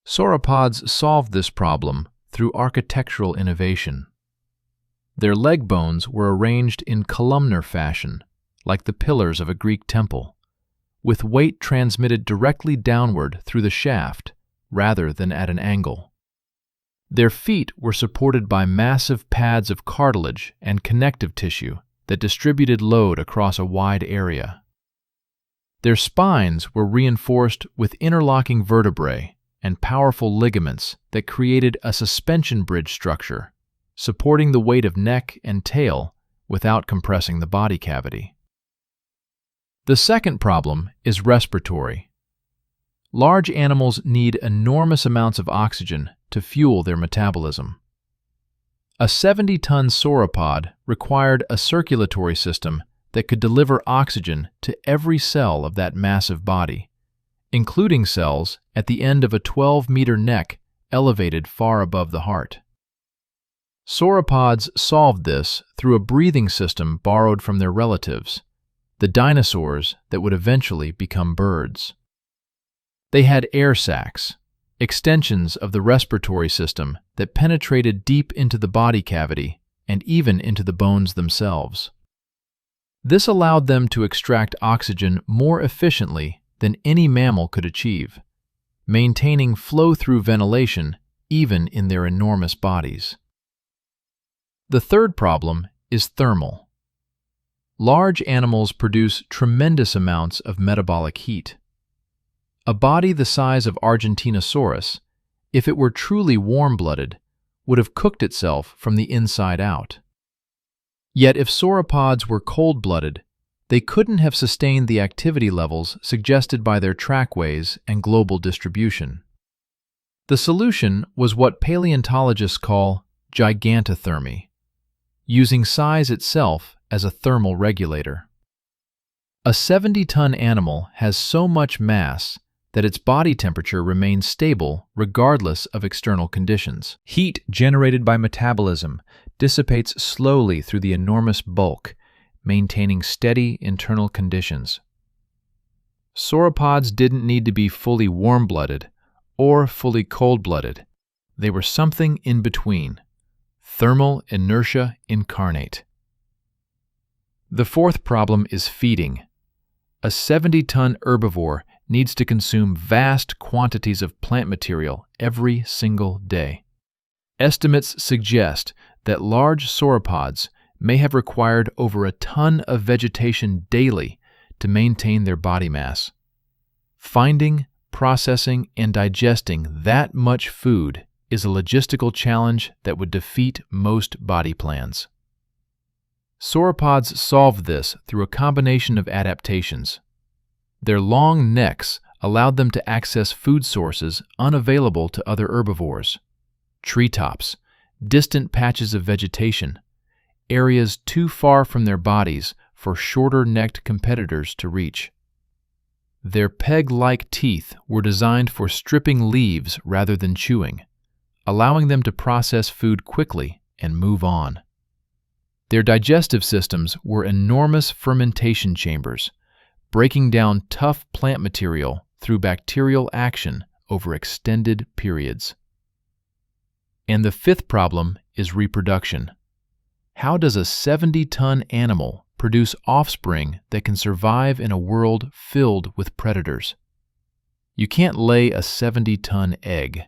Speaker 1: Sauropods solved this problem through architectural innovation. Their leg bones were arranged in columnar fashion, like the pillars of a Greek temple, with weight transmitted directly downward through the shaft rather than at an angle. Their feet were supported by massive pads of cartilage and connective tissue that distributed load across a wide area. Their spines were reinforced with interlocking vertebrae and powerful ligaments that created a suspension bridge structure, supporting the weight of neck and tail without compressing the body cavity. The second problem is respiratory. Large animals need enormous amounts of oxygen to fuel their metabolism. A 70-ton sauropod required a circulatory system that could deliver oxygen to every cell of that massive body, including cells at the end of a 12-meter neck elevated far above the heart. Sauropods solved this through a breathing system borrowed from their relatives, the dinosaurs that would eventually become birds. They had air sacs, extensions of the respiratory system that penetrated deep into the body cavity and even into the bones themselves. This allowed them to extract oxygen more efficiently than any mammal could achieve, maintaining flow-through ventilation even in their enormous bodies. The third problem is thermal. Large animals produce tremendous amounts of metabolic heat. A body the size of Argentinosaurus, if it were truly warm-blooded, would have cooked itself from the inside out. Yet if sauropods were cold-blooded, they couldn't have sustained the activity levels suggested by their trackways and global distribution. The solution was what paleontologists call gigantothermy, using size itself as a thermal regulator. A 70-ton animal has so much mass that its body temperature remains stable regardless of external conditions. Heat generated by metabolism dissipates slowly through the enormous bulk, maintaining steady internal conditions. Sauropods didn't need to be fully warm-blooded or fully cold-blooded. They were something in between. Thermal inertia incarnate. The fourth problem is feeding. A 70-ton herbivore needs to consume vast quantities of plant material every single day. Estimates suggest that large sauropods may have required over a ton of vegetation daily to maintain their body mass. Finding, processing, and digesting that much food is a logistical challenge that would defeat most body plans. Sauropods solved this through a combination of adaptations. Their long necks allowed them to access food sources unavailable to other herbivores: treetops, distant patches of vegetation, areas too far from their bodies for shorter-necked competitors to reach. Their peg-like teeth were designed for stripping leaves rather than chewing, allowing them to process food quickly and move on. Their digestive systems were enormous fermentation chambers, breaking down tough plant material through bacterial action over extended periods. And the fifth problem is reproduction. How does a 70-ton animal produce offspring that can survive in a world filled with predators? You can't lay a 70-ton egg.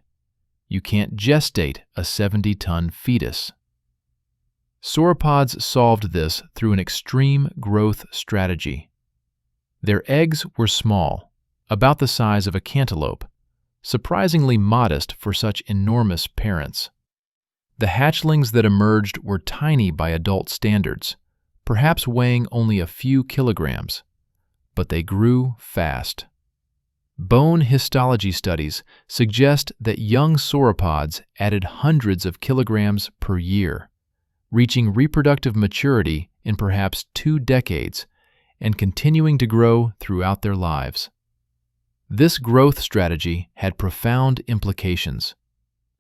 Speaker 1: You can't gestate a 70-ton fetus. Sauropods solved this through an extreme growth strategy. Their eggs were small, about the size of a cantaloupe, surprisingly modest for such enormous parents. The hatchlings that emerged were tiny by adult standards, perhaps weighing only a few kilograms, but they grew fast. Bone histology studies suggest that young sauropods added hundreds of kilograms per year, reaching reproductive maturity in perhaps 2 decades and continuing to grow throughout their lives. This growth strategy had profound implications.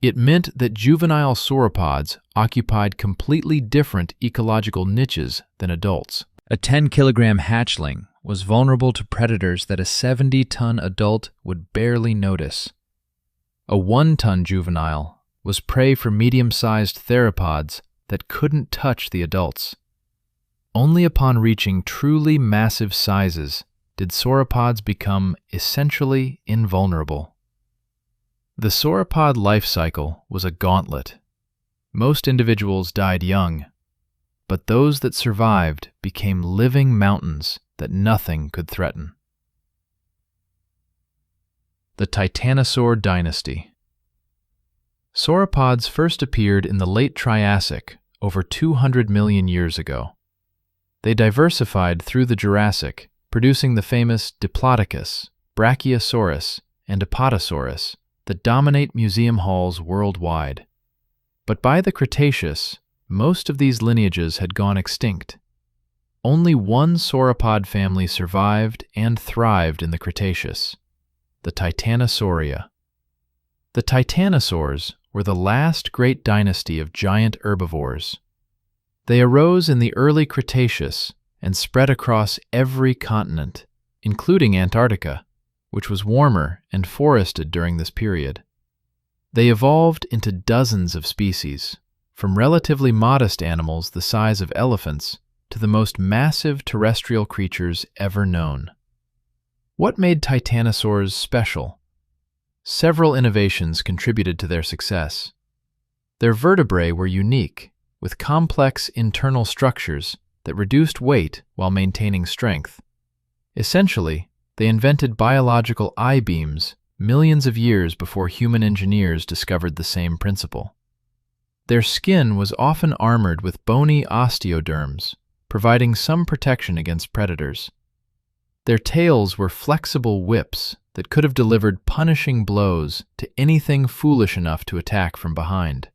Speaker 1: It meant that juvenile sauropods occupied completely different ecological niches than adults. A 10-kilogram hatchling was vulnerable to predators that a 70-ton adult would barely notice. A 1-ton juvenile was prey for medium-sized theropods that couldn't touch the adults. Only upon reaching truly massive sizes did sauropods become essentially invulnerable. The sauropod life cycle was a gauntlet. Most individuals died young, but those that survived became living mountains that nothing could threaten. The Titanosaur dynasty. Sauropods first appeared in the late Triassic, over 200 million years ago. They diversified through the Jurassic, producing the famous Diplodocus, Brachiosaurus, and Apatosaurus that dominate museum halls worldwide. But by the Cretaceous, most of these lineages had gone extinct. Only one sauropod family survived and thrived in the Cretaceous, the Titanosauria. The titanosaurs were the last great dynasty of giant herbivores. They arose in the early Cretaceous and spread across every continent, including Antarctica, which was warmer and forested during this period. They evolved into dozens of species, from relatively modest animals the size of elephants to the most massive terrestrial creatures ever known. What made titanosaurs special? Several innovations contributed to their success. Their vertebrae were unique, with complex internal structures that reduced weight while maintaining strength. Essentially, they invented biological I-beams millions of years before human engineers discovered the same principle. Their skin was often armored with bony osteoderms, providing some protection against predators. Their tails were flexible whips that could have delivered punishing blows to anything foolish enough to attack from behind.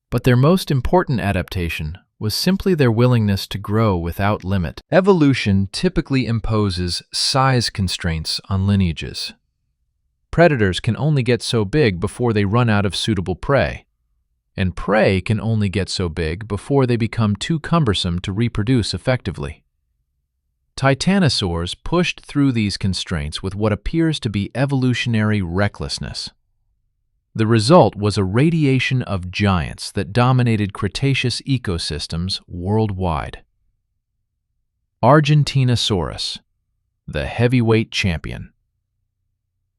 Speaker 1: But their most important adaptation was simply their willingness to grow without limit. Evolution typically imposes size constraints on lineages. Predators can only get so big before they run out of suitable prey, and prey can only get so big before they become too cumbersome to reproduce effectively. Titanosaurs pushed through these constraints with what appears to be evolutionary recklessness. The result was a radiation of giants that dominated Cretaceous ecosystems worldwide. Argentinosaurus, the heavyweight champion.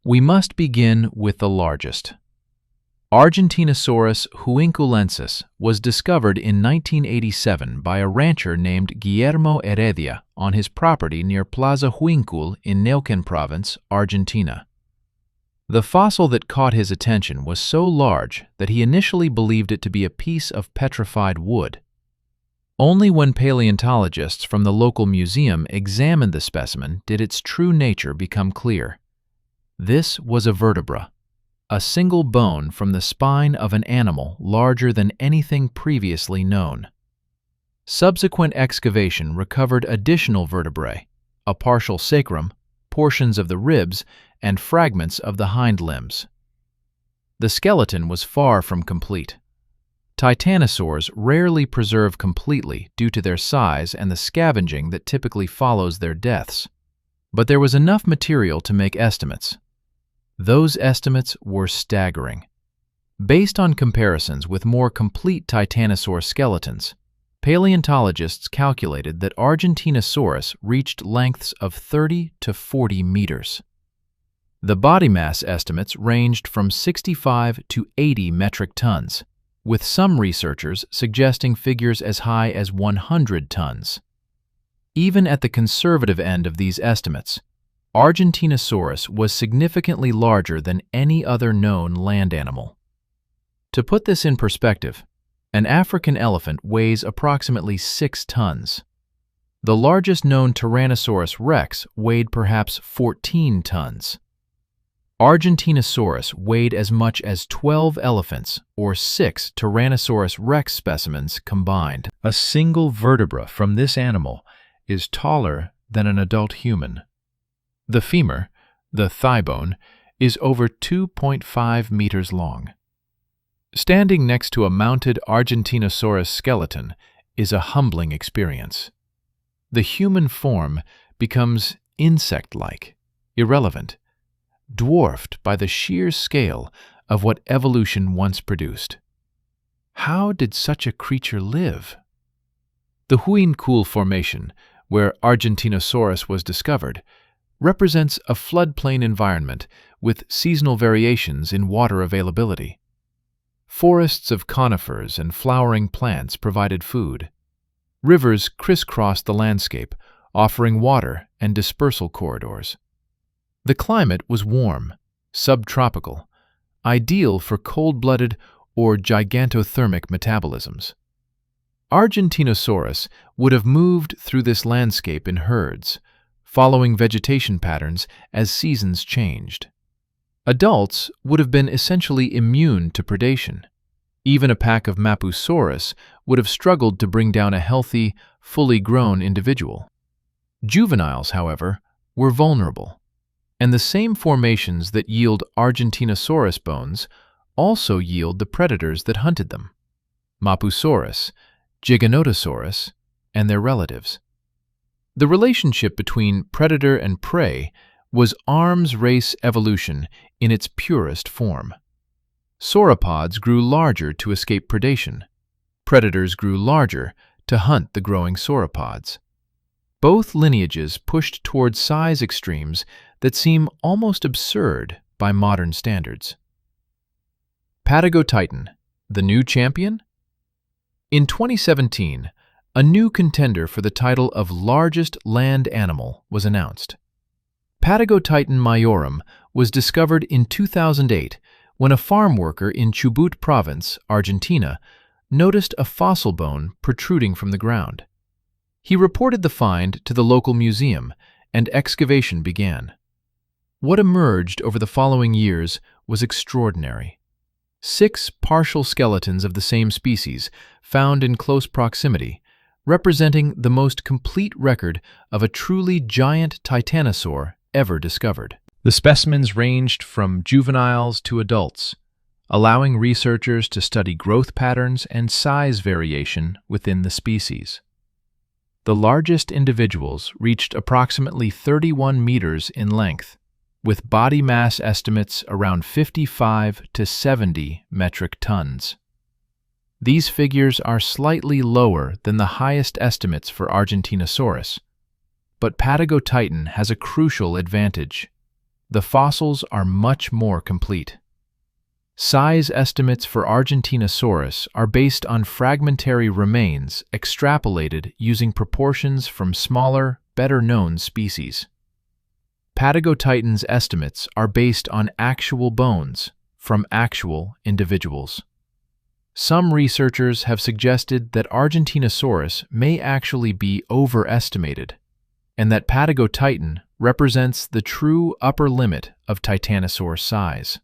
Speaker 1: We must begin with the largest. Argentinosaurus huinculensis was discovered in 1987 by a rancher named Guillermo Heredia on his property near Plaza Huincul in Neuquén Province, Argentina. The fossil that caught his attention was so large that he initially believed it to be a piece of petrified wood. Only when paleontologists from the local museum examined the specimen did its true nature become clear. This was a vertebra, a single bone from the spine of an animal larger than anything previously known. Subsequent excavation recovered additional vertebrae, a partial sacrum, portions of the ribs, and fragments of the hind limbs. The skeleton was far from complete. Titanosaurs rarely preserve completely due to their size and the scavenging that typically follows their deaths. But there was enough material to make estimates. Those estimates were staggering. Based on comparisons with more complete titanosaur skeletons, paleontologists calculated that Argentinosaurus reached lengths of 30 to 40 meters. The body mass estimates ranged from 65 to 80 metric tons, with some researchers suggesting figures as high as 100 tons. Even at the conservative end of these estimates, Argentinosaurus was significantly larger than any other known land animal. To put this in perspective, an African elephant weighs approximately 6 tons. The largest known Tyrannosaurus Rex weighed perhaps 14 tons. Argentinosaurus weighed as much as 12 elephants or 6 Tyrannosaurus Rex specimens combined. A single vertebra from this animal is taller than an adult human. The femur, the thigh bone, is over 2.5 meters long. Standing next to a mounted Argentinosaurus skeleton is a humbling experience. The human form becomes insect-like, irrelevant, dwarfed by the sheer scale of what evolution once produced. How did such a creature live? The Huincul Formation, where Argentinosaurus was discovered, represents a floodplain environment with seasonal variations in water availability. Forests of conifers and flowering plants provided food. Rivers crisscrossed the landscape, offering water and dispersal corridors. The climate was warm, subtropical, ideal for cold-blooded or gigantothermic metabolisms. Argentinosaurus would have moved through this landscape in herds, following vegetation patterns as seasons changed. Adults would have been essentially immune to predation. Even a pack of Mapusaurus would have struggled to bring down a healthy, fully grown individual. Juveniles, however, were vulnerable, and the same formations that yield Argentinosaurus bones also yield the predators that hunted them: Mapusaurus, Giganotosaurus, and their relatives. The relationship between predator and prey was arms race evolution in its purest form. Sauropods grew larger to escape predation. Predators grew larger to hunt the growing sauropods. Both lineages pushed toward size extremes that seem almost absurd by modern standards. Patagotitan, the new champion? In 2017, a new contender for the title of largest land animal was announced. Patagotitan majorum was discovered in 2008 when a farm worker in Chubut Province, Argentina, noticed a fossil bone protruding from the ground. He reported the find to the local museum, and excavation began. What emerged over the following years was extraordinary. 6 partial skeletons of the same species found in close proximity, representing the most complete record of a truly giant titanosaur ever discovered. The specimens ranged from juveniles to adults, allowing researchers to study growth patterns and size variation within the species. The largest individuals reached approximately 31 meters in length, with body mass estimates around 55 to 70 metric tons. These figures are slightly lower than the highest estimates for Argentinosaurus, But Patagotitan has a crucial advantage. The fossils are much more complete. Size estimates for Argentinosaurus are based on fragmentary remains extrapolated using proportions from smaller, better-known species. Patagotitan's estimates are based on actual bones from actual individuals. Some researchers have suggested that Argentinosaurus may actually be overestimated, and that Patagotitan represents the true upper limit of titanosaur size.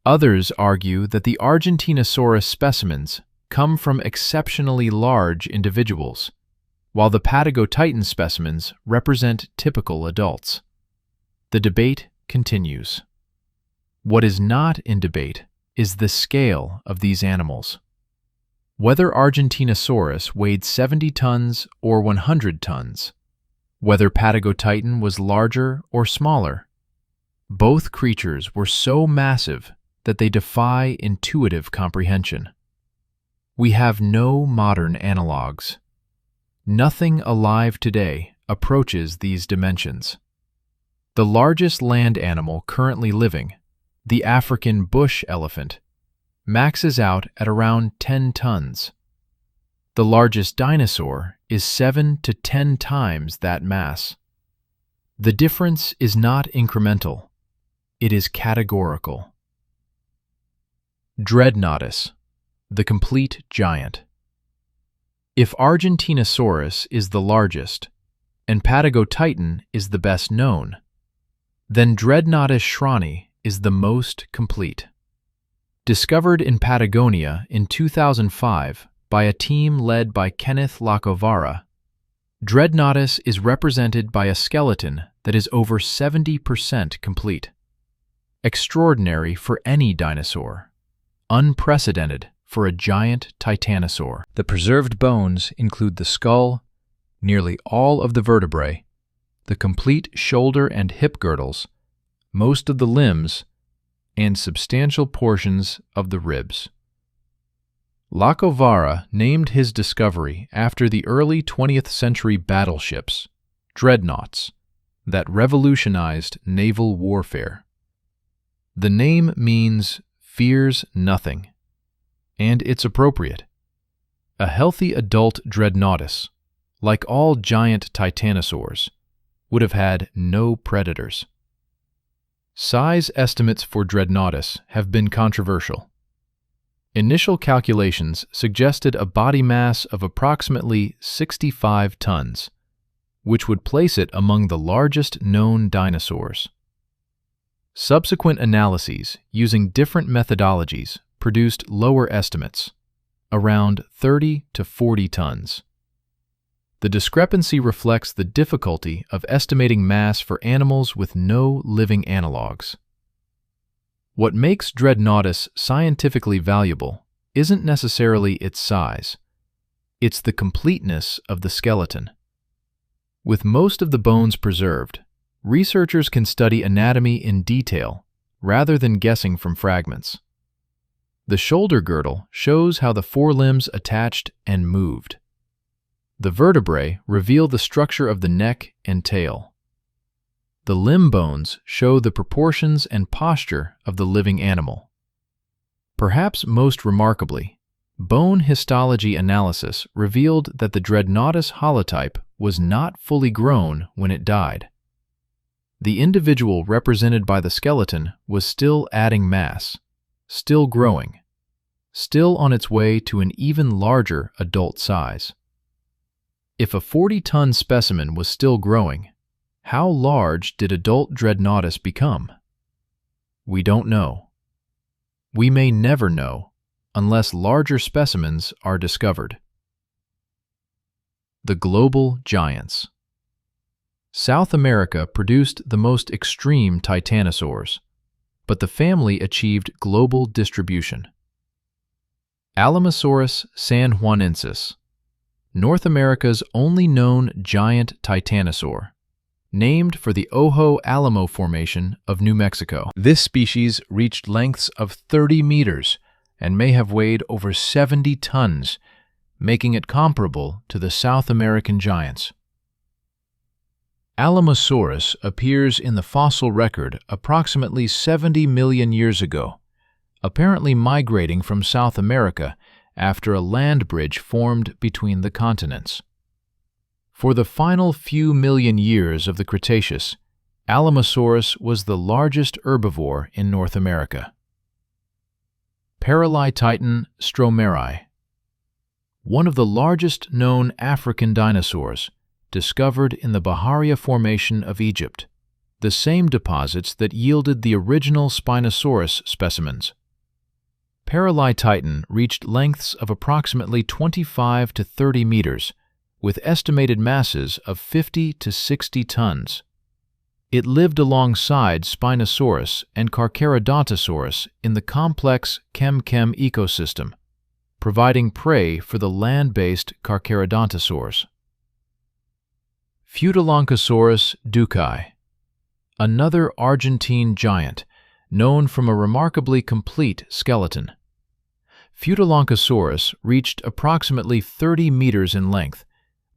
Speaker 1: Others argue that the Argentinosaurus specimens come from exceptionally large individuals, while the Patagotitan specimens represent typical adults. The debate continues. What is not in debate is the scale of these animals. Whether Argentinosaurus weighed 70 tons or 100 tons, whether Patagotitan was larger or smaller, both creatures were so massive that they defy intuitive comprehension. We have no modern analogs. Nothing alive today approaches these dimensions. The largest land animal currently living, the African bush elephant, maxes out at around 10 tons. The largest dinosaur is 7 to 10 times that mass. The difference is not incremental. It is categorical. Dreadnoughtus, the complete giant. If Argentinosaurus is the largest, and Patagotitan is the best known, then Dreadnoughtus shrani is the most complete. Discovered in Patagonia in 2005 by a team led by Kenneth Lacovara, Dreadnoughtus is represented by a skeleton that is over 70% complete. Extraordinary for any dinosaur. Unprecedented for a giant titanosaur. The preserved bones include the skull, nearly all of the vertebrae, the complete shoulder and hip girdles, most of the limbs, and substantial portions of the ribs. Lacovara named his discovery after the early 20th century battleships, dreadnoughts, that revolutionized naval warfare. The name means fears nothing, and it's appropriate. A healthy adult Dreadnoughtus, like all giant titanosaurs, would have had no predators. Size estimates for Dreadnoughtus have been controversial. Initial calculations suggested a body mass of approximately 65 tons, which would place it among the largest known dinosaurs. Subsequent analyses using different methodologies produced lower estimates, around 30 to 40 tons. The discrepancy reflects the difficulty of estimating mass for animals with no living analogs. What makes Dreadnoughtus scientifically valuable isn't necessarily its size, it's the completeness of the skeleton. With most of the bones preserved, researchers can study anatomy in detail rather than guessing from fragments. The shoulder girdle shows how the forelimbs attached and moved. The vertebrae reveal the structure of the neck and tail. The limb bones show the proportions and posture of the living animal. Perhaps most remarkably, bone histology analysis revealed that the Dreadnoughtus holotype was not fully grown when it died. The individual represented by the skeleton was still adding mass, still growing, still on its way to an even larger adult size. If a 40-ton specimen was still growing, how large did adult Dreadnoughtus become? We don't know. We may never know unless larger specimens are discovered. The global giants. South America produced the most extreme titanosaurs, but the family achieved global distribution. Alamosaurus sanjuanensis, North America's only known giant titanosaur, named for the Ojo Alamo Formation of New Mexico. This species reached lengths of 30 meters and may have weighed over 70 tons, making it comparable to the South American giants. Alamosaurus appears in the fossil record approximately 70 million years ago, apparently migrating from South America after a land bridge formed between the continents. For the final few million years of the Cretaceous, Alamosaurus was the largest herbivore in North America. Paralititan stromeri, one of the largest known African dinosaurs, discovered in the Baharia Formation of Egypt, the same deposits that yielded the original Spinosaurus specimens. Paralititan reached lengths of approximately 25 to 30 meters, with estimated masses of 50 to 60 tons. It lived alongside Spinosaurus and Carcharodontosaurus in the complex Chem-Chem ecosystem, providing prey for the land-based Carcharodontosaurs. Pseudolonchosaurus ducai, another Argentine giant known from a remarkably complete skeleton. Pseudolonchosaurus reached approximately 30 meters in length,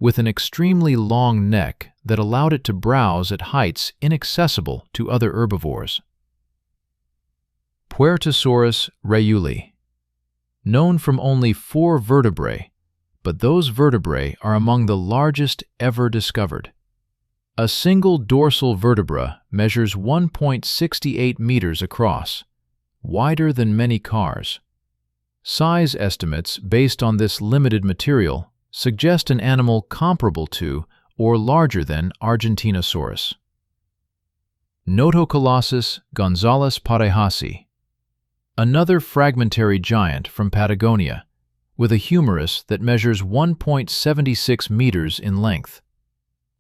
Speaker 1: with an extremely long neck that allowed it to browse at heights inaccessible to other herbivores. Puertosaurus rayuli, known from only 4 vertebrae, but those vertebrae are among the largest ever discovered. A single dorsal vertebra measures 1.68 meters across, wider than many cars. Size estimates based on this limited material suggest an animal comparable to or larger than Argentinosaurus. Notocolossus gonzalez parehasi, another fragmentary giant from Patagonia, with a humerus that measures 1.76 meters in length.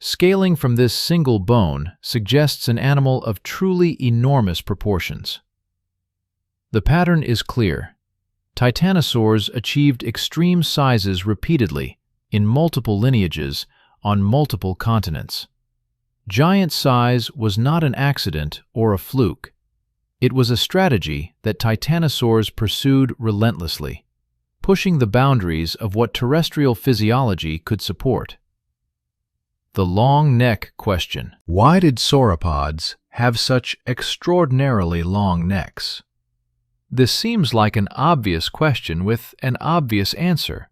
Speaker 1: Scaling from this single bone suggests an animal of truly enormous proportions. The pattern is clear. Titanosaurs achieved extreme sizes repeatedly in multiple lineages on multiple continents. Giant size was not an accident or a fluke. It was a strategy that titanosaurs pursued relentlessly, pushing the boundaries of what terrestrial physiology could support. The long neck question. Why did sauropods have such extraordinarily long necks? This seems like an obvious question with an obvious answer: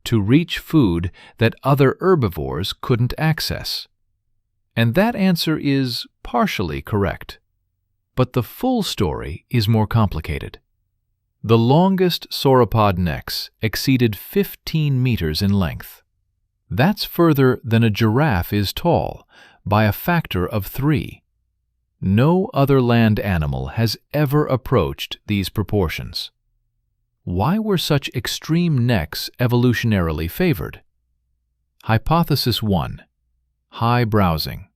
Speaker 1: to reach food that other herbivores couldn't access. And that answer is partially correct. But the full story is more complicated. The longest sauropod necks exceeded 15 meters in length. That's further than a giraffe is tall, by a factor of 3. No other land animal has ever approached these proportions. Why were such extreme necks evolutionarily favored? Hypothesis 1. High browsing.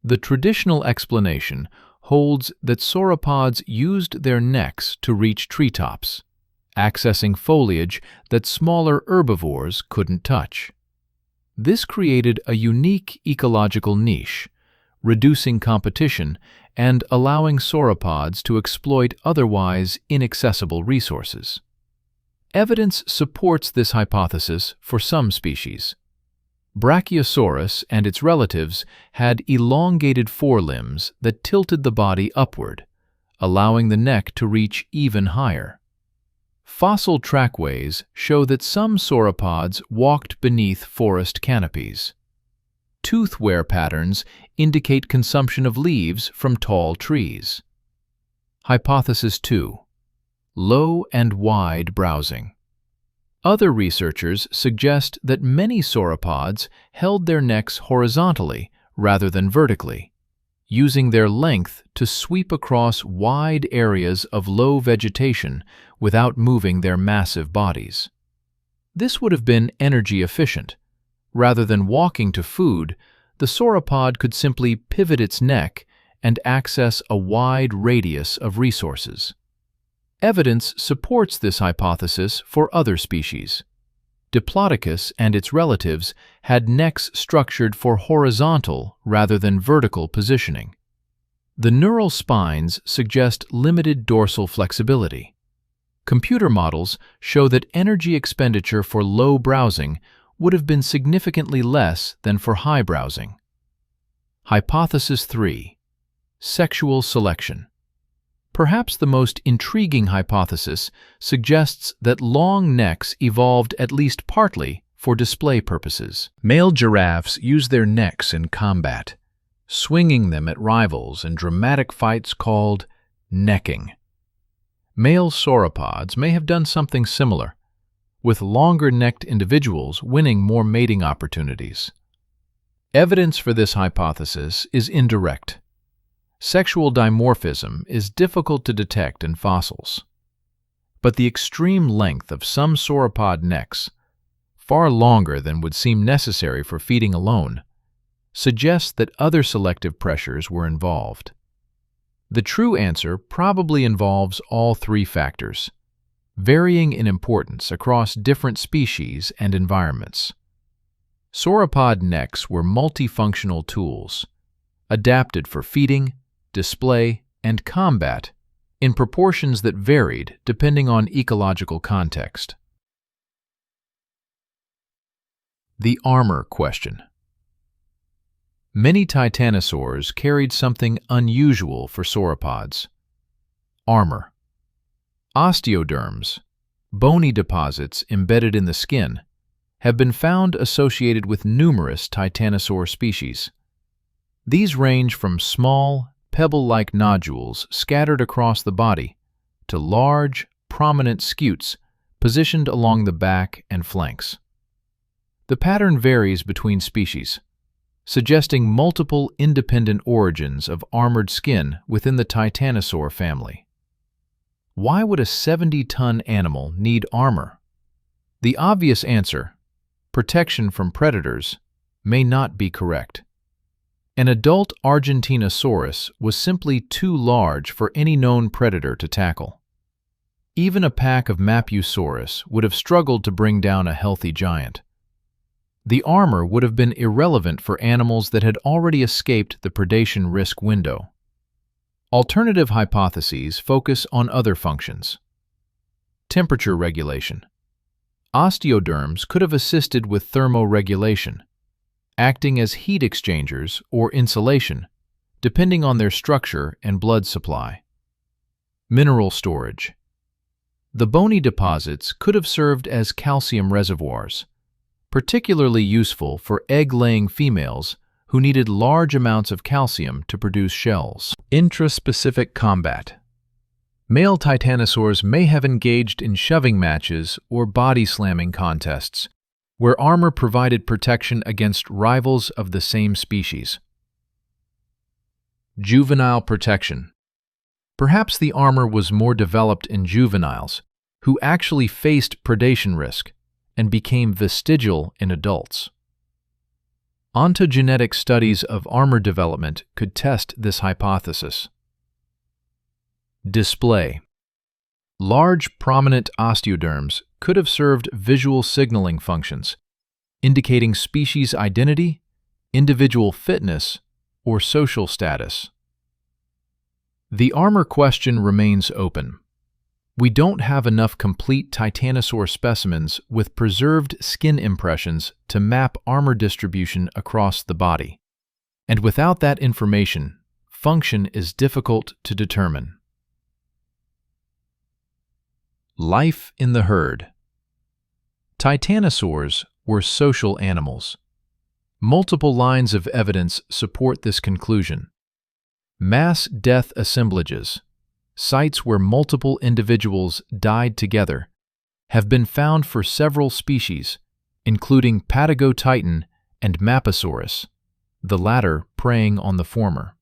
Speaker 1: The traditional explanation holds that sauropods used their necks to reach treetops, accessing foliage that smaller herbivores couldn't touch. This created a unique ecological niche, reducing competition and allowing sauropods to exploit otherwise inaccessible resources. Evidence supports this hypothesis for some species. Brachiosaurus and its relatives had elongated forelimbs that tilted the body upward, allowing the neck to reach even higher. Fossil trackways show that some sauropods walked beneath forest canopies. Tooth wear patterns indicate consumption of leaves from tall trees. Hypothesis 2. Low and wide browsing. Other researchers suggest that many sauropods held their necks horizontally rather than vertically, using their length to sweep across wide areas of low vegetation without moving their massive bodies. This would have been energy efficient. Rather than walking to food, the sauropod could simply pivot its neck and access a wide radius of resources. Evidence supports this hypothesis for other species. Diplodocus and its relatives had necks structured for horizontal rather than vertical positioning. The neural spines suggest limited dorsal flexibility. Computer models show that energy expenditure for low browsing would have been significantly less than for high browsing. Hypothesis 3. Sexual selection. Perhaps the most intriguing hypothesis suggests that long necks evolved at least partly for display purposes. Male giraffes use their necks in combat, swinging them at rivals in dramatic fights called necking. Male sauropods may have done something similar, with longer-necked individuals winning more mating opportunities. Evidence for this hypothesis is indirect. Sexual dimorphism is difficult to detect in fossils, but the extreme length of some sauropod necks, far longer than would seem necessary for feeding alone, suggests that other selective pressures were involved. The true answer probably involves all three factors, varying in importance across different species and environments. Sauropod necks were multifunctional tools, adapted for feeding, display, and combat in proportions that varied depending on ecological context. The armor question. Many titanosaurs carried something unusual for sauropods: armor. Osteoderms, bony deposits embedded in the skin, have been found associated with numerous titanosaur species. These range from small, pebble-like nodules scattered across the body to large, prominent scutes positioned along the back and flanks. The pattern varies between species, suggesting multiple independent origins of armored skin within the titanosaur family. Why would a 70-ton animal need armor? The obvious answer, protection from predators, may not be correct. An adult Argentinosaurus was simply too large for any known predator to tackle. Even a pack of Mapusaurus would have struggled to bring down a healthy giant. The armor would have been irrelevant for animals that had already escaped the predation risk window. Alternative hypotheses focus on other functions. Temperature regulation. Osteoderms could have assisted with thermoregulation, acting as heat exchangers or insulation, depending on their structure and blood supply. Mineral storage. The bony deposits could have served as calcium reservoirs, particularly useful for egg-laying females who needed large amounts of calcium to produce shells. Intraspecific combat. Male titanosaurs may have engaged in shoving matches or body-slamming contests, where armor provided protection against rivals of the same species. Juvenile protection. Perhaps the armor was more developed in juveniles, who actually faced predation risk and became vestigial in adults. Ontogenetic studies of armor development could test this hypothesis. Display. Large, prominent osteoderms could have served visual signaling functions, indicating species identity, individual fitness, or social status. The armor question remains open. We don't have enough complete titanosaur specimens with preserved skin impressions to map armor distribution across the body. And without that information, function is difficult to determine. Life in the herd. Titanosaurs were social animals. Multiple lines of evidence support this conclusion. Mass death assemblages, sites where multiple individuals died together, have been found for several species, including Patagotitan and Mapusaurus, the latter preying on the former.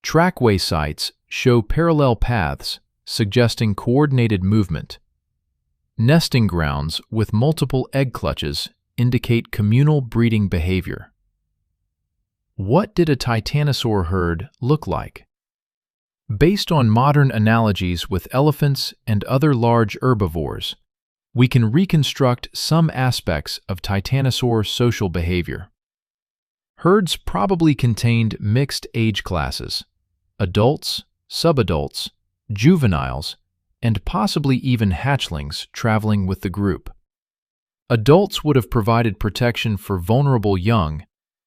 Speaker 1: Trackway sites show parallel paths, suggesting coordinated movement. Nesting grounds with multiple egg clutches indicate communal breeding behavior. What did a titanosaur herd look like? Based on modern analogies with elephants and other large herbivores, we can reconstruct some aspects of titanosaur social behavior. Herds probably contained mixed age classes: adults, subadults, juveniles, and possibly even hatchlings traveling with the group. Adults would have provided protection for vulnerable young,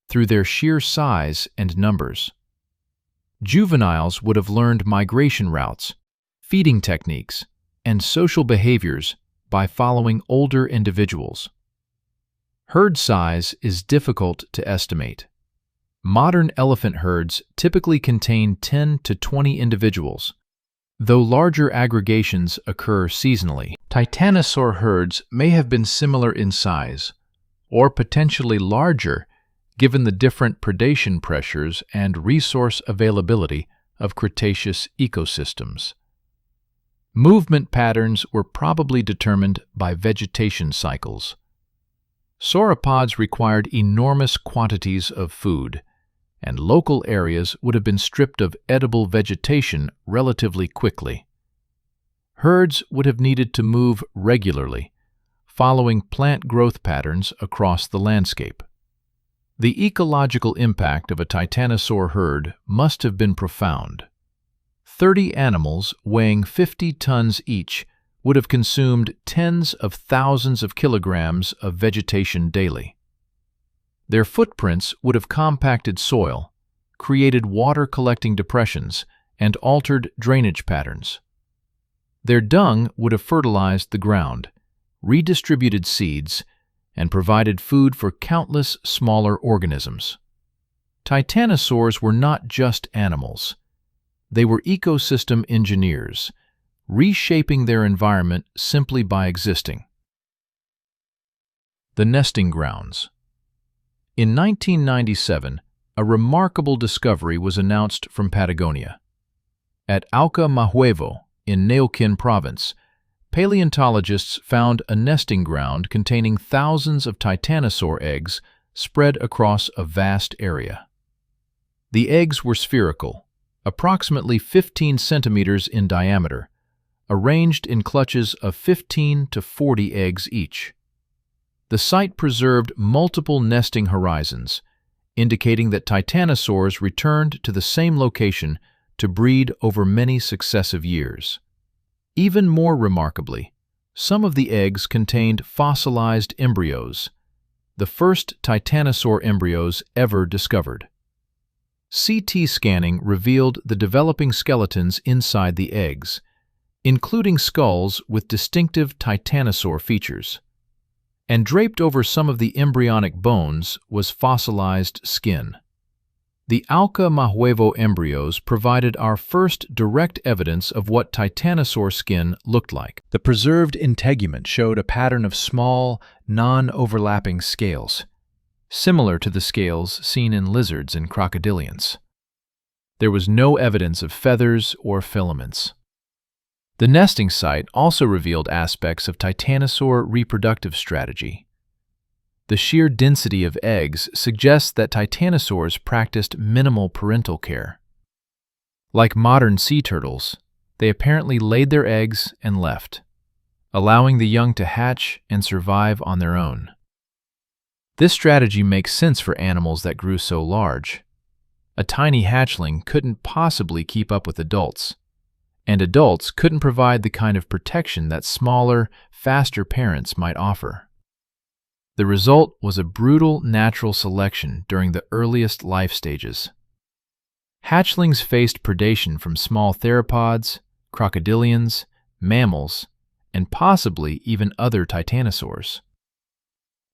Speaker 1: through their sheer size and numbers. Juveniles would have learned migration routes, feeding techniques, and social behaviors by following older individuals. Herd size is difficult to estimate. Modern elephant herds typically contain 10 to 20 individuals, though larger aggregations occur seasonally. Titanosaur herds may have been similar in size, or potentially larger given the different predation pressures and resource availability of Cretaceous ecosystems. Movement patterns were probably determined by vegetation cycles. Sauropods required enormous quantities of food, and local areas would have been stripped of edible vegetation relatively quickly. Herds would have needed to move regularly, following plant growth patterns across the landscape. The ecological impact of a titanosaur herd must have been profound. 30 animals weighing 50 tons each would have consumed tens of thousands of kilograms of vegetation daily. Their footprints would have compacted soil, created water-collecting depressions, and altered drainage patterns. Their dung would have fertilized the ground, redistributed seeds, and provided food for countless smaller organisms. Titanosaurs were not just animals. They were ecosystem engineers, reshaping their environment simply by existing. The nesting grounds. In 1997, a remarkable discovery was announced from Patagonia. At Auca in Neuquén province, paleontologists found a nesting ground containing thousands of titanosaur eggs spread across a vast area. The eggs were spherical, approximately 15 centimeters in diameter, arranged in clutches of 15 to 40 eggs each. The site preserved multiple nesting horizons, indicating that titanosaurs returned to the same location to breed over many successive years. Even more remarkably, some of the eggs contained fossilized embryos, the first titanosaur embryos ever discovered. CT scanning revealed the developing skeletons inside the eggs, including skulls with distinctive titanosaur features. And draped over some of the embryonic bones was fossilized skin. The Auca embryos provided our first direct evidence of what titanosaur skin looked like. The preserved integument showed a pattern of small, non-overlapping scales, similar to the scales seen in lizards and crocodilians. There was no evidence of feathers or filaments. The nesting site also revealed aspects of titanosaur reproductive strategy. The sheer density of eggs suggests that titanosaurs practiced minimal parental care. Like modern sea turtles, they apparently laid their eggs and left, allowing the young to hatch and survive on their own. This strategy makes sense for animals that grew so large. A tiny hatchling couldn't possibly keep up with adults, and adults couldn't provide the kind of protection that smaller, faster parents might offer. The result was a brutal natural selection during the earliest life stages. Hatchlings faced predation from small theropods, crocodilians, mammals, and possibly even other titanosaurs.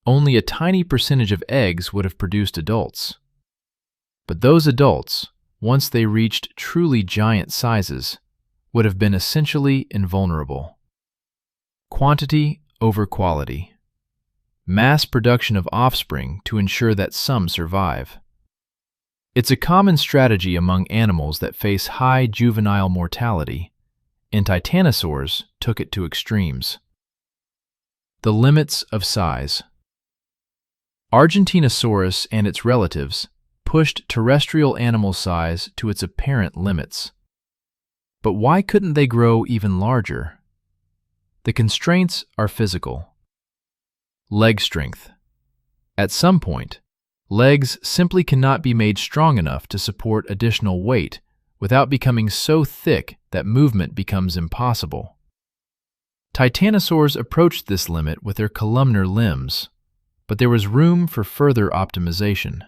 Speaker 1: Only a tiny percentage of eggs would have produced adults. But those adults, once they reached truly giant sizes, would have been essentially invulnerable. Quantity over quality. Mass production of offspring to ensure that some survive. It's a common strategy among animals that face high juvenile mortality, and titanosaurs took it to extremes. The limits of size. Argentinosaurus and its relatives pushed terrestrial animal size to its apparent limits. But why couldn't they grow even larger? The constraints are physical. Leg strength. At some point, legs simply cannot be made strong enough to support additional weight without becoming so thick that movement becomes impossible. Titanosaurs approached this limit with their columnar limbs, but there was room for further optimization.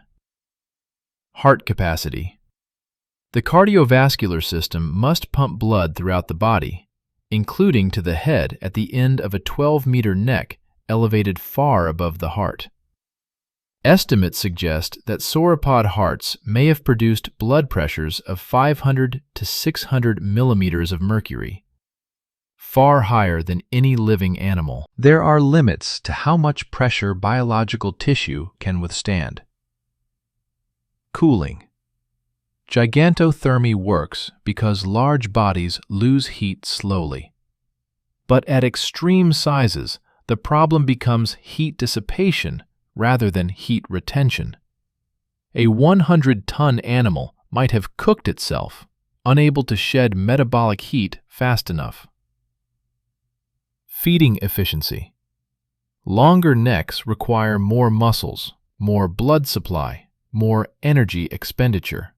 Speaker 1: Heart capacity. The cardiovascular system must pump blood throughout the body, including to the head at the end of a 12-meter neck elevated far above the heart. Estimates suggest that sauropod hearts may have produced blood pressures of 500 to 600 millimeters of mercury, far higher than any living animal. There are limits to how much pressure biological tissue can withstand. Cooling. Gigantothermy works because large bodies lose heat slowly. But at extreme sizes, the problem becomes heat dissipation rather than heat retention. A 100-ton animal might have cooked itself, unable to shed metabolic heat fast enough. Feeding efficiency. Longer necks require more muscles, more blood supply, more energy expenditure.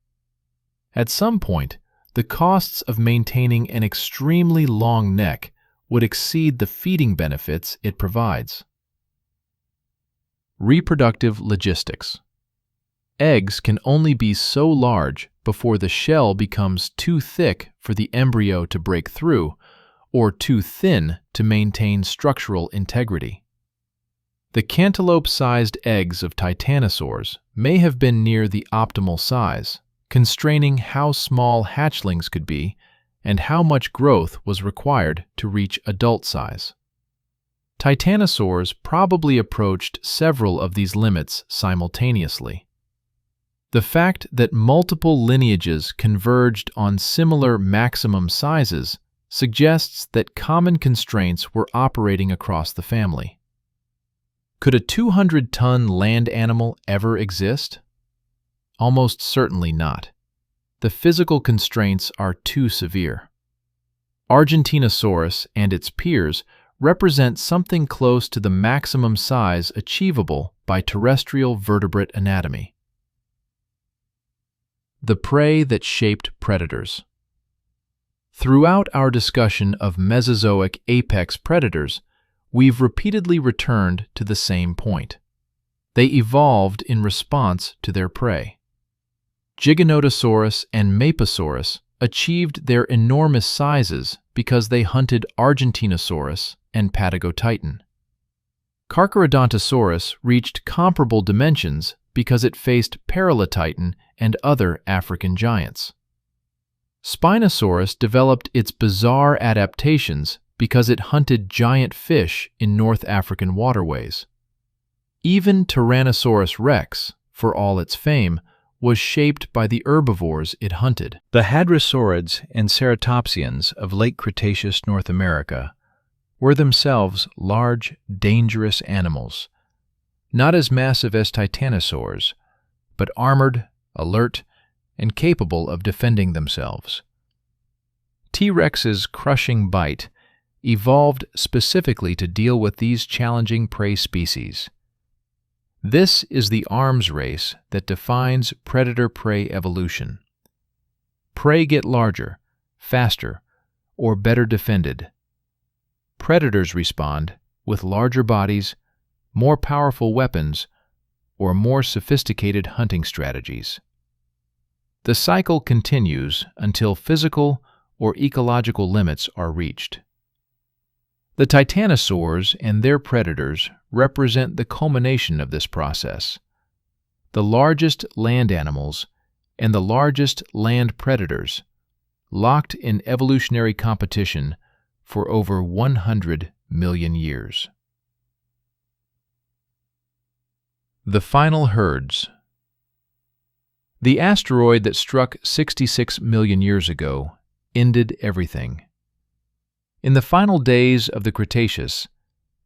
Speaker 1: At some point, the costs of maintaining an extremely long neck would exceed the feeding benefits it provides. Reproductive logistics. Eggs can only be so large before the shell becomes too thick for the embryo to break through, or too thin to maintain structural integrity. The cantaloupe-sized eggs of titanosaurs may have been near the optimal size, constraining how small hatchlings could be and how much growth was required to reach adult size. Titanosaurs probably approached several of these limits simultaneously. The fact that multiple lineages converged on similar maximum sizes suggests that common constraints were operating across the family. Could a 200-ton land animal ever exist? Almost certainly not. The physical constraints are too severe. Argentinosaurus and its peers represent something close to the maximum size achievable by terrestrial vertebrate anatomy. The prey that shaped predators. Throughout our discussion of Mesozoic apex predators, we've repeatedly returned to the same point. They evolved in response to their prey. Giganotosaurus and Mapusaurus achieved their enormous sizes because they hunted Argentinosaurus and Patagotitan. Carnotaurus reached comparable dimensions because it faced Paralotitan and other African giants. Spinosaurus developed its bizarre adaptations because it hunted giant fish in North African waterways. Even Tyrannosaurus Rex, for all its fame, was shaped by the herbivores it hunted. The hadrosaurids and ceratopsians of late Cretaceous North America were themselves large, dangerous animals, not as massive as titanosaurs, but armored, alert, and capable of defending themselves. T-Rex's crushing bite evolved specifically to deal with these challenging prey species. This is the arms race that defines predator-prey evolution. Prey get larger, faster, or better defended. Predators respond with larger bodies, more powerful weapons, or more sophisticated hunting strategies. The cycle continues until physical or ecological limits are reached. The titanosaurs and their predators represent the culmination of this process. The largest land animals and the largest land predators locked in evolutionary competition for over 100 million years. The final herds. The asteroid that struck 66 million years ago ended everything. In the final days of the Cretaceous,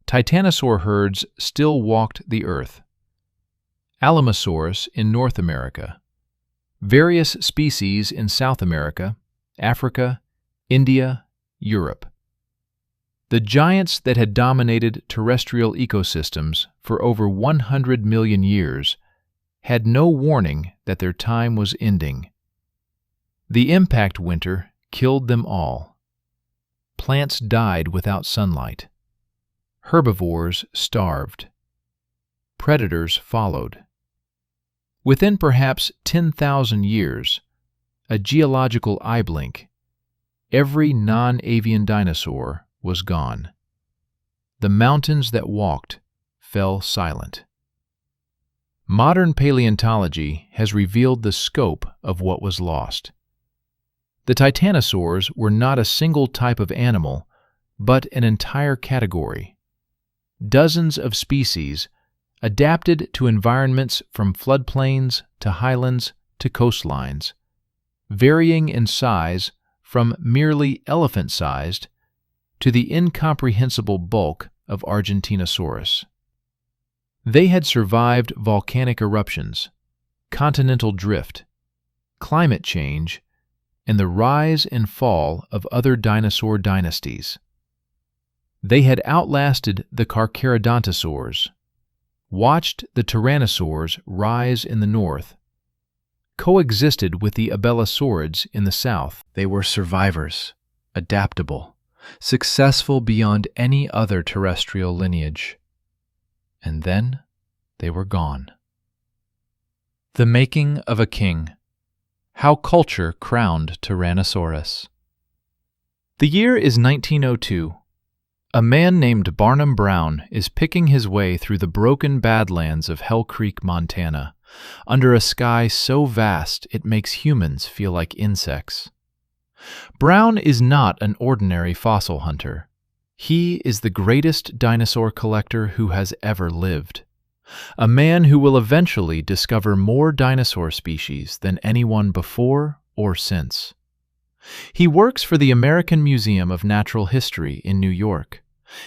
Speaker 1: titanosaur herds still walked the Earth. Alamosaurus in North America, various species in South America, Africa, India, Europe. The giants that had dominated terrestrial ecosystems for over 100 million years had no warning that their time was ending. The impact winter killed them all. Plants died without sunlight. Herbivores starved. Predators followed. Within perhaps 10,000 years, a geological eye blink, every non-avian dinosaur was gone. The mountains that walked fell silent. Modern paleontology has revealed the scope of what was lost. The titanosaurs were not a single type of animal, but an entire category. Dozens of species adapted to environments from floodplains to highlands to coastlines, varying in size from merely elephant-sized to the incomprehensible bulk of Argentinosaurus. They had survived volcanic eruptions, continental drift, climate change, and the rise and fall of other dinosaur dynasties. They had outlasted the Carcharodontosaurs, watched the Tyrannosaurs rise in the north, coexisted with the abelisaurids in the south. They were survivors, adaptable, successful beyond any other terrestrial lineage. And then they were gone. The Making of a King. How Culture Crowned Tyrannosaurus. The year is 1902. A man named Barnum Brown is picking his way through the broken badlands of Hell Creek, Montana, under a sky so vast it makes humans feel like insects. Brown is not an ordinary fossil hunter. He is the greatest dinosaur collector who has ever lived. A man who will eventually discover more dinosaur species than anyone before or since. He works for the American Museum of Natural History in New York,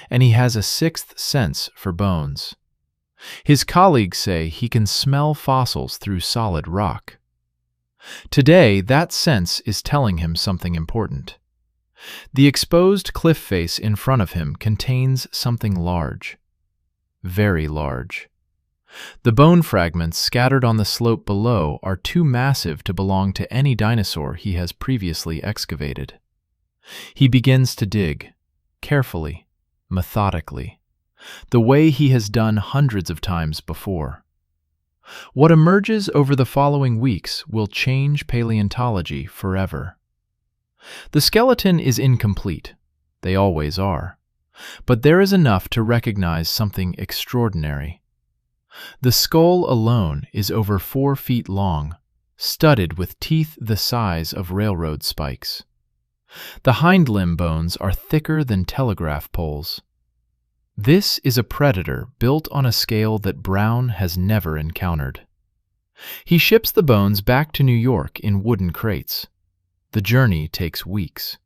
Speaker 1: and he has a sixth sense for bones. His colleagues say he can smell fossils through solid rock. Today, that sense is telling him something important. The exposed cliff face in front of him contains something large, very large. The bone fragments scattered on the slope below are too massive to belong to any dinosaur he has previously excavated. He begins to dig, carefully, methodically, the way he has done hundreds of times before. What emerges over the following weeks will change paleontology forever. The skeleton is incomplete. They always are. But there is enough to recognize something extraordinary. The skull alone is over 4 feet long, studded with teeth the size of railroad spikes. The hind limb bones are thicker than telegraph poles. This is a predator built on a scale that Brown has never encountered. He ships the bones back to New York in wooden crates. The journey takes weeks.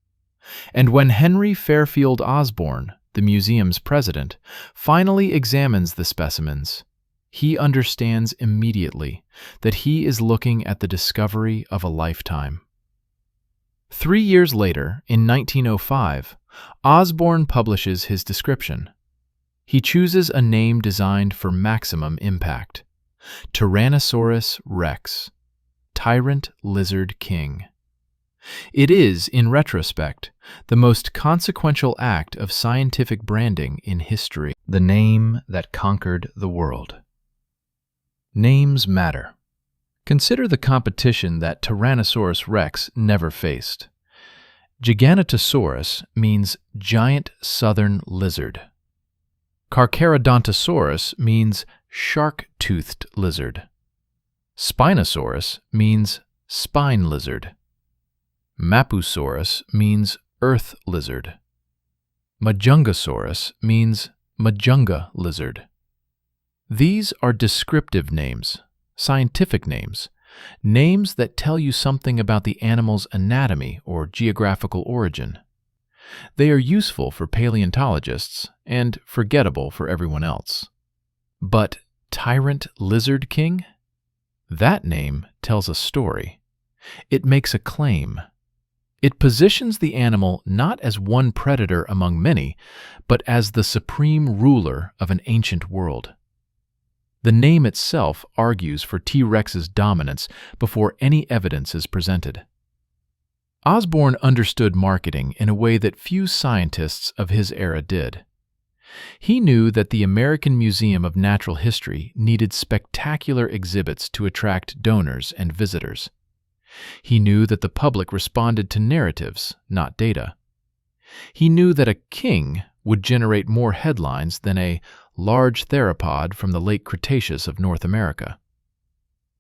Speaker 1: And when Henry Fairfield Osborn, the museum's president, finally examines the specimens, he understands immediately that he is looking at the discovery of a lifetime. 3 years later, in 1905, Osborn publishes his description. He chooses a name designed for maximum impact: Tyrannosaurus Rex, Tyrant Lizard King. It is, in retrospect, the most consequential act of scientific branding in history, the name that conquered the world. Names matter. Consider the competition that Tyrannosaurus Rex never faced. Giganotosaurus means giant southern lizard. Carcharodontosaurus means shark-toothed lizard. Spinosaurus means spine lizard. Mapusaurus means earth lizard. Majungasaurus means majunga lizard. These are descriptive names, scientific names, names that tell you something about the animal's anatomy or geographical origin. They are useful for paleontologists and forgettable for everyone else. But Tyrant Lizard King? That name tells a story. It makes a claim. It positions the animal not as one predator among many, but as the supreme ruler of an ancient world. The name itself argues for T-Rex's dominance before any evidence is presented. Osborn understood marketing in a way that few scientists of his era did. He knew that the American Museum of Natural History needed spectacular exhibits to attract donors and visitors. He knew that the public responded to narratives, not data. He knew that a king would generate more headlines than a large theropod from the late Cretaceous of North America.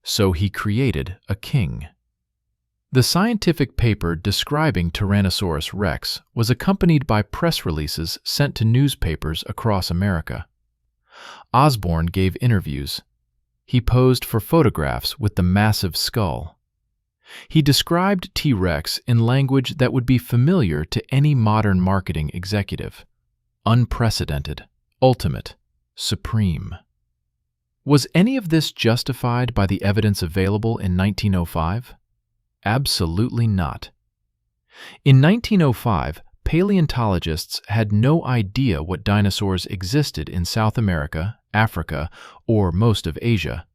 Speaker 1: So he created a king. The scientific paper describing Tyrannosaurus Rex was accompanied by press releases sent to newspapers across America. Osborn gave interviews. He posed for photographs with the massive skull. He described T-Rex in language that would be familiar to any modern marketing executive. Unprecedented, ultimate, supreme. Was any of this justified by the evidence available in 1905? Absolutely not. In 1905, paleontologists had no idea what dinosaurs existed in South America, Africa, or most of Asia.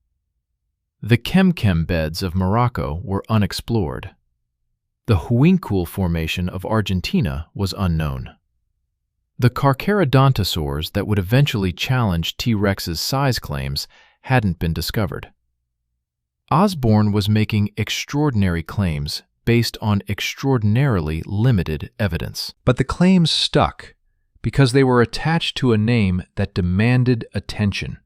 Speaker 1: The Kem beds of Morocco were unexplored. The Huincul Formation of Argentina was unknown. The Carcharodontosaurs that would eventually challenge T-Rex's size claims hadn't been discovered. Osborn was making extraordinary claims based on extraordinarily limited evidence. But the claims stuck because they were attached to a name that demanded attention.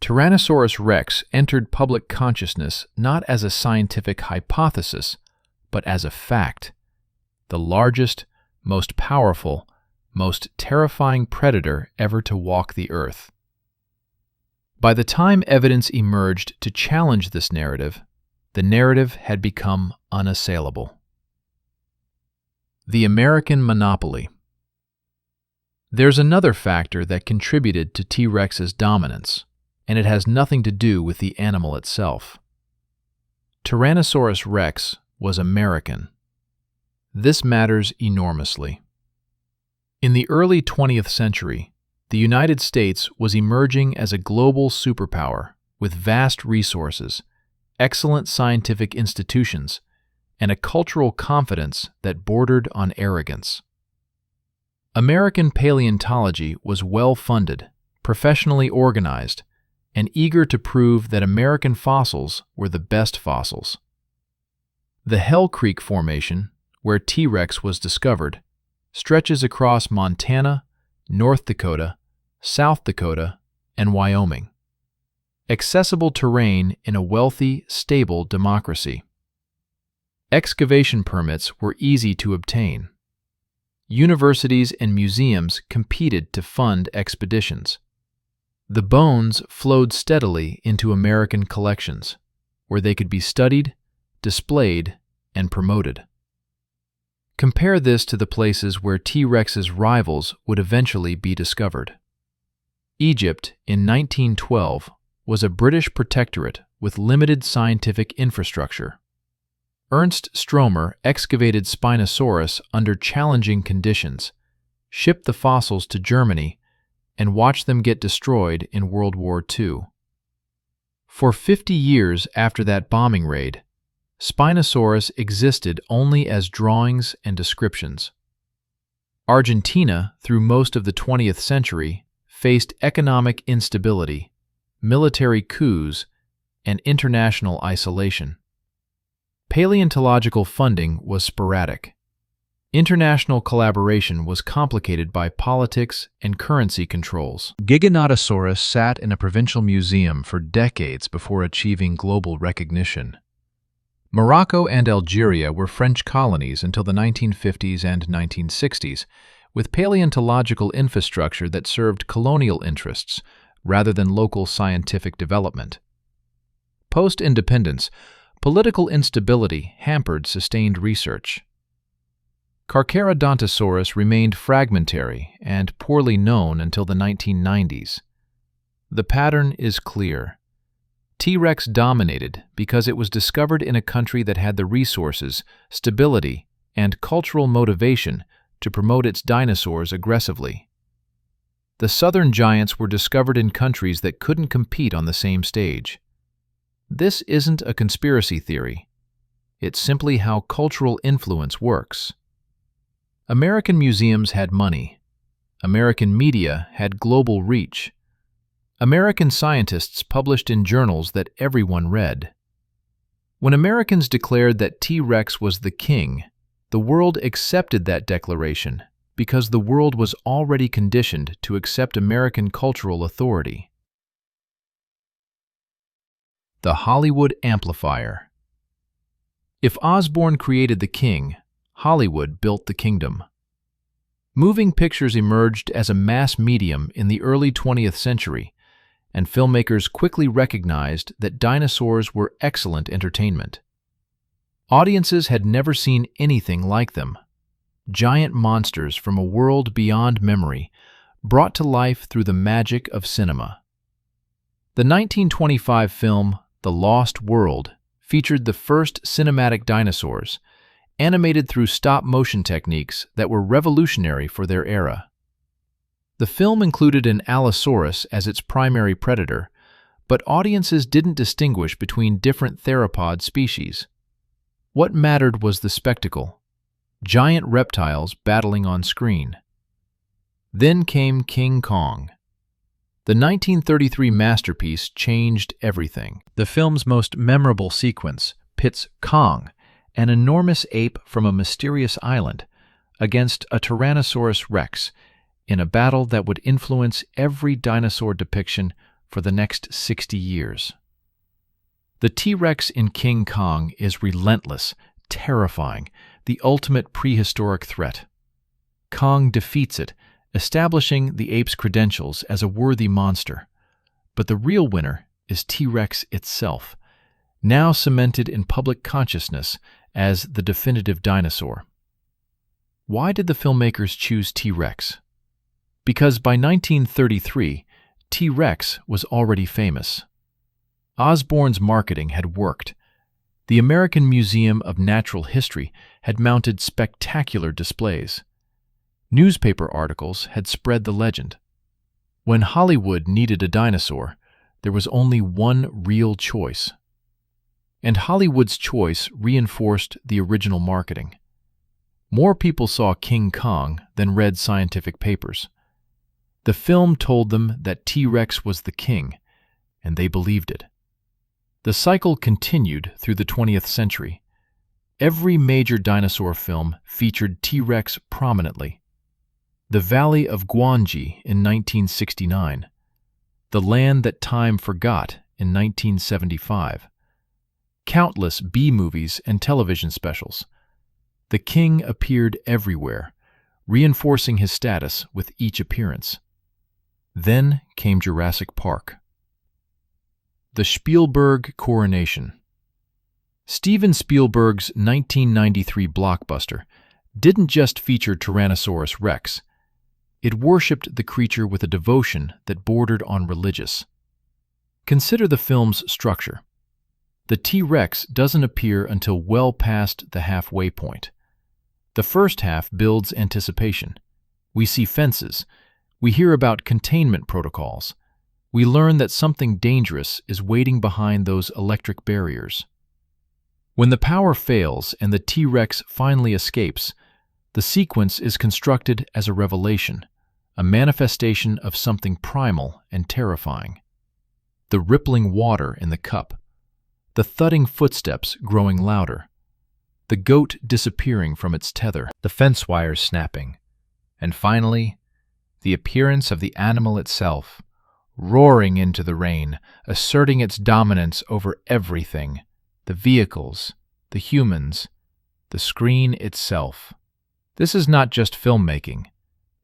Speaker 1: Tyrannosaurus Rex entered public consciousness not as a scientific hypothesis, but as a fact. The largest, most powerful, most terrifying predator ever to walk the earth. By the time evidence emerged to challenge this narrative, the narrative had become unassailable. The American monopoly. There's another factor that contributed to T-Rex's dominance, and it has nothing to do with the animal itself. Tyrannosaurus Rex was American. This matters enormously. In the early 20th century, the United States was emerging as a global superpower with vast resources, excellent scientific institutions, and a cultural confidence that bordered on arrogance. American paleontology was well-funded, professionally organized, and eager to prove that American fossils were the best fossils. The Hell Creek Formation, where T-Rex was discovered, stretches across Montana, North Dakota, South Dakota, and Wyoming. Accessible terrain in a wealthy, stable democracy. Excavation permits were easy to obtain. Universities and museums competed to fund expeditions. The bones flowed steadily into American collections, where they could be studied, displayed, and promoted. Compare this to the places where T-Rex's rivals would eventually be discovered. Egypt in 1912 was a British protectorate with limited scientific infrastructure. Ernst Stromer excavated Spinosaurus under challenging conditions, shipped the fossils to Germany, and watched them get destroyed in World War II. For 50 years after that bombing raid, Spinosaurus existed only as drawings and descriptions. Argentina, through most of the 20th century, faced economic instability, military coups, and international isolation. Paleontological funding was sporadic. International collaboration was complicated by politics and currency controls. Giganotosaurus sat in a provincial museum for decades before achieving global recognition. Morocco and Algeria were French colonies until the 1950s and 1960s, with paleontological infrastructure that served colonial interests rather than local scientific development. Post-independence, political instability hampered sustained research. Carcharodontosaurus remained fragmentary and poorly known until the 1990s. The pattern is clear. T-Rex dominated because it was discovered in a country that had the resources, stability, and cultural motivation to promote its dinosaurs aggressively. The southern giants were discovered in countries that couldn't compete on the same stage. This isn't a conspiracy theory. It's simply how cultural influence works. American museums had money. American media had global reach. American scientists published in journals that everyone read. When Americans declared that T-Rex was the king, the world accepted that declaration because the world was already conditioned to accept American cultural authority. The Hollywood Amplifier. If Osborne created the king, Hollywood built the kingdom. Moving pictures emerged as a mass medium in the early 20th century, and filmmakers quickly recognized that dinosaurs were excellent entertainment. Audiences had never seen anything like them. Giant monsters from a world beyond memory, brought to life through the magic of cinema. The 1925 film The Lost World featured the first cinematic dinosaurs, animated through stop-motion techniques that were revolutionary for their era. The film included an Allosaurus as its primary predator, but audiences didn't distinguish between different theropod species. What mattered was the spectacle: giant reptiles battling on screen. Then came King Kong. The 1933 masterpiece changed everything. The film's most memorable sequence pits Kong, an enormous ape from a mysterious island, against a Tyrannosaurus Rex in a battle that would influence every dinosaur depiction for the next 60 years. The T-Rex in King Kong is relentless, terrifying, the ultimate prehistoric threat. Kong defeats it, establishing the ape's credentials as a worthy monster. But the real winner is T-Rex itself, now cemented in public consciousness as the definitive dinosaur. Why did the filmmakers choose T-Rex? Because by 1933, T-Rex was already famous. Osborne's marketing had worked. The American Museum of Natural History had mounted spectacular displays. Newspaper articles had spread the legend. When Hollywood needed a dinosaur, there was only one real choice. And Hollywood's choice reinforced the original marketing. More people saw King Kong than read scientific papers. The film told them that T-Rex was the king, and they believed it. The cycle continued through the 20th century. Every major dinosaur film featured T-Rex prominently. The Valley of Gwangi in 1969, The Land That Time Forgot in 1975, countless B-movies and television specials. The king appeared everywhere, reinforcing his status with each appearance. Then came Jurassic Park. The Spielberg Coronation. Steven Spielberg's 1993 blockbuster didn't just feature Tyrannosaurus Rex. It worshipped the creature with a devotion that bordered on religious. Consider the film's structure. The T-Rex doesn't appear until well past the halfway point. The first half builds anticipation. We see fences. We hear about containment protocols. We learn that something dangerous is waiting behind those electric barriers. When the power fails and the T-Rex finally escapes, the sequence is constructed as a revelation, a manifestation of something primal and terrifying. The rippling water in the cup, the thudding footsteps growing louder, the goat disappearing from its tether, the fence wires snapping, and finally, the appearance of the animal itself, roaring into the rain, asserting its dominance over everything, the vehicles, the humans, the screen itself. This is not just filmmaking.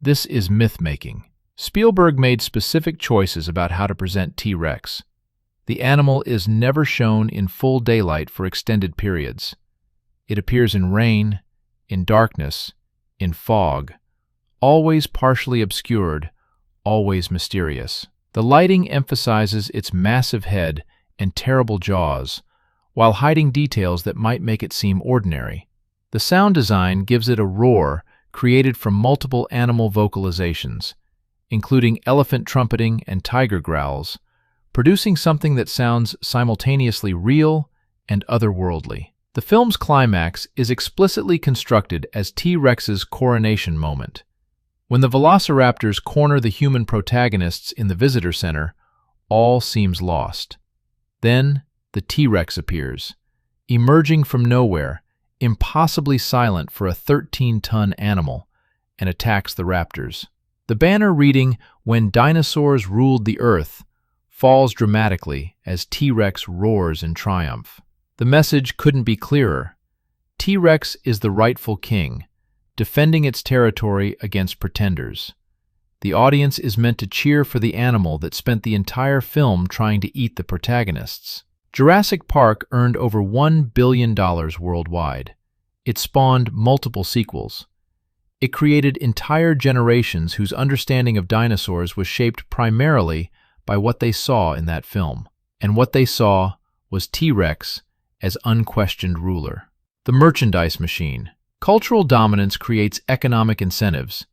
Speaker 1: This is myth-making. Spielberg made specific choices about how to present T-Rex. The animal is never shown in full daylight for extended periods. It appears in rain, in darkness, in fog, always partially obscured, always mysterious. The lighting emphasizes its massive head and terrible jaws, while hiding details that might make it seem ordinary. The sound design gives it a roar created from multiple animal vocalizations, including elephant trumpeting and tiger growls, producing something that sounds simultaneously real and otherworldly. The film's climax is explicitly constructed as T-Rex's coronation moment. When the velociraptors corner the human protagonists in the visitor center, all seems lost. Then, the T-Rex appears, emerging from nowhere, impossibly silent for a 13-ton animal, and attacks the raptors. The banner reading, "When Dinosaurs Ruled the Earth," falls dramatically as T-Rex roars in triumph. The message couldn't be clearer. T-Rex is the rightful king, defending its territory against pretenders. The audience is meant to cheer for the animal that spent the entire film trying to eat the protagonists. Jurassic Park earned over $1 billion worldwide. It spawned multiple sequels. It created entire generations whose understanding of dinosaurs was shaped primarily by what they saw in that film. And what they saw was T-Rex as unquestioned ruler. The merchandise machine. Cultural dominance creates economic incentives,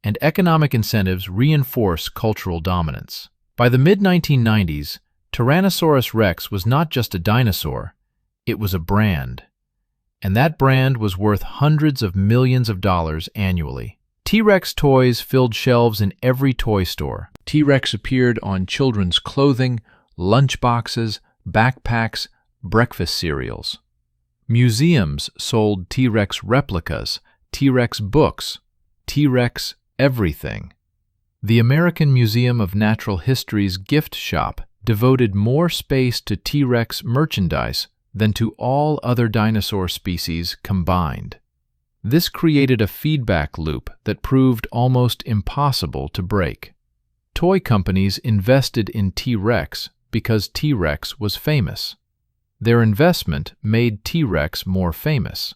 Speaker 1: and economic incentives reinforce cultural dominance. By the mid-1990s, Tyrannosaurus Rex was not just a dinosaur, it was a brand. And that brand was worth hundreds of millions of dollars annually. T-Rex toys filled shelves in every toy store. T-Rex appeared on children's clothing, lunchboxes, backpacks, breakfast cereals. Museums sold T-Rex replicas, T-Rex books, T-Rex everything. The American Museum of Natural History's gift shop devoted more space to T-Rex merchandise than to all other dinosaur species combined. This created a feedback loop that proved almost impossible to break. Toy companies invested in T-Rex because T-Rex was famous. Their investment made T-Rex more famous.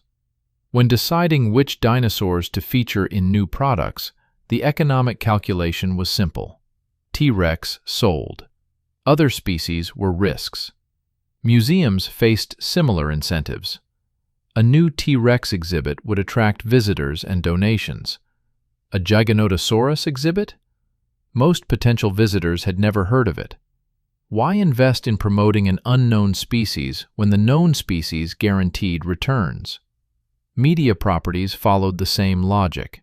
Speaker 1: When deciding which dinosaurs to feature in new products, the economic calculation was simple. T-Rex sold. Other species were risks. Museums faced similar incentives. A new T-Rex exhibit would attract visitors and donations. A Giganotosaurus exhibit? Most potential visitors had never heard of it. Why invest in promoting an unknown species when the known species guaranteed returns? Media properties followed the same logic.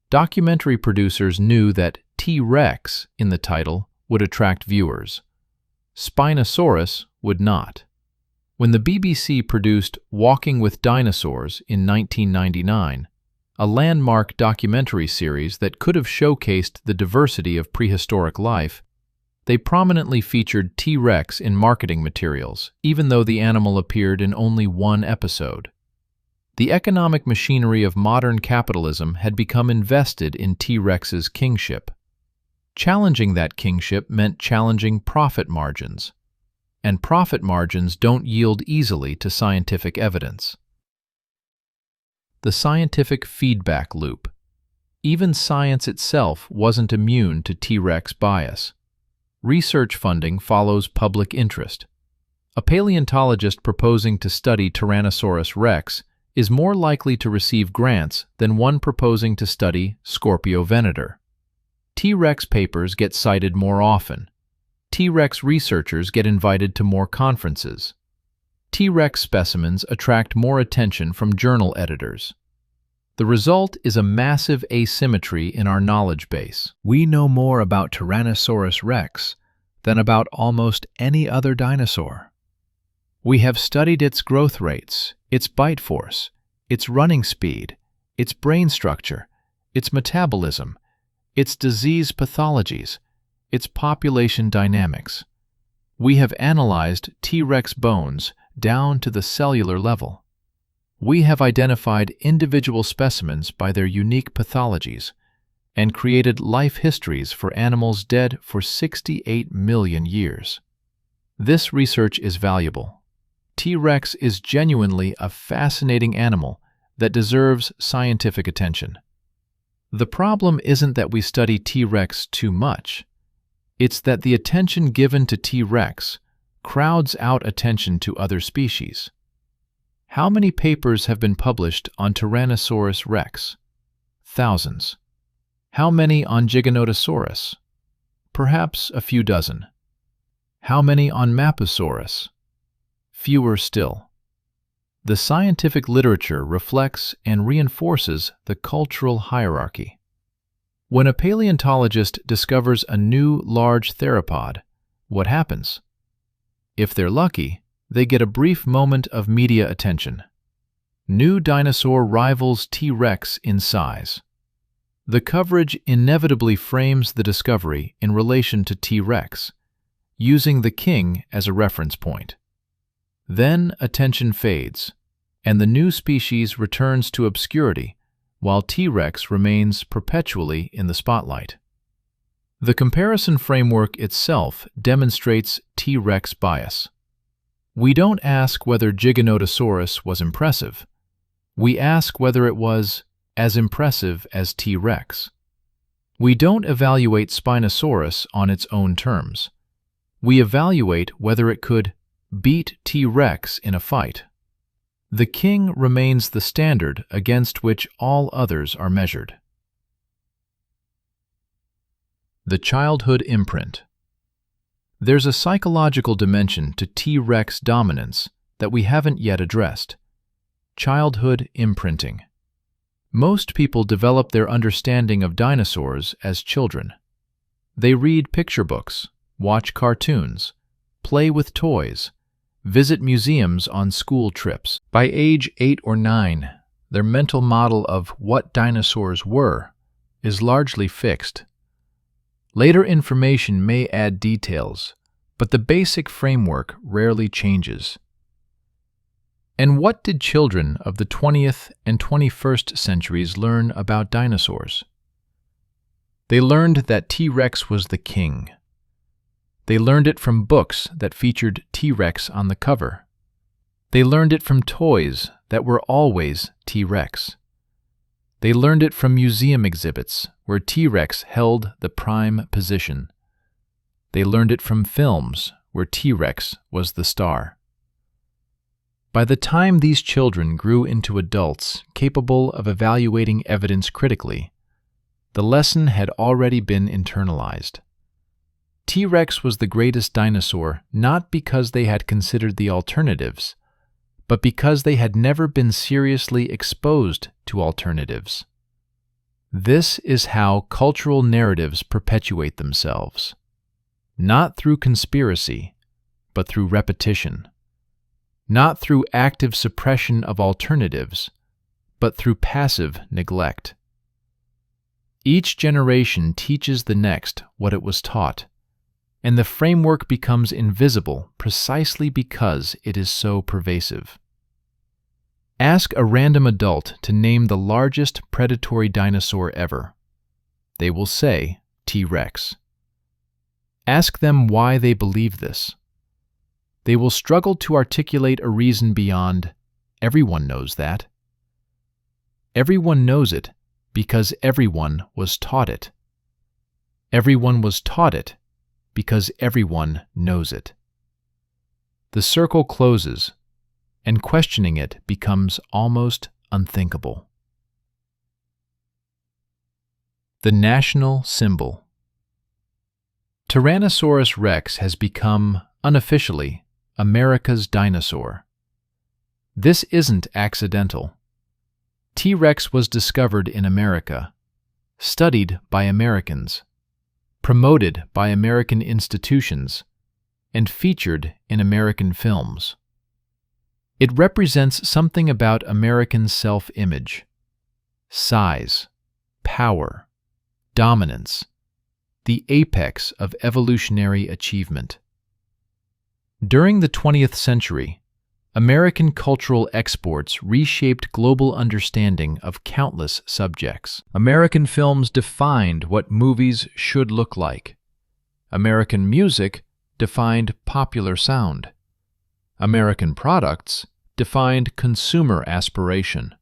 Speaker 1: Documentary producers knew that T-Rex in the title would attract viewers. Spinosaurus would not. When the BBC produced Walking with Dinosaurs in 1999, a landmark documentary series that could have showcased the diversity of prehistoric life, they prominently featured T-Rex in marketing materials, even though the animal appeared in only one episode. The economic machinery of modern capitalism had become invested in T-Rex's kingship. Challenging that kingship meant challenging profit margins. And profit margins don't yield easily to scientific evidence. The scientific feedback loop. Even science itself wasn't immune to T-Rex bias. Research funding follows public interest. A paleontologist proposing to study Tyrannosaurus Rex is more likely to receive grants than one proposing to study Scorpiovenator. T-Rex papers get cited more often. T-Rex researchers get invited to more conferences. T-Rex specimens attract more attention from journal editors. The result is a massive asymmetry in our knowledge base. We know more about Tyrannosaurus Rex than about almost any other dinosaur. We have studied its growth rates, its bite force, its running speed, its brain structure, its metabolism, its disease pathologies, its population dynamics. We have analyzed T-Rex bones down to the cellular level. We have identified individual specimens by their unique pathologies and created life histories for animals dead for 68 million years. This research is valuable. T-Rex is genuinely a fascinating animal that deserves scientific attention. The problem isn't that we study T-Rex too much. It's that the attention given to T-Rex crowds out attention to other species. How many papers have been published on Tyrannosaurus Rex? Thousands. How many on Giganotosaurus? Perhaps a few dozen. How many on Mapusaurus? Fewer still. The scientific literature reflects and reinforces the cultural hierarchy. When a paleontologist discovers a new large theropod, what happens? If they're lucky, they get a brief moment of media attention. New dinosaur rivals T-Rex in size. The coverage inevitably frames the discovery in relation to T-Rex, using the king as a reference point. Then attention fades, and the new species returns to obscurity, while T-Rex remains perpetually in the spotlight. The comparison framework itself demonstrates T-Rex bias. We don't ask whether Giganotosaurus was impressive. We ask whether it was as impressive as T-Rex. We don't evaluate Spinosaurus on its own terms. We evaluate whether it could beat T-Rex in a fight. The king remains the standard against which all others are measured. The childhood imprint. There's a psychological dimension to T-Rex dominance that we haven't yet addressed. Childhood imprinting. Most people develop their understanding of dinosaurs as children. They read picture books, watch cartoons, play with toys, visit museums on school trips. By age 8 or 9, their mental model of what dinosaurs were is largely fixed. Later information may add details, but the basic framework rarely changes. And what did children of the 20th and 21st centuries learn about dinosaurs? They learned that T-Rex was the king. They learned it from books that featured T-Rex on the cover. They learned it from toys that were always T-Rex. They learned it from museum exhibits where T-Rex held the prime position. They learned it from films where T-Rex was the star. By the time these children grew into adults capable of evaluating evidence critically, the lesson had already been internalized. T-Rex was the greatest dinosaur not because they had considered the alternatives, but because they had never been seriously exposed to alternatives. This is how cultural narratives perpetuate themselves, not through conspiracy, but through repetition, not through active suppression of alternatives, but through passive neglect. Each generation teaches the next what it was taught, and the framework becomes invisible precisely because it is so pervasive. Ask a random adult to name the largest predatory dinosaur ever. They will say T-Rex. Ask them why they believe this. They will struggle to articulate a reason beyond, everyone knows that. Everyone knows it because everyone was taught it. Everyone was taught it because everyone knows it. The circle closes, and questioning it becomes almost unthinkable. The national symbol. Tyrannosaurus Rex has become, unofficially, America's dinosaur. This isn't accidental. T-Rex was discovered in America, studied by Americans, promoted by American institutions, and featured in American films. It represents something about American self-image: size, power, dominance, the apex of evolutionary achievement. During the 20th century, American cultural exports reshaped global understanding of countless subjects. American films defined what movies should look like. American music defined popular sound. American products defined consumer aspiration.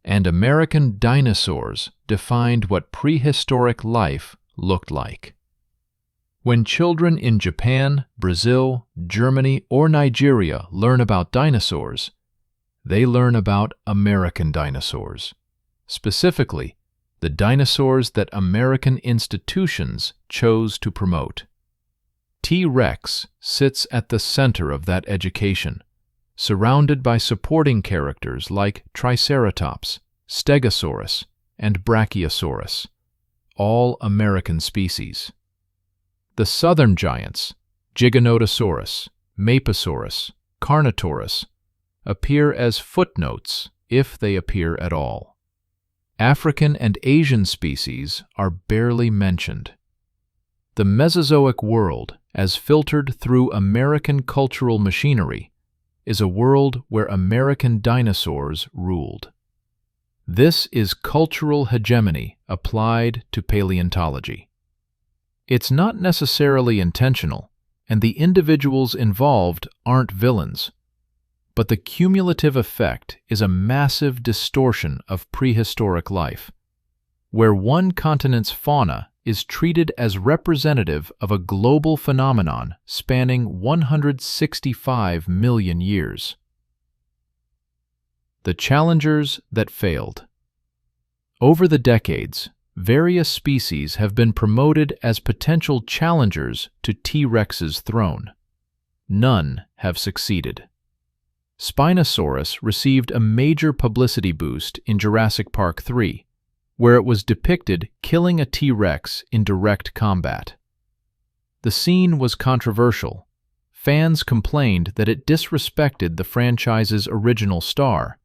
Speaker 1: And American dinosaurs defined what prehistoric life looked like. When children in Japan, Brazil, Germany, or Nigeria learn about dinosaurs, they learn about American dinosaurs, specifically the dinosaurs that American institutions chose to promote. T-Rex sits at the center of that education, surrounded by supporting characters like Triceratops, Stegosaurus, and Brachiosaurus, all American species. The southern giants, Giganotosaurus, Mapusaurus, Carnotaurus, appear as footnotes if they appear at all. African and Asian species are barely mentioned. The Mesozoic world, as filtered through American cultural machinery, is a world where American dinosaurs ruled. This is cultural hegemony applied to paleontology. It's not necessarily intentional, and the individuals involved aren't villains, but the cumulative effect is a massive distortion of prehistoric life, where one continent's fauna is treated as representative of a global phenomenon spanning 165 million years. The challengers that failed. Over the decades, various species have been promoted as potential challengers to T-Rex's throne. None have succeeded. Spinosaurus received a major publicity boost in Jurassic Park 3, where it was depicted killing a T-Rex in direct combat. The scene was controversial. Fans complained that it disrespected the franchise's original star,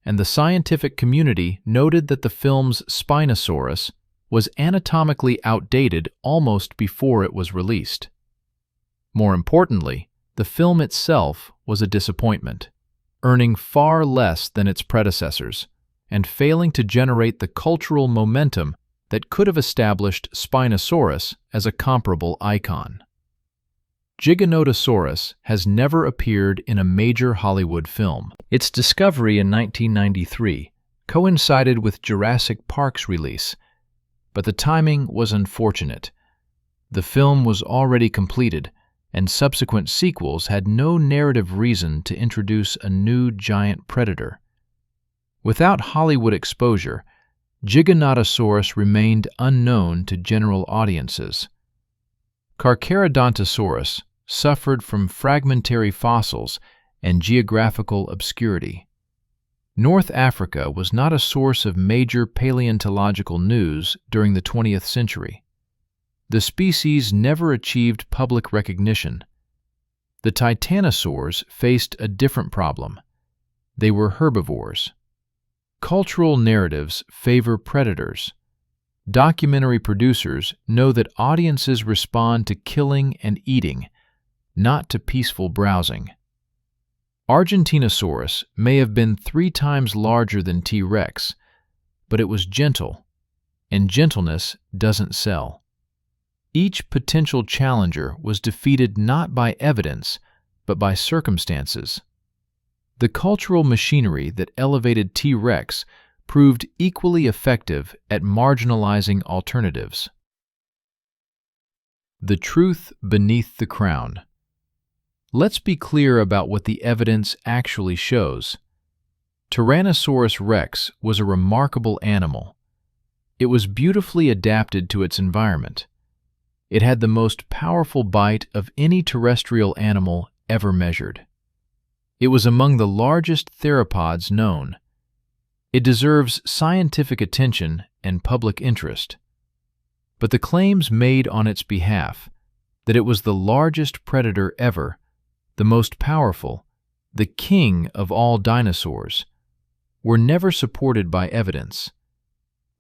Speaker 1: and the scientific community noted that the film's Spinosaurus was anatomically outdated almost before it was released. More importantly, the film itself was a disappointment, earning far less than its predecessors, and failing to generate the cultural momentum that could have established Spinosaurus as a comparable icon. Giganotosaurus has never appeared in a major Hollywood film. Its discovery in 1993 coincided with Jurassic Park's release, but the timing was unfortunate. The film was already completed, and subsequent sequels had no narrative reason to introduce a new giant predator. Without Hollywood exposure, Giganotosaurus remained unknown to general audiences. Carcharodontosaurus suffered from fragmentary fossils and geographical obscurity. North Africa was not a source of major paleontological news during the 20th century. The species never achieved public recognition. The titanosaurs faced a different problem. They were herbivores. Cultural narratives favor predators. Documentary producers know that audiences respond to killing and eating, not to peaceful browsing. Argentinosaurus may have been 3 times larger than T-Rex, but it was gentle, and gentleness doesn't sell. Each potential challenger was defeated not by evidence, but by circumstances. The cultural machinery that elevated T-Rex proved equally effective at marginalizing alternatives. The truth beneath the crown. Let's be clear about what the evidence actually shows. Tyrannosaurus Rex was a remarkable animal. It was beautifully adapted to its environment. It had the most powerful bite of any terrestrial animal ever measured. It was among the largest theropods known. It deserves scientific attention and public interest. But the claims made on its behalf, that it was the largest predator ever, the most powerful, the king of all dinosaurs, were never supported by evidence.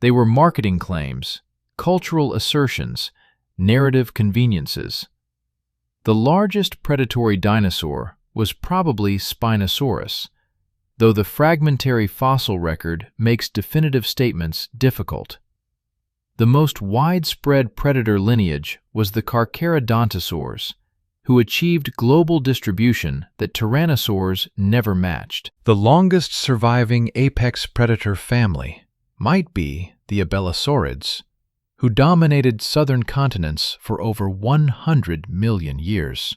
Speaker 1: They were marketing claims, cultural assertions, narrative conveniences. The largest predatory dinosaur was probably Spinosaurus, though the fragmentary fossil record makes definitive statements difficult. The most widespread predator lineage was the Carcharodontosaurs, who achieved global distribution that tyrannosaurs never matched. The longest surviving apex predator family might be the abelisaurids, who dominated southern continents for over 100 million years.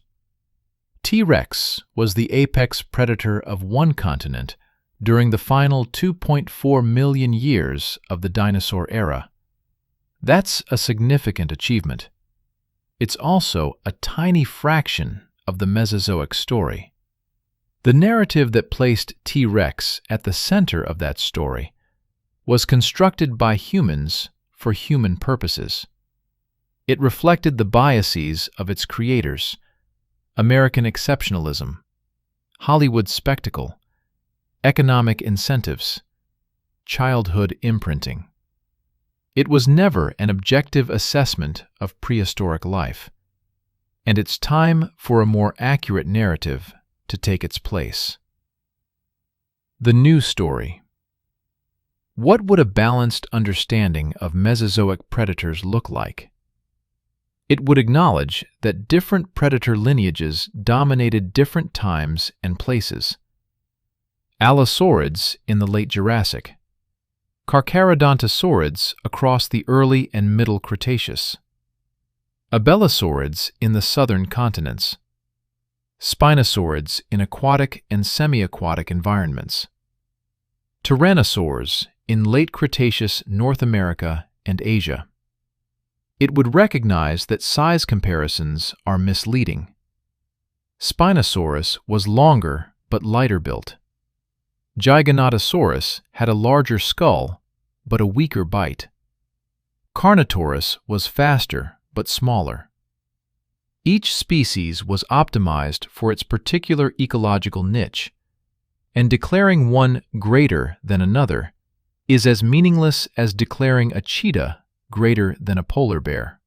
Speaker 1: T-Rex was the apex predator of one continent during the final 2.4 million years of the dinosaur era. That's a significant achievement. It's also a tiny fraction of the Mesozoic story. The narrative that placed T-Rex at the center of that story was constructed by humans for human purposes. It reflected the biases of its creators: American exceptionalism, Hollywood spectacle, economic incentives, childhood imprinting. It was never an objective assessment of prehistoric life, and it's time for a more accurate narrative to take its place. The new story. What would a balanced understanding of Mesozoic predators look like? It would acknowledge that different predator lineages dominated different times and places. Abelisaurids in the late Jurassic, Carnotaurus across the early and middle Cretaceous, abelisaurids in the southern continents, Spinosaurids in aquatic and semi-aquatic environments, Tyrannosaurs in late Cretaceous North America and Asia. It would recognize that size comparisons are misleading. Spinosaurus was longer but lighter built. Giganotosaurus had a larger skull but a weaker bite. Carnotaurus was faster but smaller. Each species was optimized for its particular ecological niche, and declaring one greater than another is as meaningless as declaring a cheetah greater than a polar bear.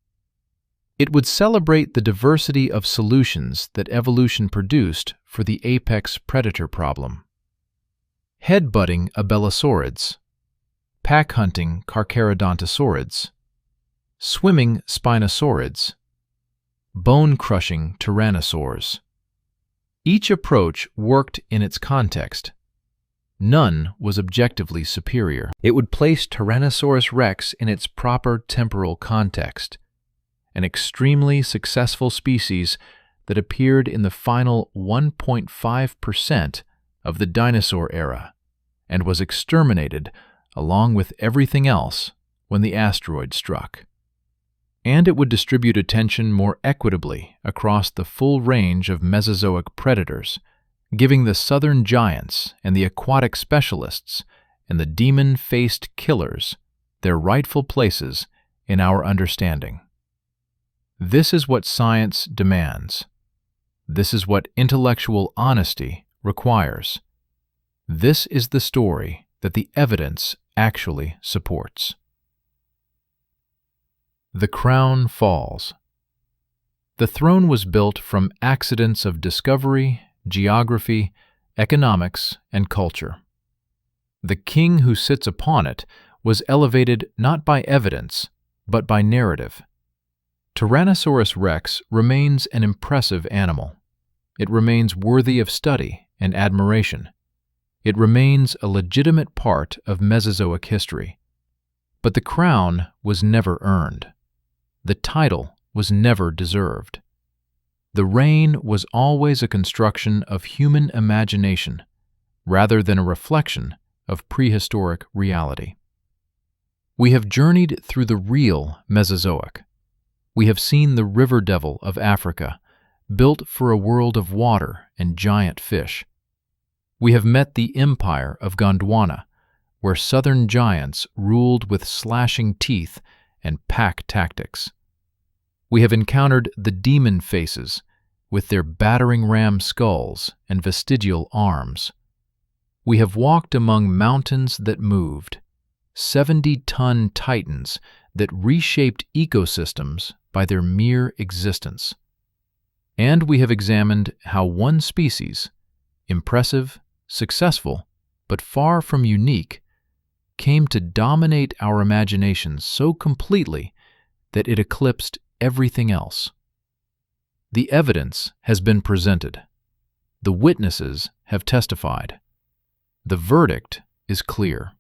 Speaker 1: It would celebrate the diversity of solutions that evolution produced for the apex predator problem. Head-butting abelisaurids, pack-hunting Carcharodontosaurids, swimming Spinosaurids, bone-crushing Tyrannosaurs. Each approach worked in its context. None was objectively superior. It would place Tyrannosaurus Rex in its proper temporal context, an extremely successful species that appeared in the final 1.5% of the dinosaur era and was exterminated along with everything else when the asteroid struck. And it would distribute attention more equitably across the full range of Mesozoic predators, giving the southern giants and the aquatic specialists and the demon-faced killers their rightful places in our understanding. This is what science demands. This is what intellectual honesty requires. This is the story that the evidence actually supports. The crown falls. The throne was built from accidents of discovery, geography, economics, and culture. The king who sits upon it was elevated not by evidence, but by narrative. Tyrannosaurus Rex remains an impressive animal. It remains worthy of study and admiration. It remains a legitimate part of Mesozoic history. But the crown was never earned. The title was never deserved. The reign was always a construction of human imagination, rather than a reflection of prehistoric reality. We have journeyed through the real Mesozoic. We have seen the river devil of Africa, built for a world of water and giant fish. We have met the empire of Gondwana, where southern giants ruled with slashing teeth and pack tactics. We have encountered the demon faces with their battering-ram skulls and vestigial arms. We have walked among mountains that moved, 70-ton titans that reshaped ecosystems by their mere existence. And we have examined how one species, impressive, successful, but far from unique, came to dominate our imaginations so completely that it eclipsed everything else. The evidence has been presented. The witnesses have testified. The verdict is clear.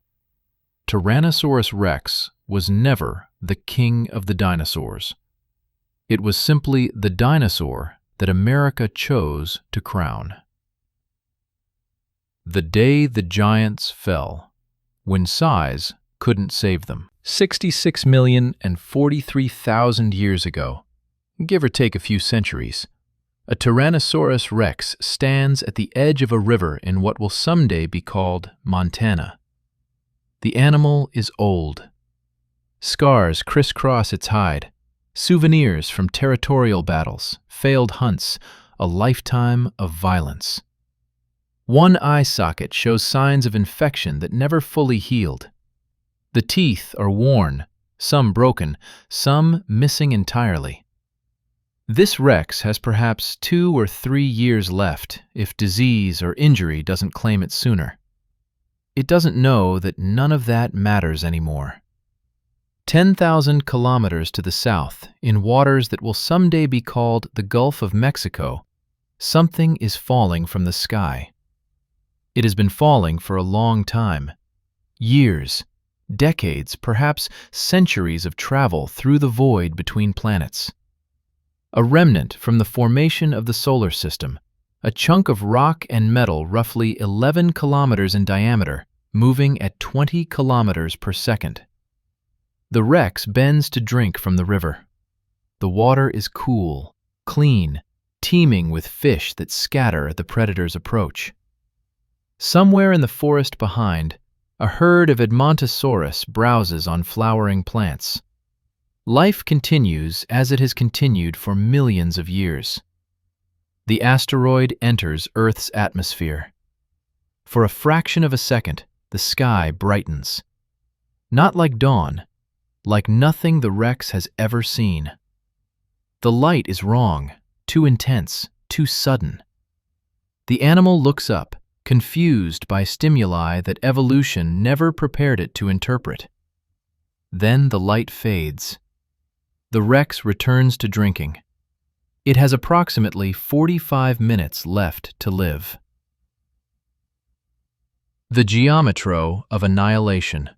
Speaker 1: Tyrannosaurus Rex was never the king of the dinosaurs. It was simply the dinosaur that America chose to crown. The day the giants fell, when size couldn't save them. 66,043,000 years ago, give or take a few centuries, a Tyrannosaurus Rex stands at the edge of a river in what will someday be called Montana. The animal is old, Scars crisscross its hide, souvenirs from territorial battles, failed hunts, a lifetime of violence. One eye socket shows signs of infection that never fully healed. The teeth are worn, some broken, some missing entirely. This Rex has perhaps 2 or 3 years left if disease or injury doesn't claim it sooner. It doesn't know that none of that matters anymore. 10,000 kilometers to the south, in waters that will someday be called the Gulf of Mexico, something is falling from the sky. It has been falling for a long time. Years, decades, perhaps centuries of travel through the void between planets. A remnant from the formation of the solar system, a chunk of rock and metal roughly 11 kilometers in diameter, moving at 20 kilometers per second. The Rex bends to drink from the river. The water is cool, clean, teeming with fish that scatter at the predator's approach. Somewhere in the forest behind, a herd of Edmontosaurus browses on flowering plants. Life continues as it has continued for millions of years. The asteroid enters Earth's atmosphere. For a fraction of a second, the sky brightens. Not like dawn, like nothing the Rex has ever seen. The light is wrong, too intense, too sudden. The animal looks up, confused by stimuli that evolution never prepared it to interpret. Then the light fades. The Rex returns to drinking. It has approximately 45 minutes left to live. The geometro of annihilation.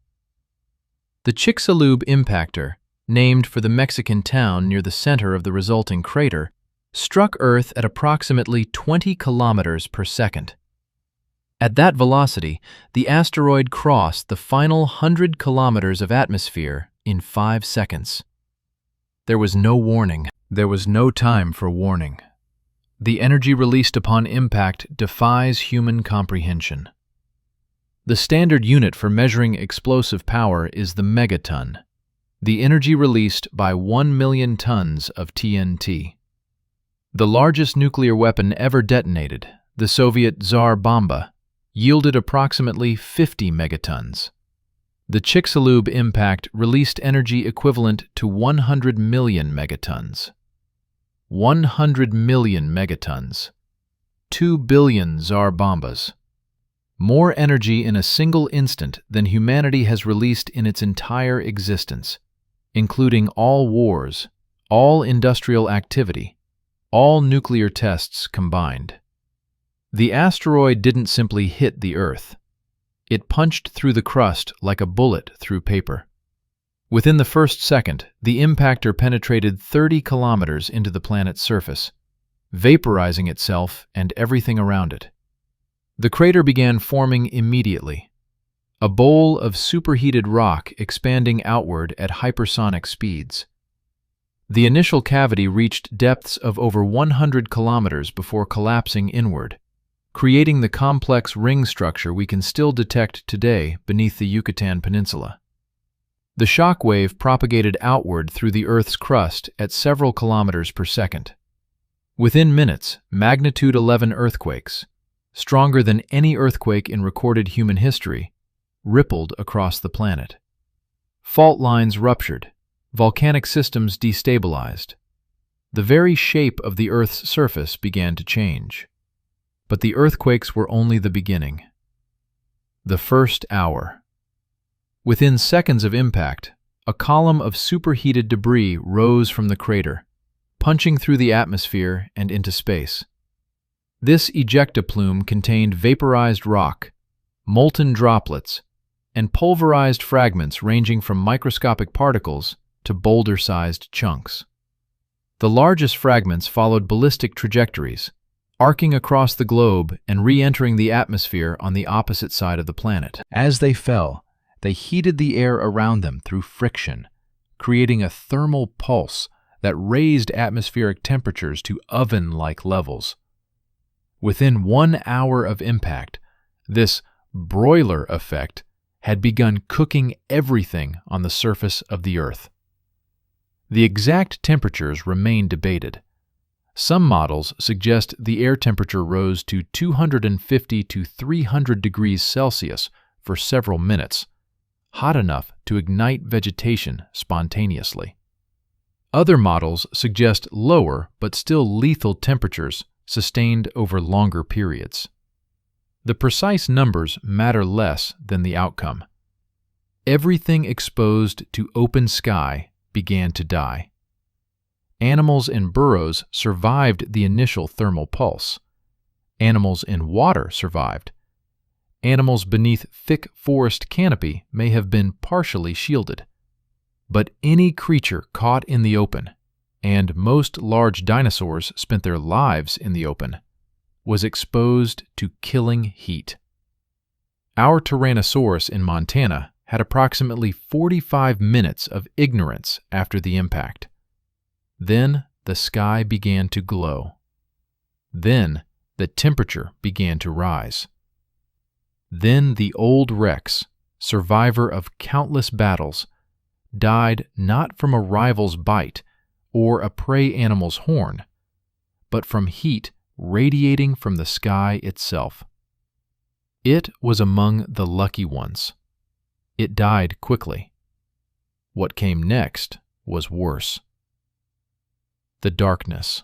Speaker 1: The Chicxulub impactor, named for the Mexican town near the center of the resulting crater, struck Earth at approximately 20 kilometers per second. At that velocity, the asteroid crossed the final 100 kilometers of atmosphere in 5 seconds. There was no warning. There was no time for warning. The energy released upon impact defies human comprehension. The standard unit for measuring explosive power is the megaton, the energy released by 1 million tons of TNT. The largest nuclear weapon ever detonated, the Soviet Tsar Bomba, yielded approximately 50 megatons. The Chicxulub impact released energy equivalent to 100 million megatons. 100 million megatons. 2 billion Tsar Bombas. More energy in a single instant than humanity has released in its entire existence, including all wars, all industrial activity, all nuclear tests combined. The asteroid didn't simply hit the Earth. It punched through the crust like a bullet through paper. Within the first second, the impactor penetrated 30 kilometers into the planet's surface, vaporizing itself and everything around it. The crater began forming immediately, a bowl of superheated rock expanding outward at hypersonic speeds. The initial cavity reached depths of over 100 kilometers before collapsing inward, creating the complex ring structure we can still detect today beneath the Yucatan Peninsula. The shock wave propagated outward through the Earth's crust at several kilometers per second. Within minutes, magnitude 11 earthquakes, stronger than any earthquake in recorded human history, rippled across the planet. Fault lines ruptured, volcanic systems destabilized. The very shape of the Earth's surface began to change. But the earthquakes were only the beginning. The first hour. Within seconds of impact, a column of superheated debris rose from the crater, punching through the atmosphere and into space. This ejectoplume contained vaporized rock, molten droplets, and pulverized fragments ranging from microscopic particles to boulder-sized chunks. The largest fragments followed ballistic trajectories, arcing across the globe and re-entering the atmosphere on the opposite side of the planet. As they fell, they heated the air around them through friction, creating a thermal pulse that raised atmospheric temperatures to oven-like levels. Within 1 hour of impact, this broiler effect had begun cooking everything on the surface of the Earth. The exact temperatures remain debated. Some models suggest the air temperature rose to 250 to 300 degrees Celsius for several minutes, hot enough to ignite vegetation spontaneously. Other models suggest lower but still lethal temperatures sustained over longer periods. The precise numbers matter less than the outcome. Everything exposed to open sky began to die. Animals in burrows survived the initial thermal pulse. Animals in water survived. Animals beneath thick forest canopy may have been partially shielded. But any creature caught in the open, and most large dinosaurs spent their lives in the open, was exposed to killing heat. Our Tyrannosaurus in Montana had approximately 45 minutes of ignorance after the impact. Then the sky began to glow. Then the temperature began to rise. Then the old Rex, survivor of countless battles, died not from a rival's bite or a prey animal's horn, but from heat radiating from the sky itself. It was among the lucky ones. It died quickly. What came next was worse. The darkness.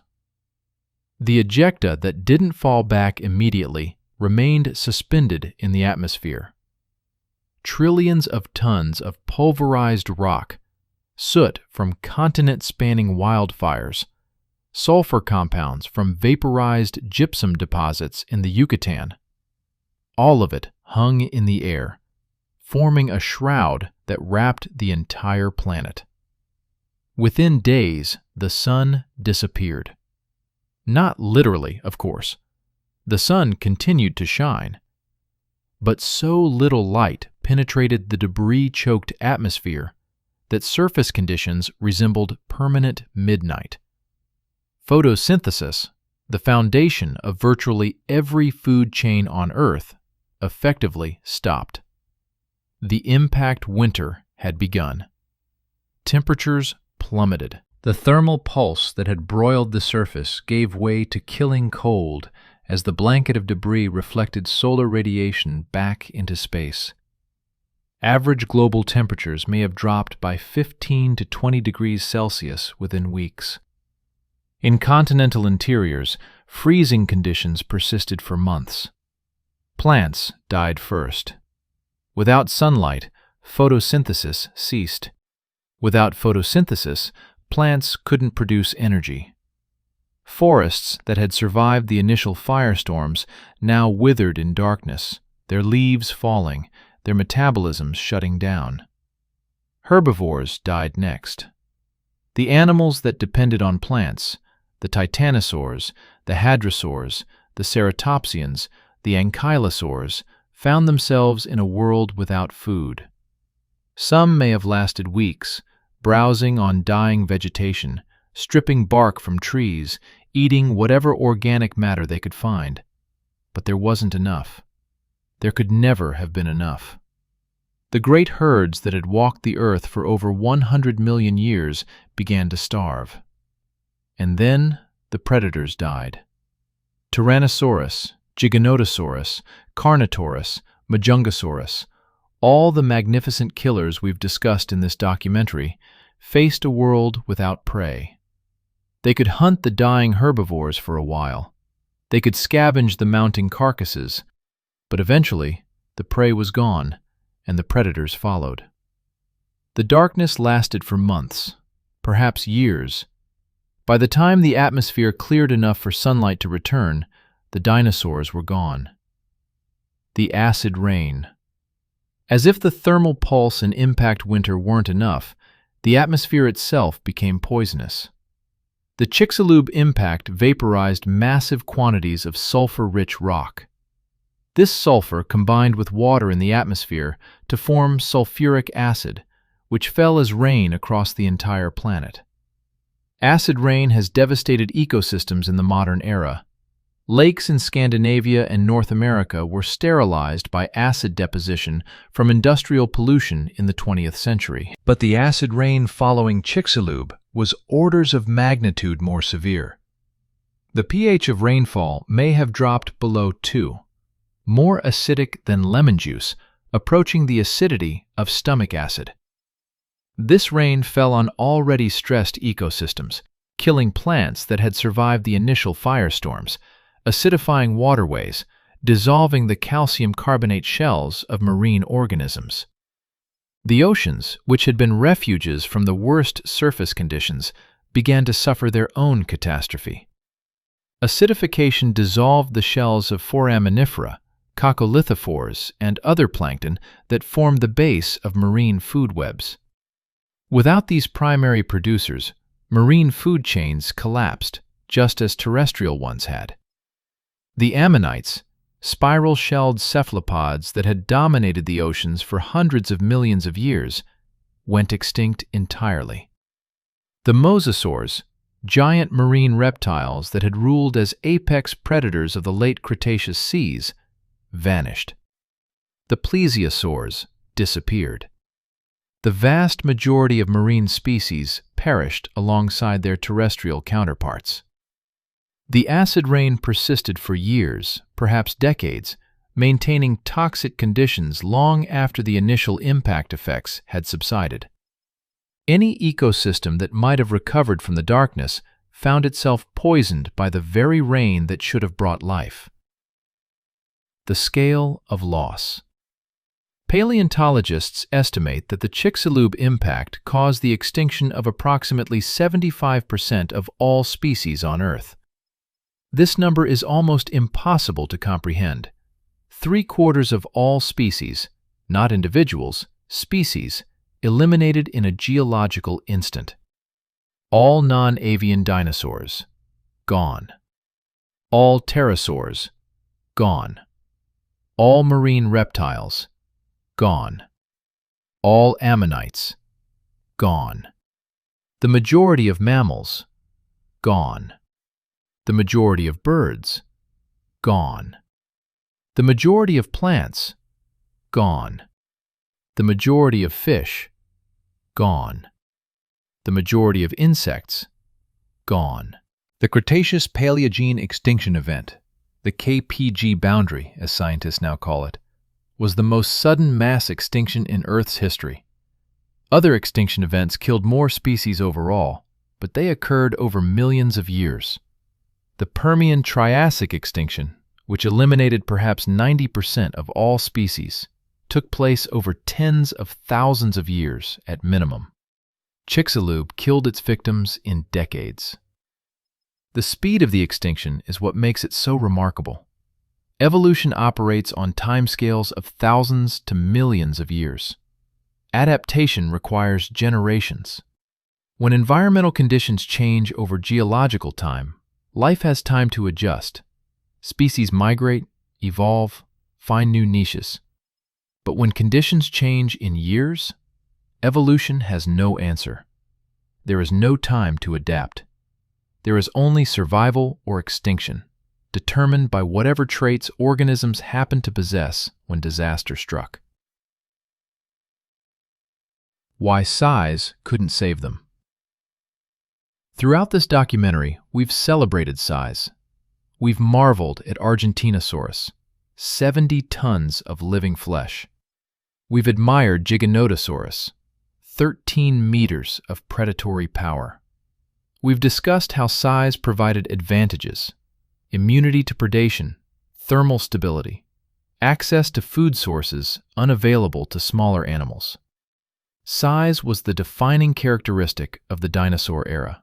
Speaker 1: The ejecta that didn't fall back immediately remained suspended in the atmosphere. Trillions of tons of pulverized rock, soot from continent-spanning wildfires, sulfur compounds from vaporized gypsum deposits in the Yucatan. All of it hung in the air, forming a shroud that wrapped the entire planet. Within days, the sun disappeared. Not literally, of course. The sun continued to shine. But so little light penetrated the debris-choked atmosphere that surface conditions resembled permanent midnight. Photosynthesis, the foundation of virtually every food chain on Earth, effectively stopped. The impact winter had begun. Temperatures plummeted. The thermal pulse that had broiled the surface gave way to killing cold as the blanket of debris reflected solar radiation back into space. Average global temperatures may have dropped by 15 to 20 degrees Celsius within weeks. In continental interiors, freezing conditions persisted for months. Plants died first. Without sunlight, photosynthesis ceased. Without photosynthesis, plants couldn't produce energy. Forests that had survived the initial firestorms now withered in darkness, their leaves falling, their metabolisms shutting down. Herbivores died next. The animals that depended on plants, the titanosaurs, the hadrosaurs, the ceratopsians, the ankylosaurs, found themselves in a world without food. Some may have lasted weeks, browsing on dying vegetation, stripping bark from trees, eating whatever organic matter they could find. But there wasn't enough. There could never have been enough. The great herds that had walked the earth for over 100 million years began to starve. And then the predators died. Tyrannosaurus, Giganotosaurus, Carnotaurus, Majungasaurus, all the magnificent killers we've discussed in this documentary, faced a world without prey. They could hunt the dying herbivores for a while. They could scavenge the mounting carcasses, but eventually the prey was gone and the predators followed. The darkness lasted for months, perhaps years. By the time the atmosphere cleared enough for sunlight to return, the dinosaurs were gone. The acid rain. As if the thermal pulse and impact winter weren't enough, the atmosphere itself became poisonous. The Chicxulub impact vaporized massive quantities of sulfur-rich rock. This sulfur combined with water in the atmosphere to form sulfuric acid, which fell as rain across the entire planet. Acid rain has devastated ecosystems in the modern era. Lakes in Scandinavia and North America were sterilized by acid deposition from industrial pollution in the 20th century. But the acid rain following Chicxulub was orders of magnitude more severe. The pH of rainfall may have dropped below 2, more acidic than lemon juice, approaching the acidity of stomach acid. This rain fell on already stressed ecosystems, killing plants that had survived the initial firestorms, acidifying waterways, dissolving the calcium carbonate shells of marine organisms. The oceans, which had been refuges from the worst surface conditions, began to suffer their own catastrophe. Acidification dissolved the shells of foraminifera, coccolithophores, and other plankton that formed the base of marine food webs. Without these primary producers, marine food chains collapsed, just as terrestrial ones had. The ammonites, spiral-shelled cephalopods that had dominated the oceans for hundreds of millions of years, went extinct entirely. The mosasaurs, giant marine reptiles that had ruled as apex predators of the late Cretaceous seas, vanished. The plesiosaurs disappeared. The vast majority of marine species perished alongside their terrestrial counterparts. The acid rain persisted for years, perhaps decades, maintaining toxic conditions long after the initial impact effects had subsided. Any ecosystem that might have recovered from the darkness found itself poisoned by the very rain that should have brought life. The scale of loss. Paleontologists estimate that the Chicxulub impact caused the extinction of approximately 75% of all species on Earth. This number is almost impossible to comprehend. 3/4 of all species, not individuals, species, eliminated in a geological instant. All non-avian dinosaurs, gone. All pterosaurs, gone. All marine reptiles, gone. All ammonites, gone. The majority of mammals, gone. The majority of birds, gone. The majority of plants, gone. The majority of fish, gone. The majority of insects, gone. The Cretaceous-Paleogene extinction event, the KPG boundary, as scientists now call it, was the most sudden mass extinction in Earth's history. Other extinction events killed more species overall, but they occurred over millions of years. The Permian-Triassic extinction, which eliminated perhaps 90% of all species, took place over tens of thousands of years at minimum. Chicxulub killed its victims in decades. The speed of the extinction is what makes it so remarkable. Evolution operates on timescales of thousands to millions of years. Adaptation requires generations. When environmental conditions change over geological time, life has time to adjust. Species migrate, evolve, find new niches. But when conditions change in years, evolution has no answer. There is no time to adapt. There is only survival or extinction, determined by whatever traits organisms happen to possess when disaster struck. Why size couldn't save them. Throughout this documentary, we've celebrated size. We've marveled at Argentinosaurus, 70 tons of living flesh. We've admired Giganotosaurus, 13 meters of predatory power. We've discussed how size provided advantages: immunity to predation, thermal stability, access to food sources unavailable to smaller animals. Size was the defining characteristic of the dinosaur era.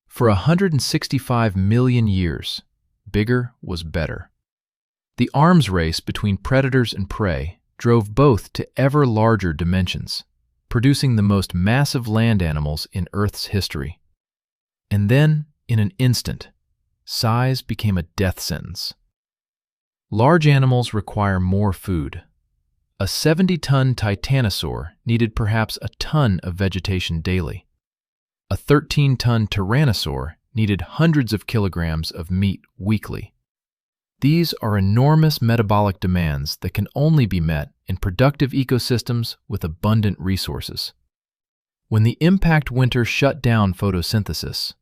Speaker 1: For 165 million years, bigger was better. The arms race between predators and prey drove both to ever larger dimensions, producing the most massive land animals in Earth's history. And then, in an instant, size became a death sentence. Large animals require more food. A 70-ton titanosaur needed perhaps a ton of vegetation daily. A 13-ton tyrannosaur needed hundreds of kilograms of meat weekly. These are enormous metabolic demands that can only be met in productive ecosystems with abundant resources. When the impact winter shut down photosynthesis,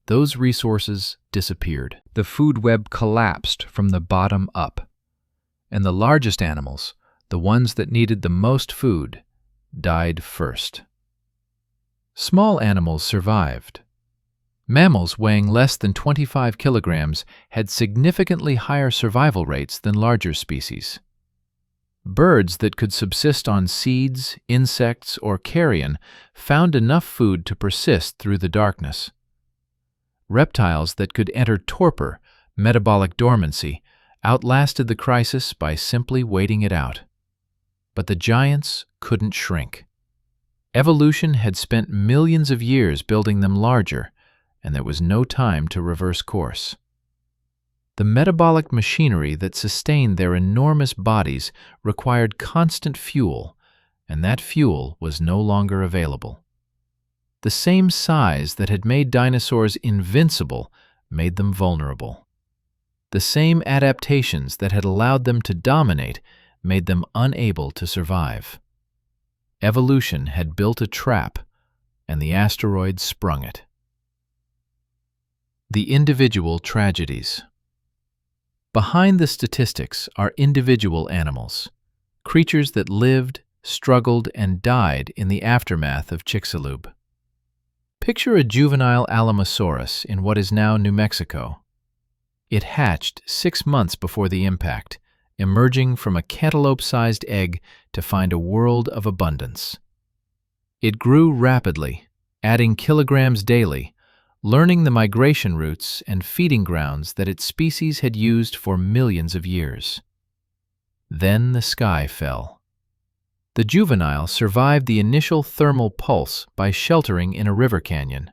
Speaker 1: those resources disappeared. The food web collapsed from the bottom up, and the largest animals, the ones that needed the most food, died first. Small animals survived. Mammals weighing less than 25 kilograms had significantly higher survival rates than larger species. Birds that could subsist on seeds, insects, or carrion found enough food to persist through the darkness. Reptiles that could enter torpor, metabolic dormancy, outlasted the crisis by simply waiting it out. But the giants couldn't shrink. Evolution had spent millions of years building them larger, and there was no time to reverse course. The metabolic machinery that sustained their enormous bodies required constant fuel, and that fuel was no longer available. The same size that had made dinosaurs invincible made them vulnerable. The same adaptations that had allowed them to dominate made them unable to survive. Evolution had built a trap, and the asteroid sprung it. The individual tragedies. Behind the statistics are individual animals, creatures that lived, struggled, and died in the aftermath of Chicxulub. Picture a juvenile Alamosaurus in what is now New Mexico. It hatched 6 months before the impact, emerging from a cantaloupe-sized egg to find a world of abundance. It grew rapidly, adding kilograms daily, learning the migration routes and feeding grounds that its species had used for millions of years. Then the sky fell. The juvenile survived the initial thermal pulse by sheltering in a river canyon.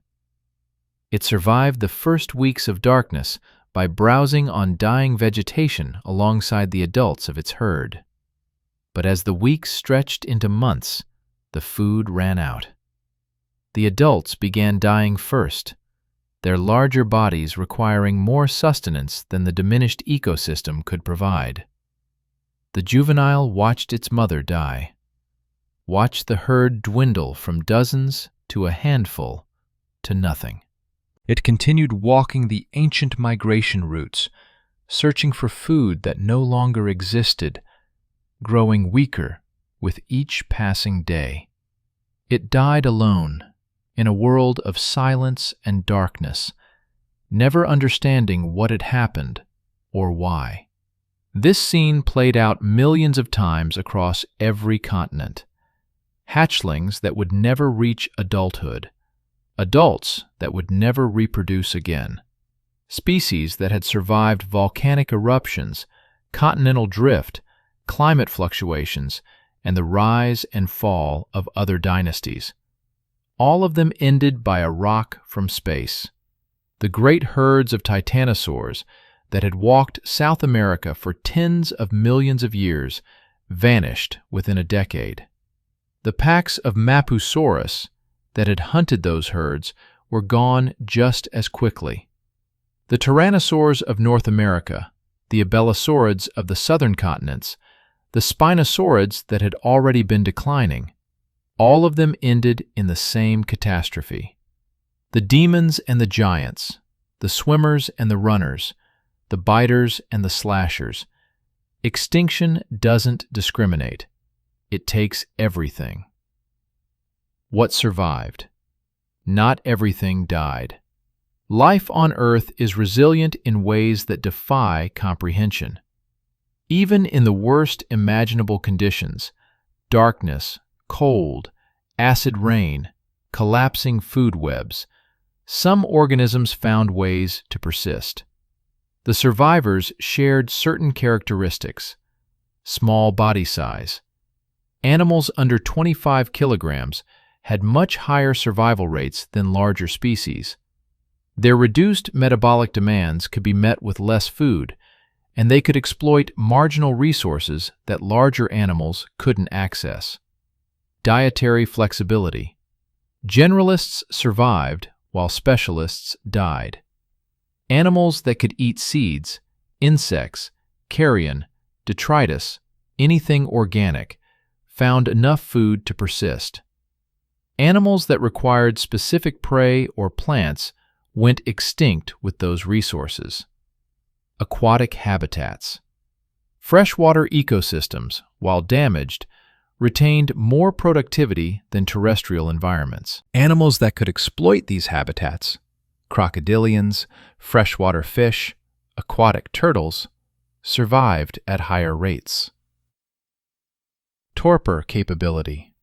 Speaker 1: It survived the first weeks of darkness by browsing on dying vegetation alongside the adults of its herd. But as the weeks stretched into months, the food ran out. The adults began dying first, their larger bodies requiring more sustenance than the diminished ecosystem could provide. The juvenile watched its mother die, watched the herd dwindle from dozens to a handful to nothing. It continued walking the ancient migration routes, searching for food that no longer existed, growing weaker with each passing day. It died alone, in a world of silence and darkness, never understanding what had happened or why. This scene played out millions of times across every continent. Hatchlings that would never reach adulthood, adults that would never reproduce again, species that had survived volcanic eruptions, continental drift, climate fluctuations, and the rise and fall of other dynasties. All of them ended by a rock from space. The great herds of titanosaurs that had walked South America for tens of millions of years vanished within a decade. The packs of Mapusaurus that had hunted those herds were gone just as quickly. The Tyrannosaurs of North America, the abelisaurids of the southern continents, the Spinosaurids that had already been declining, all of them ended in the same catastrophe. The demons and the giants, the swimmers and the runners, the biters and the slashers. Extinction doesn't discriminate. It takes everything. What survived? Not everything died. Life on Earth is resilient in ways that defy comprehension. Even in the worst imaginable conditions, darkness, cold, acid rain, collapsing food webs, some organisms found ways to persist. The survivors shared certain characteristics: small body size. Animals under 25 kilograms had much higher survival rates than larger species. Their reduced metabolic demands could be met with less food, and they could exploit marginal resources that larger animals couldn't access. Dietary flexibility. Generalists survived while specialists died. Animals that could eat seeds, insects, carrion, detritus, anything organic, found enough food to persist. Animals that required specific prey or plants went extinct with those resources. Aquatic habitats. Freshwater ecosystems, while damaged, retained more productivity than terrestrial environments. Animals that could exploit these habitats, crocodilians, freshwater fish, aquatic turtles, survived at higher rates. Torpor capability.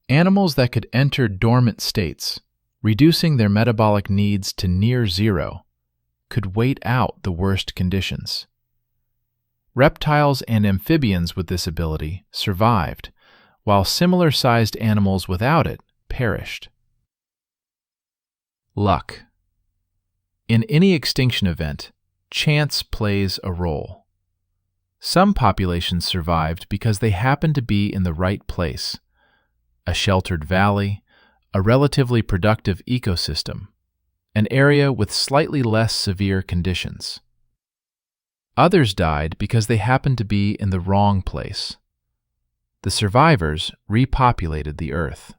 Speaker 1: Animals that could enter dormant states, reducing their metabolic needs to near zero, could wait out the worst conditions. Reptiles and amphibians with this ability survived, while similar-sized animals without it perished. Luck. In any extinction event, chance plays a role. Some populations survived because they happened to be in the right place, a sheltered valley, a relatively productive ecosystem, an area with slightly less severe conditions. Others died because they happened to be in the wrong place. The survivors repopulated the Earth.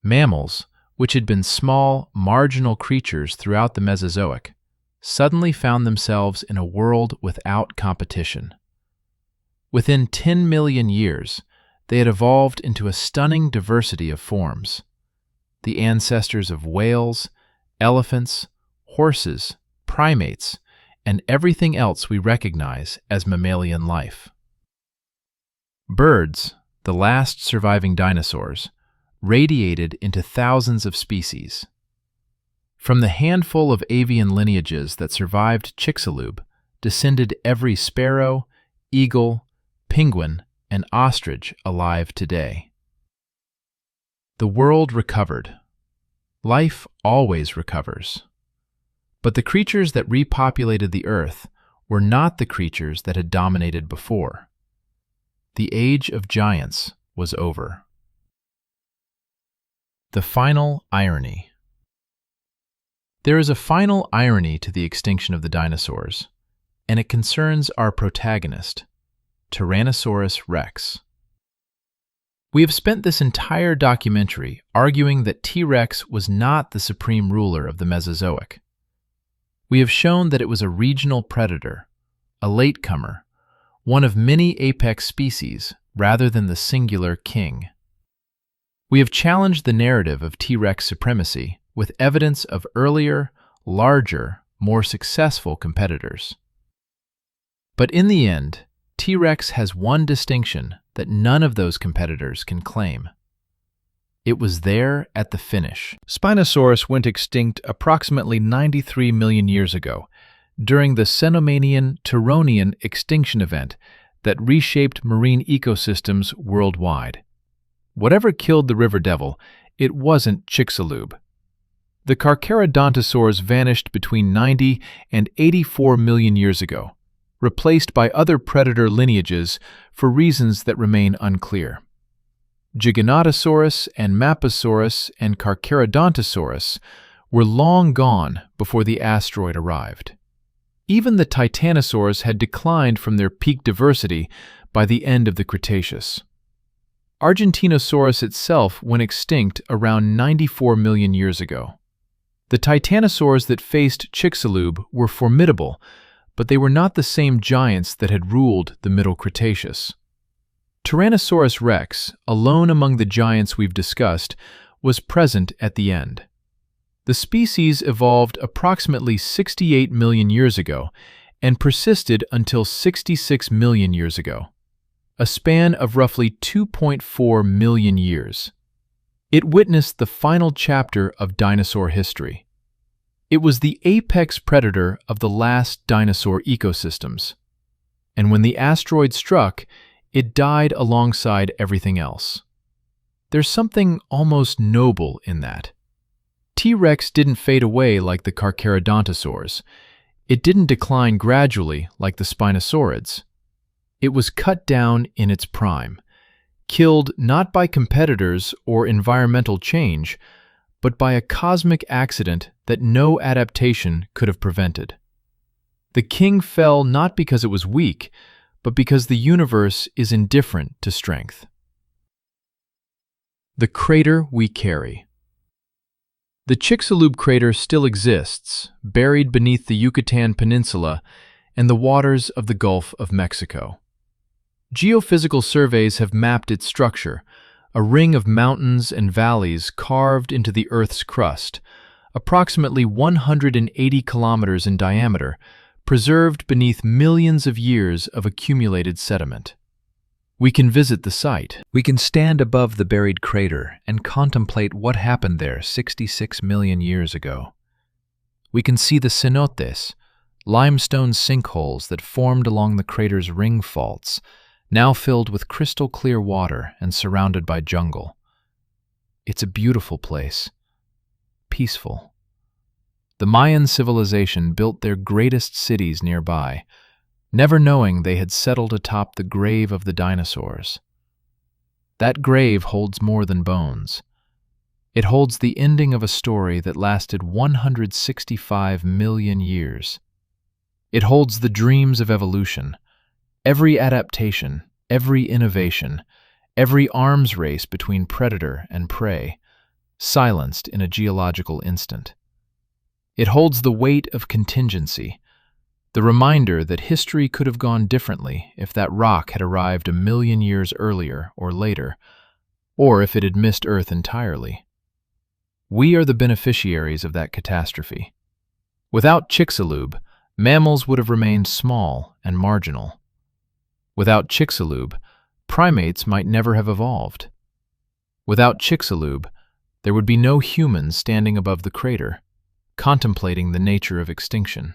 Speaker 1: Mammals, which had been small, marginal creatures throughout the Mesozoic, suddenly found themselves in a world without competition. Within 10 million years, they had evolved into a stunning diversity of forms. The ancestors of whales, elephants, horses, primates, and everything else we recognize as mammalian life. Birds, the last surviving dinosaurs, radiated into thousands of species. From the handful of avian lineages that survived Chicxulub descended every sparrow, eagle, penguin, and ostrich alive today. The world recovered. Life always recovers. But the creatures that repopulated the Earth were not the creatures that had dominated before. The age of giants was over. The final irony. There is a final irony to the extinction of the dinosaurs, and it concerns our protagonist, Tyrannosaurus Rex. We have spent this entire documentary arguing that T-Rex was not the supreme ruler of the Mesozoic. We have shown that it was a regional predator, a latecomer, one of many apex species rather than the singular king. We have challenged the narrative of T-Rex supremacy with evidence of earlier, larger, more successful competitors. But in the end, T-Rex has one distinction that none of those competitors can claim. It was there at the finish. Spinosaurus went extinct approximately 93 million years ago, during the Cenomanian-Turonian extinction event that reshaped marine ecosystems worldwide. Whatever killed the river devil, it wasn't Chicxulub. The Carcharodontosaurs vanished between 90 and 84 million years ago, replaced by other predator lineages for reasons that remain unclear. Giganotosaurus and Mapusaurus and Carcharodontosaurus were long gone before the asteroid arrived. Even the titanosaurs had declined from their peak diversity by the end of the Cretaceous. Argentinosaurus itself went extinct around 94 million years ago. The titanosaurs that faced Chicxulub were formidable, but they were not the same giants that had ruled the Middle Cretaceous. Tyrannosaurus Rex, alone among the giants we've discussed, was present at the end. The species evolved approximately 68 million years ago and persisted until 66 million years ago, a span of roughly 2.4 million years. It witnessed the final chapter of dinosaur history. It was the apex predator of the last dinosaur ecosystems, and when the asteroid struck, it died alongside everything else. There's something almost noble in that. T-Rex didn't fade away like the Carcharodontosaurs. It didn't decline gradually like the Spinosaurids. It was cut down in its prime, killed not by competitors or environmental change, but by a cosmic accident that no adaptation could have prevented. The king fell not because it was weak, but because the universe is indifferent to strength. The crater we carry. The Chicxulub crater still exists, buried beneath the Yucatan Peninsula and the waters of the Gulf of Mexico. Geophysical surveys have mapped its structure, a ring of mountains and valleys carved into the Earth's crust, approximately 180 kilometers in diameter, preserved beneath millions of years of accumulated sediment. We can visit the site. We can stand above the buried crater and contemplate what happened there 66 million years ago. We can see the cenotes, limestone sinkholes that formed along the crater's ring faults, now filled with crystal clear water and surrounded by jungle. It's a beautiful place. Peaceful. The Mayan civilization built their greatest cities nearby, never knowing they had settled atop the grave of the dinosaurs. That grave holds more than bones. It holds the ending of a story that lasted 165 million years. It holds the dreams of evolution, every adaptation, every innovation, every arms race between predator and prey, silenced in a geological instant. It holds the weight of contingency, the reminder that history could have gone differently if that rock had arrived a million years earlier or later, or if it had missed Earth entirely. We are the beneficiaries of that catastrophe. Without Chicxulub, mammals would have remained small and marginal. Without Chicxulub, primates might never have evolved. Without Chicxulub, there would be no humans standing above the crater, contemplating the nature of extinction.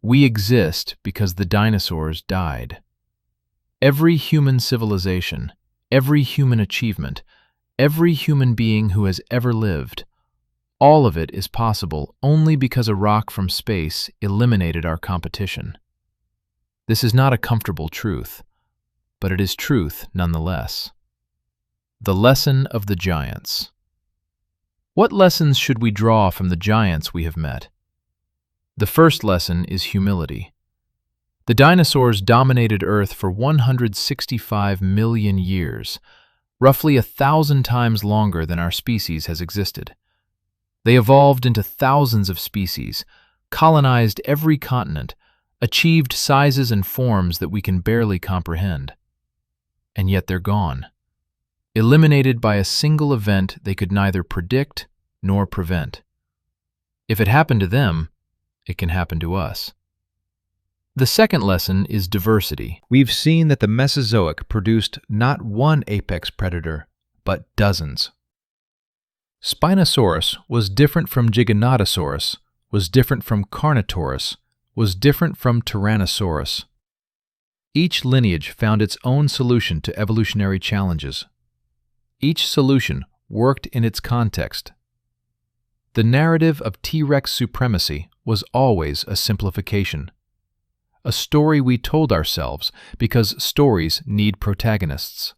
Speaker 1: We exist because the dinosaurs died. Every human civilization, every human achievement, every human being who has ever lived, all of it is possible only because a rock from space eliminated our competition. This is not a comfortable truth, but it is truth nonetheless. The lesson of the giants. What lessons should we draw from the giants we have met? The first lesson is humility. The dinosaurs dominated Earth for 165 million years, roughly 1,000 times longer than our species has existed. They evolved into thousands of species, colonized every continent, achieved sizes and forms that we can barely comprehend. And yet they're gone, eliminated by a single event they could neither predict nor prevent. If it happened to them, it can happen to us. The second lesson is diversity. We've seen that the Mesozoic produced not one apex predator, but dozens. Spinosaurus was different from Giganotosaurus, was different from Carnotaurus, was different from Tyrannosaurus. Each lineage found its own solution to evolutionary challenges. Each solution worked in its context. The narrative of T-Rex supremacy was always a simplification. A story we told ourselves because stories need protagonists.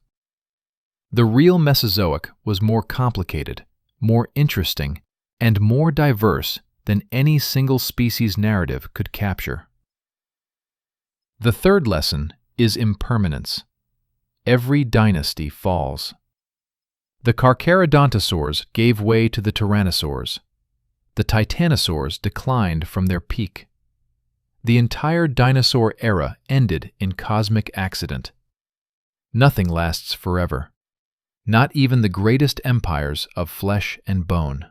Speaker 1: The real Mesozoic was more complicated, more interesting, and more diverse than any single species narrative could capture. The third lesson is impermanence. Every dynasty falls. The Carcharodontosaurs gave way to the Tyrannosaurs. The titanosaurs declined from their peak. The entire dinosaur era ended in cosmic accident. Nothing lasts forever. Not even the greatest empires of flesh and bone.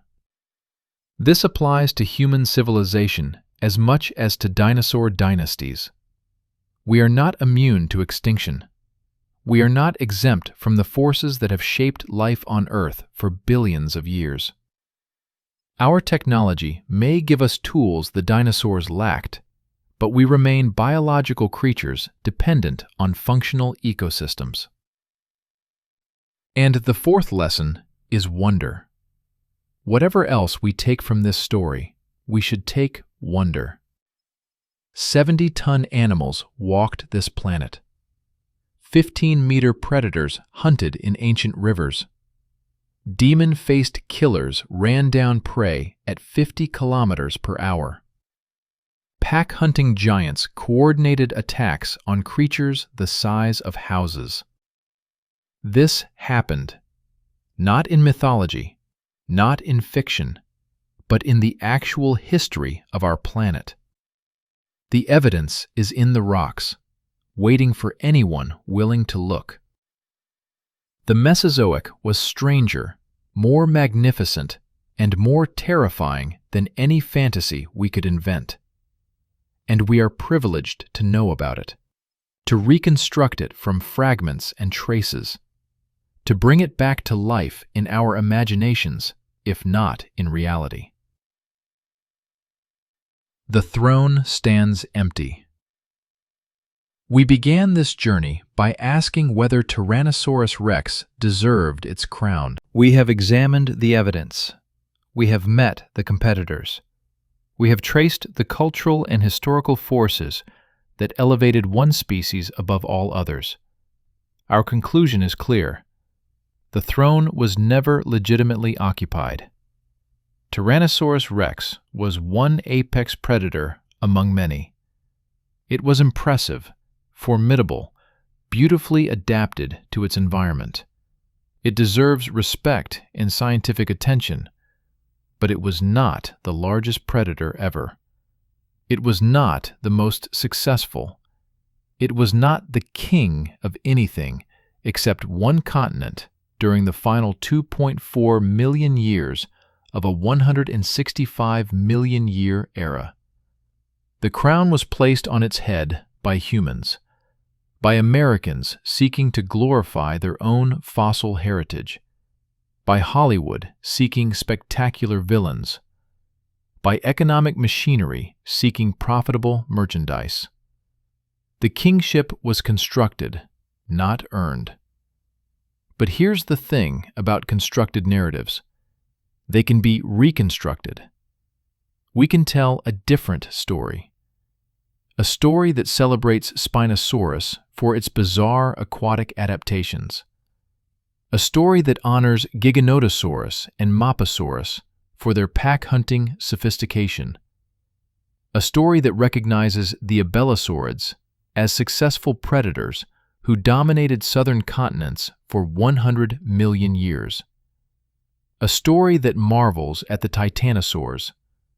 Speaker 1: This applies to human civilization as much as to dinosaur dynasties. We are not immune to extinction. We are not exempt from the forces that have shaped life on Earth for billions of years. Our technology may give us tools the dinosaurs lacked, but we remain biological creatures dependent on functional ecosystems. And the fourth lesson is wonder. Whatever else we take from this story, we should take wonder. 70-ton animals walked this planet. 15-meter predators hunted in ancient rivers. Demon-faced killers ran down prey at 50 kilometers per hour. pack-hunting giants coordinated attacks on creatures the size of houses. This happened, not in mythology, not in fiction, but in the actual history of our planet. The evidence is in the rocks, waiting for anyone willing to look. The Mesozoic was stranger, more magnificent, and more terrifying than any fantasy we could invent. And we are privileged to know about it, to reconstruct it from fragments and traces, to bring it back to life in our imaginations, if not in reality. The throne stands empty. We began this journey by asking whether Tyrannosaurus Rex deserved its crown. We have examined the evidence. We have met the competitors. We have traced the cultural and historical forces that elevated one species above all others. Our conclusion is clear. The throne was never legitimately occupied. Tyrannosaurus Rex was one apex predator among many. It was impressive, formidable, beautifully adapted to its environment. It deserves respect and scientific attention, but it was not the largest predator ever. It was not the most successful. It was not the king of anything except one continent during the final 2.4 million years of a 165 million year era. The crown was placed on its head by humans, by Americans seeking to glorify their own fossil heritage, by Hollywood seeking spectacular villains, by economic machinery seeking profitable merchandise. The kingship was constructed, not earned. But here's the thing about constructed narratives. They can be reconstructed. We can tell a different story. A story that celebrates Spinosaurus for its bizarre aquatic adaptations. A story that honors Giganotosaurus and Mapusaurus for their pack-hunting sophistication. A story that recognizes the abelisaurids as successful predators who dominated southern continents for 100 million years. A story that marvels at the titanosaurs,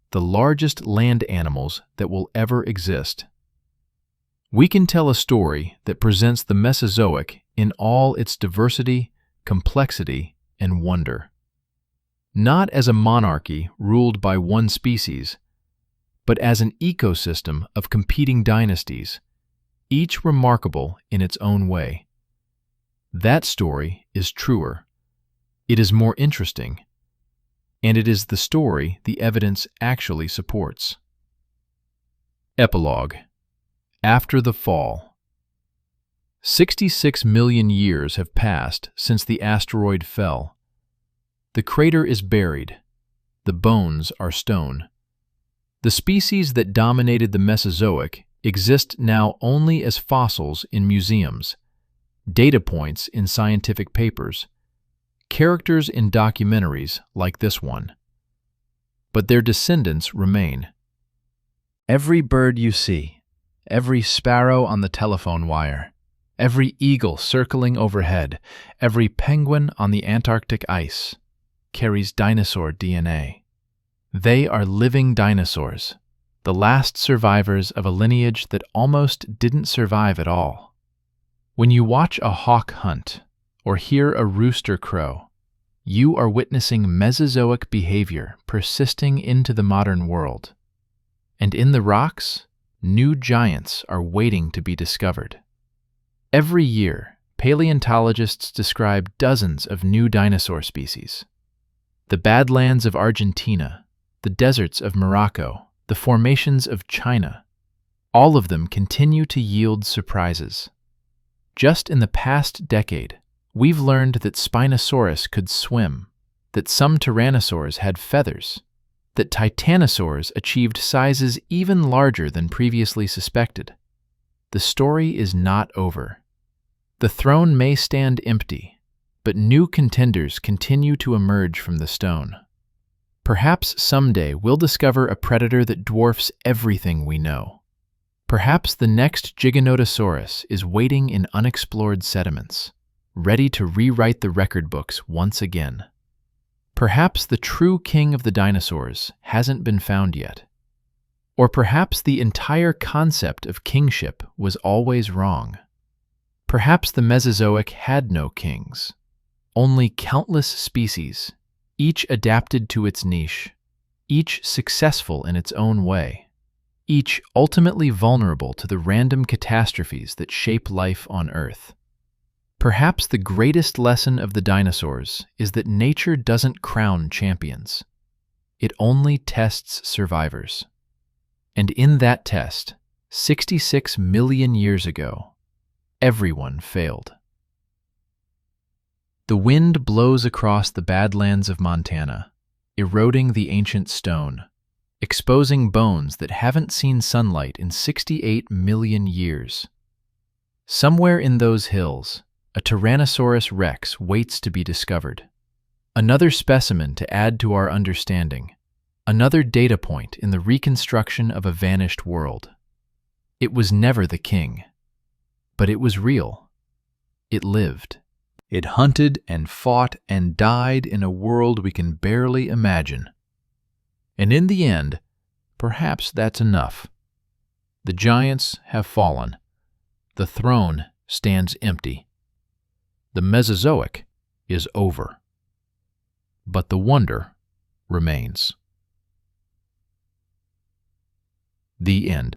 Speaker 1: the largest land animals that will ever exist. We can tell a story that presents the Mesozoic in all its diversity, complexity, and wonder. Not as a monarchy ruled by one species, but as an ecosystem of competing dynasties, each remarkable in its own way. That story is truer. It is more interesting. And it is the story the evidence actually supports. Epilogue. After the fall. 66 million years have passed since the asteroid fell. The crater is buried. The bones are stone. The species that dominated the Mesozoic exist now only as fossils in museums, data points in scientific papers, characters in documentaries like this one. But their descendants remain. Every bird you see, every sparrow on the telephone wire, every eagle circling overhead, every penguin on the Antarctic ice carries dinosaur DNA. They are living dinosaurs, the last survivors of a lineage that almost didn't survive at all. When you watch a hawk hunt or hear a rooster crow, you are witnessing Mesozoic behavior persisting into the modern world. And in the rocks, new giants are waiting to be discovered. Every year, paleontologists describe dozens of new dinosaur species. The Badlands of Argentina, the deserts of Morocco, the formations of China, all of them continue to yield surprises. Just in the past decade, we've learned that Spinosaurus could swim, that some tyrannosaurs had feathers, that titanosaurs achieved sizes even larger than previously suspected. The story is not over. The throne may stand empty, but new contenders continue to emerge from the stone. Perhaps someday we'll discover a predator that dwarfs everything we know. Perhaps the next Giganotosaurus is waiting in unexplored sediments, ready to rewrite the record books once again. Perhaps the true king of the dinosaurs hasn't been found yet. Or perhaps the entire concept of kingship was always wrong. Perhaps the Mesozoic had no kings, only countless species, each adapted to its niche, each successful in its own way, each ultimately vulnerable to the random catastrophes that shape life on Earth. Perhaps the greatest lesson of the dinosaurs is that nature doesn't crown champions. It only tests survivors. And in that test, 66 million years ago, everyone failed. The wind blows across the badlands of Montana, eroding the ancient stone, exposing bones that haven't seen sunlight in 68 million years. Somewhere in those hills, a Tyrannosaurus Rex waits to be discovered. Another specimen to add to our understanding, another data point in the reconstruction of a vanished world. It was never the king, but it was real. It lived. It hunted and fought and died in a world we can barely imagine. And in the end, perhaps that's enough. The giants have fallen. The throne stands empty. The Mesozoic is over. But the wonder remains. The end.